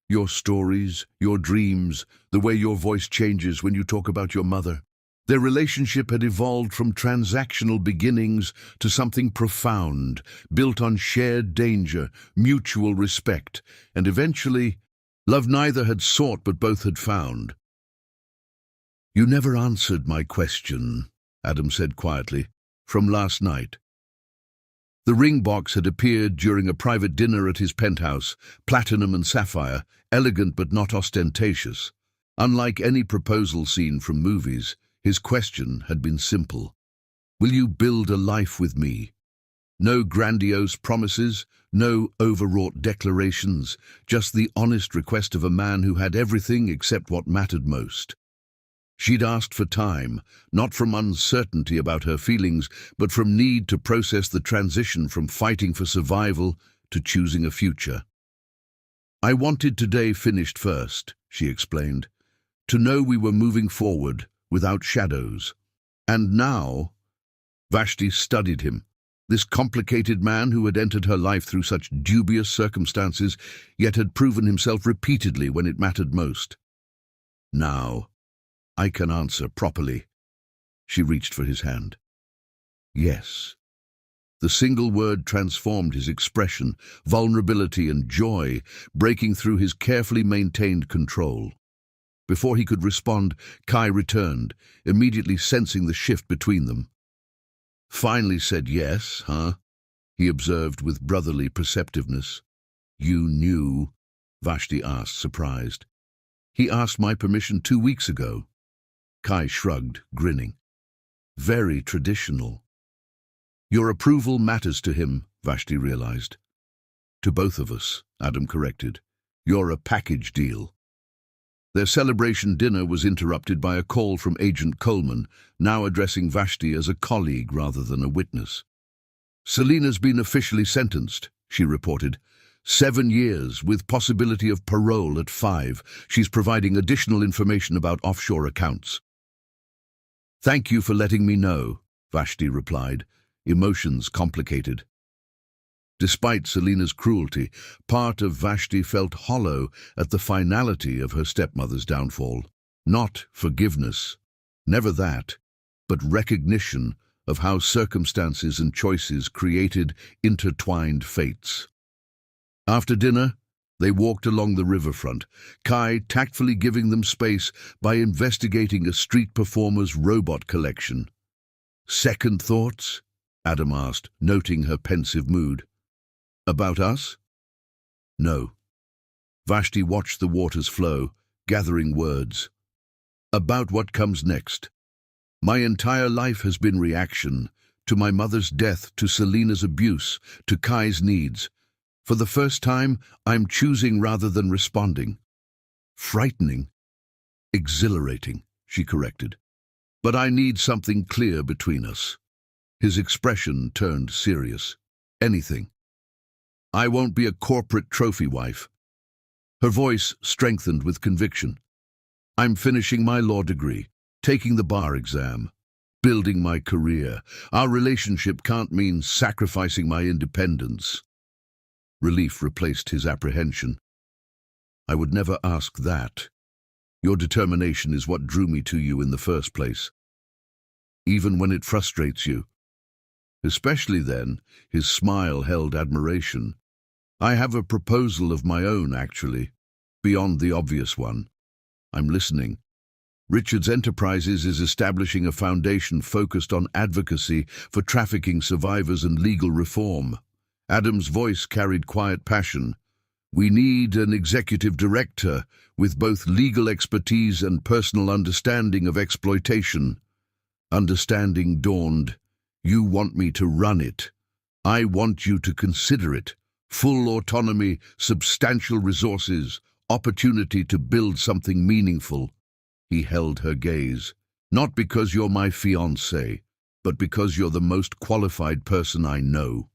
"Your stories, your dreams, the way your voice changes when you talk about your mother." Their relationship had evolved from transactional beginnings to something profound, built on shared danger, mutual respect, and eventually, love neither had sought but both had found. "You never answered my question," Adam said quietly, "from last night." The ring box had appeared during a private dinner at his penthouse, platinum and sapphire, elegant but not ostentatious. Unlike any proposal scene from movies, his question had been simple. "Will you build a life with me?" No grandiose promises, no overwrought declarations, just the honest request of a man who had everything except what mattered most. She'd asked for time, not from uncertainty about her feelings, but from need to process the transition from fighting for survival to choosing a future. "I wanted today finished first," she explained, "to know we were moving forward without shadows. And now—" Vashti studied him, this complicated man who had entered her life through such dubious circumstances, yet had proven himself repeatedly when it mattered most. "Now, I can answer properly." She reached for his hand. "Yes." The single word transformed his expression, vulnerability and joy, breaking through his carefully maintained control. Before he could respond, Kai returned, immediately sensing the shift between them. "Finally said yes, huh?" he observed with brotherly perceptiveness. "You knew." Vashti asked, surprised. He asked my permission 2 weeks ago. Kai shrugged, grinning. Very traditional. Your approval matters to him, Vashti realized. To both of us, Adam corrected. You're a package deal. Their celebration dinner was interrupted by a call from Agent Coleman, now addressing Vashti as a colleague rather than a witness. Selena's been officially sentenced, she reported. 7 years, with possibility of parole at 5. She's providing additional information about offshore accounts. Thank you for letting me know, Vashti replied, emotions complicated. Despite Selena's cruelty, part of Vashti felt hollow at the finality of her stepmother's downfall. Not forgiveness, never that, but recognition of how circumstances and choices created intertwined fates. After dinner, they walked along the riverfront, Kai tactfully giving them space by investigating a street performer's robot collection. Second thoughts? Adam asked, noting her pensive mood. About us? No. Vashti watched the waters flow, gathering words. About what comes next. My entire life has been reaction, to my mother's death, to Selena's abuse, to Kai's needs. For the first time, I'm choosing rather than responding. Frightening. Exhilarating, she corrected. But I need something clear between us. His expression turned serious. Anything. I won't be a corporate trophy wife. Her voice strengthened with conviction. I'm finishing my law degree, taking the bar exam, building my career. Our relationship can't mean sacrificing my independence. Relief replaced his apprehension. I would never ask that. Your determination is what drew me to you in the first place. Even when it frustrates you. Especially then, his smile held admiration. I have a proposal of my own, actually, beyond the obvious one. I'm listening. Richards Enterprises is establishing a foundation focused on advocacy for trafficking survivors and legal reform. Adam's voice carried quiet passion. We need an executive director with both legal expertise and personal understanding of exploitation. Understanding dawned. You want me to run it. I want you to consider it. Full autonomy, substantial resources, opportunity to build something meaningful. He held her gaze. Not because you're my fiancé, but because you're the most qualified person I know.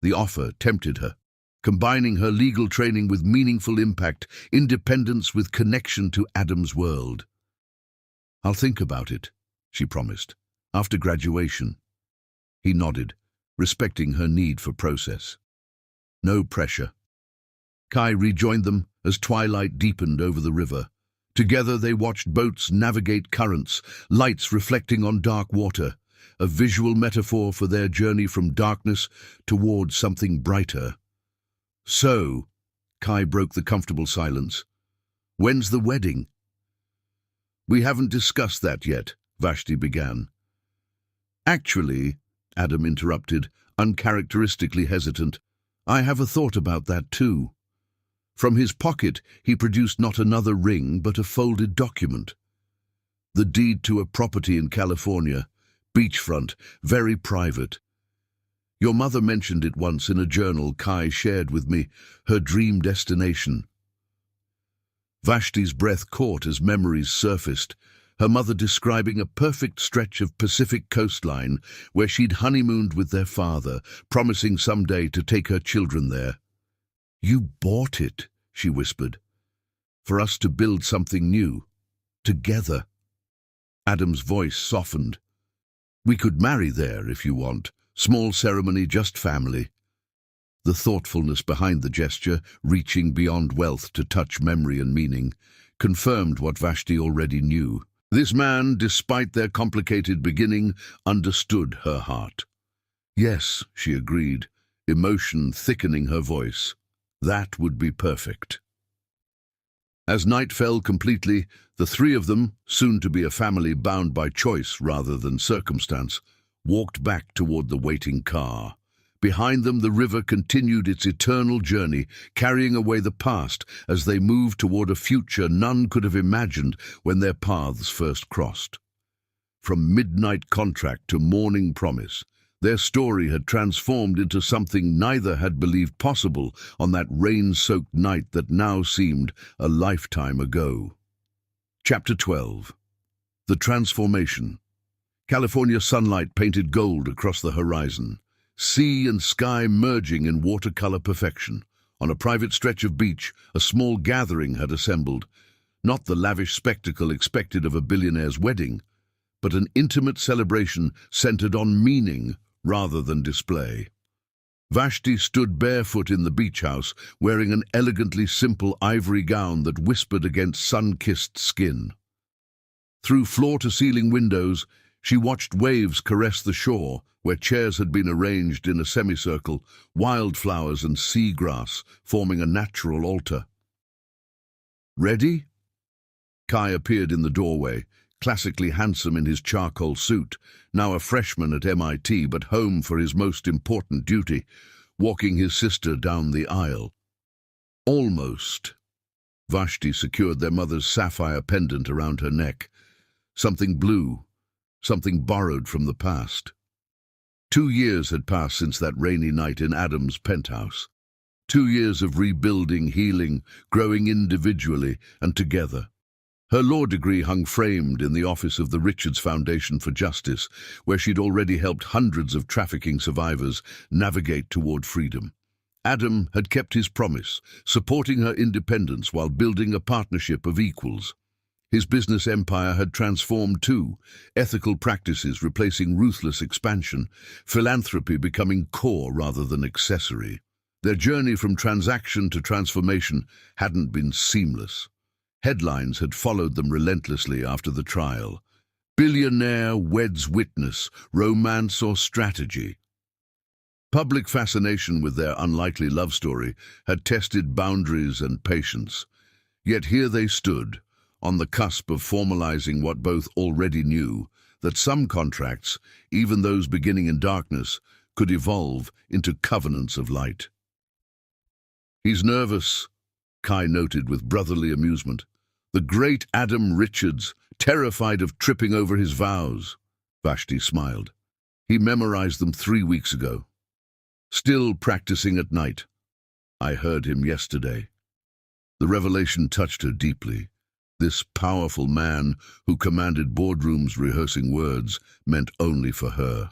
The offer tempted her, combining her legal training with meaningful impact, independence with connection to Adam's world. I'll think about it, she promised, after graduation. He nodded, respecting her need for process. No pressure. Kai rejoined them as twilight deepened over the river. Together they watched boats navigate currents, lights reflecting on dark water, a visual metaphor for their journey from darkness towards something brighter. So, Kai broke the comfortable silence, when's the wedding? We haven't discussed that yet, Vashti began. Actually, Adam interrupted, uncharacteristically hesitant, I have a thought about that too. From his pocket, he produced not another ring, but a folded document. The deed to a property in California, beachfront, very private. Your mother mentioned it once in a journal Kai shared with me, her dream destination. Vashti's breath caught as memories surfaced, her mother describing a perfect stretch of Pacific coastline where she'd honeymooned with their father, promising someday to take her children there. You bought it, she whispered, for us to build something new, together. Adam's voice softened. We could marry there if you want, small ceremony, just family. The thoughtfulness behind the gesture, reaching beyond wealth to touch memory and meaning, confirmed what Vashti already knew. This man, despite their complicated beginning, understood her heart. Yes, she agreed, emotion thickening her voice. That would be perfect. As night fell completely, the three of them, soon to be a family bound by choice rather than circumstance, walked back toward the waiting car. Behind them, the river continued its eternal journey, carrying away the past as they moved toward a future none could have imagined when their paths first crossed. From midnight contract to morning promise, their story had transformed into something neither had believed possible on that rain-soaked night that now seemed a lifetime ago. Chapter 12. The Transformation. California sunlight painted gold across the horizon, sea and sky merging in watercolor perfection. On a private stretch of beach, a small gathering had assembled, not the lavish spectacle expected of a billionaire's wedding, but an intimate celebration centered on meaning rather than display. Vashti stood barefoot in the beach house, wearing an elegantly simple ivory gown that whispered against sun-kissed skin. Through floor-to-ceiling windows, she watched waves caress the shore, where chairs had been arranged in a semicircle, wildflowers and seagrass forming a natural altar. "Ready?" Kai appeared in the doorway, classically handsome in his charcoal suit, now a freshman at MIT but home for his most important duty, walking his sister down the aisle. Almost. Vashti secured their mother's sapphire pendant around her neck. Something blue, something borrowed from the past. 2 years had passed since that rainy night in Adam's penthouse. 2 years of rebuilding, healing, growing individually and together. Her law degree hung framed in the office of the Richards Foundation for Justice, where she'd already helped hundreds of trafficking survivors navigate toward freedom. Adam had kept his promise, supporting her independence while building a partnership of equals. His business empire had transformed too, ethical practices replacing ruthless expansion, philanthropy becoming core rather than accessory. Their journey from transaction to transformation hadn't been seamless. Headlines had followed them relentlessly after the trial. Billionaire weds witness, romance or strategy. Public fascination with their unlikely love story had tested boundaries and patience. Yet here they stood, on the cusp of formalizing what both already knew, that some contracts, even those beginning in darkness, could evolve into covenants of light. "He's nervous," Kai noted with brotherly amusement. "The great Adam Richards, terrified of tripping over his vows." Vashti smiled. "He memorized them 3 weeks ago. Still practicing at night. I heard him yesterday." The revelation touched her deeply. This powerful man, who commanded boardrooms rehearsing words, meant only for her.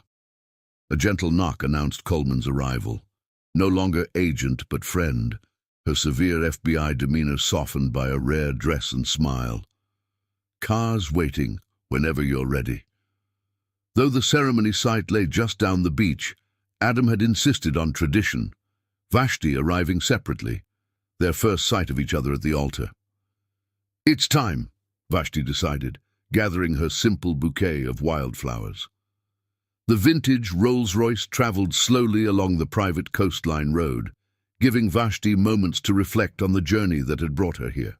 A gentle knock announced Coleman's arrival. No longer agent but friend, her severe FBI demeanor softened by a rare dress and smile. "Car's waiting, whenever you're ready." Though the ceremony site lay just down the beach, Adam had insisted on tradition, Vashti arriving separately, their first sight of each other at the altar. "It's time," Vashti decided, gathering her simple bouquet of wildflowers. The vintage Rolls-Royce traveled slowly along the private coastline road, giving Vashti moments to reflect on the journey that had brought her here.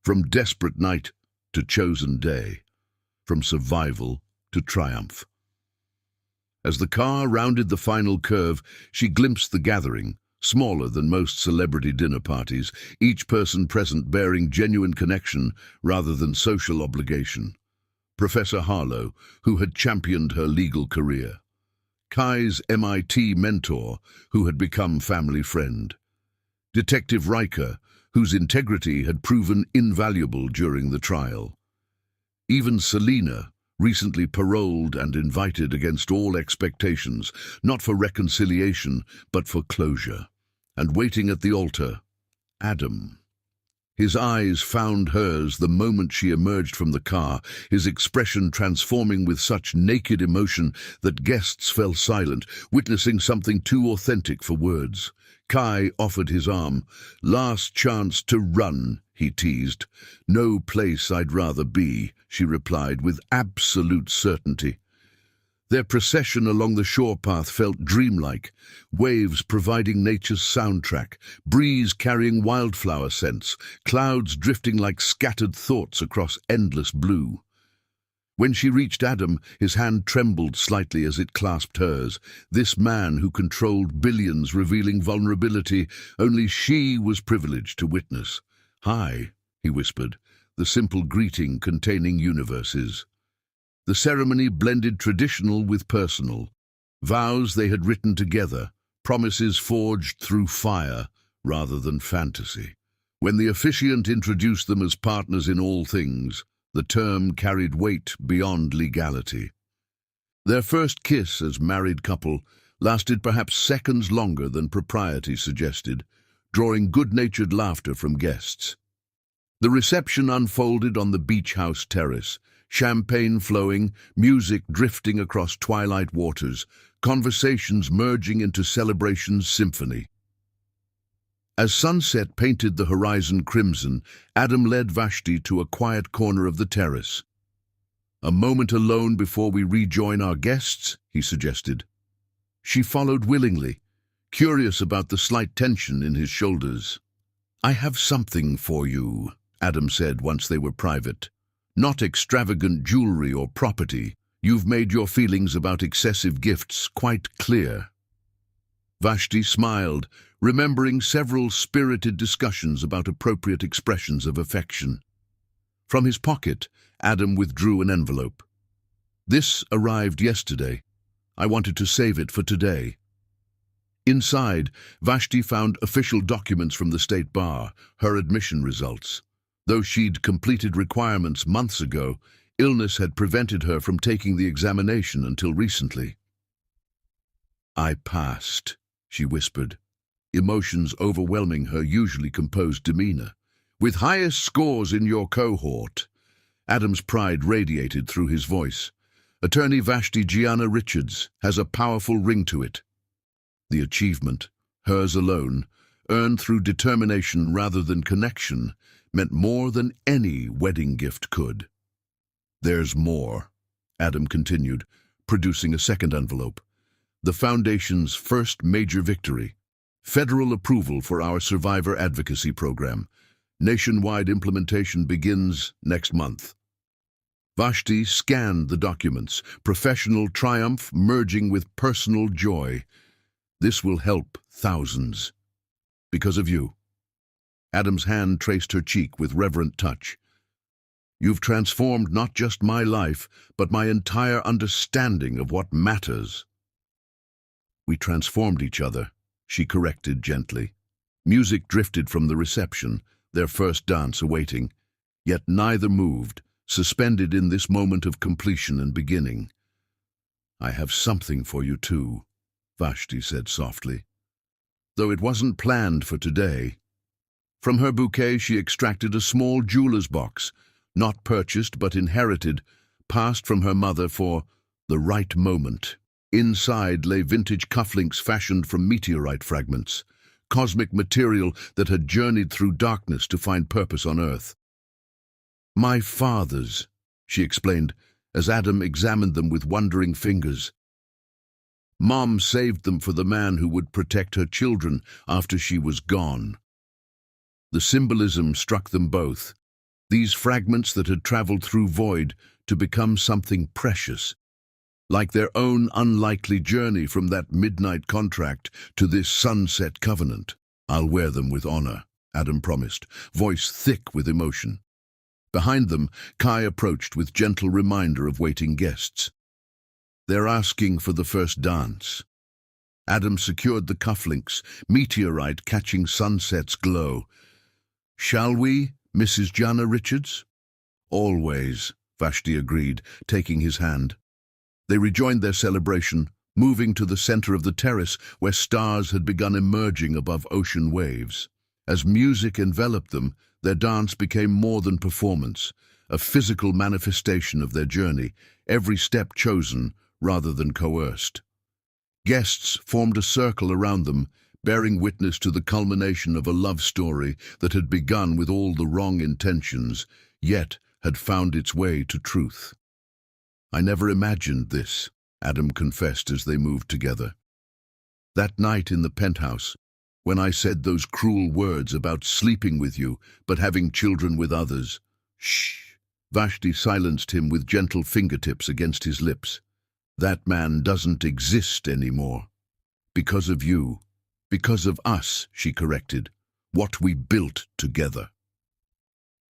From desperate night to chosen day, from survival to triumph. As the car rounded the final curve, she glimpsed the gathering, smaller than most celebrity dinner parties, each person present bearing genuine connection rather than social obligation. Professor Harlow, who had championed her legal career. Kai's MIT mentor, who had become family friend. Detective Riker, whose integrity had proven invaluable during the trial. Even Selena, recently paroled and invited against all expectations, not for reconciliation, but for closure. And waiting at the altar, Adam. His eyes found hers the moment she emerged from the car, his expression transforming with such naked emotion that guests fell silent, witnessing something too authentic for words. Kai offered his arm. "Last chance to run," he teased. "No place I'd rather be," she replied with absolute certainty. Their procession along the shore path felt dreamlike, waves providing nature's soundtrack, breeze carrying wildflower scents, clouds drifting like scattered thoughts across endless blue. When she reached Adam, his hand trembled slightly as it clasped hers. This man who controlled billions, revealing vulnerability only she was privileged to witness. "Hi," he whispered, the simple greeting containing universes. The ceremony blended traditional with personal. Vows they had written together, promises forged through fire rather than fantasy. When the officiant introduced them as partners in all things, the term carried weight beyond legality. Their first kiss as married couple lasted perhaps seconds longer than propriety suggested, drawing good-natured laughter from guests. The reception unfolded on the beach house terrace, champagne flowing, music drifting across twilight waters, conversations merging into celebration's symphony. As sunset painted the horizon crimson, Adam led Vashti to a quiet corner of the terrace. "A moment alone before we rejoin our guests," he suggested. She followed willingly, curious about the slight tension in his shoulders. "I have something for you," Adam said once they were private. "Not extravagant jewelry or property. You've made your feelings about excessive gifts quite clear." Vashti smiled, remembering several spirited discussions about appropriate expressions of affection. From his pocket, Adam withdrew an envelope. "This arrived yesterday. I wanted to save it for today." Inside, Vashti found official documents from the state bar, her admission results. Though she'd completed requirements months ago, illness had prevented her from taking the examination until recently. "I passed," she whispered, emotions overwhelming her usually composed demeanor. "With highest scores in your cohort." Adam's pride radiated through his voice. "Attorney Vashti Gianna Richards has a powerful ring to it." The achievement, hers alone, earned through determination rather than connection, meant more than any wedding gift could. "There's more," Adam continued, producing a second envelope. "The Foundation's first major victory. Federal approval for our survivor advocacy program. Nationwide implementation begins next month." Vashti scanned the documents, professional triumph merging with personal joy. "This will help thousands. Because of you." Adam's hand traced her cheek with reverent touch. "You've transformed not just my life, but my entire understanding of what matters." "We transformed each other," she corrected gently. Music drifted from the reception, their first dance awaiting. Yet neither moved, suspended in this moment of completion and beginning. "I have something for you too," Vashti said softly. "Though it wasn't planned for today." From her bouquet she extracted a small jeweler's box, not purchased but inherited, passed from her mother for the right moment. Inside lay vintage cufflinks fashioned from meteorite fragments, cosmic material that had journeyed through darkness to find purpose on Earth. "My father's," she explained, as Adam examined them with wondering fingers. "Mom saved them for the man who would protect her children after she was gone." The symbolism struck them both, these fragments that had traveled through void to become something precious, like their own unlikely journey from that midnight contract to this sunset covenant. "I'll wear them with honor," Adam promised, voice thick with emotion. Behind them, Kai approached with gentle reminder of waiting guests. "They're asking for the first dance." Adam secured the cufflinks, meteorite catching sunset's glow. "Shall we, Mrs. Gianna Richards?" "Always," Vashti agreed, taking his hand. They rejoined their celebration, moving to the center of the terrace where stars had begun emerging above ocean waves. As music enveloped them, their dance became more than performance, a physical manifestation of their journey, every step chosen rather than coerced. Guests formed a circle around them, bearing witness to the culmination of a love story that had begun with all the wrong intentions, yet had found its way to truth. "I never imagined this," Adam confessed as they moved together. "That night in the penthouse, when I said those cruel words about sleeping with you but having children with others." "Shh," Vashti silenced him with gentle fingertips against his lips. That man doesn't exist anymore. Because of you. Because of us, she corrected. What we built together.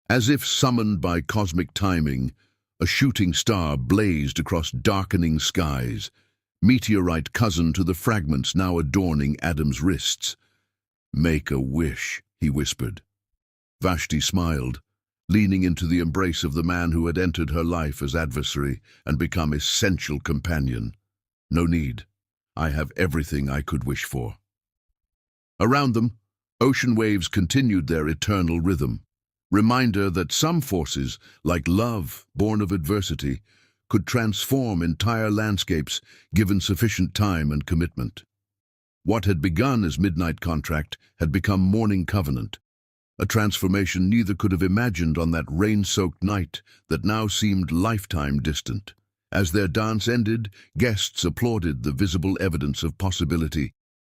As if summoned by cosmic timing, a shooting star blazed across darkening skies, meteorite cousin to the fragments now adorning Adam's wrists. "Make a wish," he whispered. Vashti smiled, leaning into the embrace of the man who had entered her life as adversary and become essential companion. "No need. I have everything I could wish for." Around them, ocean waves continued their eternal rhythm. Reminder that some forces, like love, born of adversity, could transform entire landscapes given sufficient time and commitment. What had begun as midnight contract had become morning covenant, a transformation neither could have imagined on that rain-soaked night that now seemed lifetime distant. As their dance ended, guests applauded the visible evidence of possibility,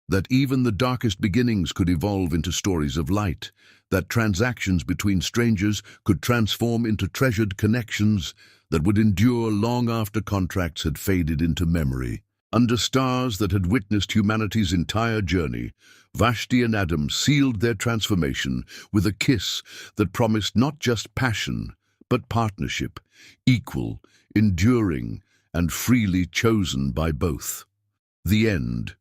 that even the darkest beginnings could evolve into stories of light, that transactions between strangers could transform into treasured connections that would endure long after contracts had faded into memory. Under stars that had witnessed humanity's entire journey, Vashti and Adam sealed their transformation with a kiss that promised not just passion, but partnership, equal, enduring, and freely chosen by both. The end.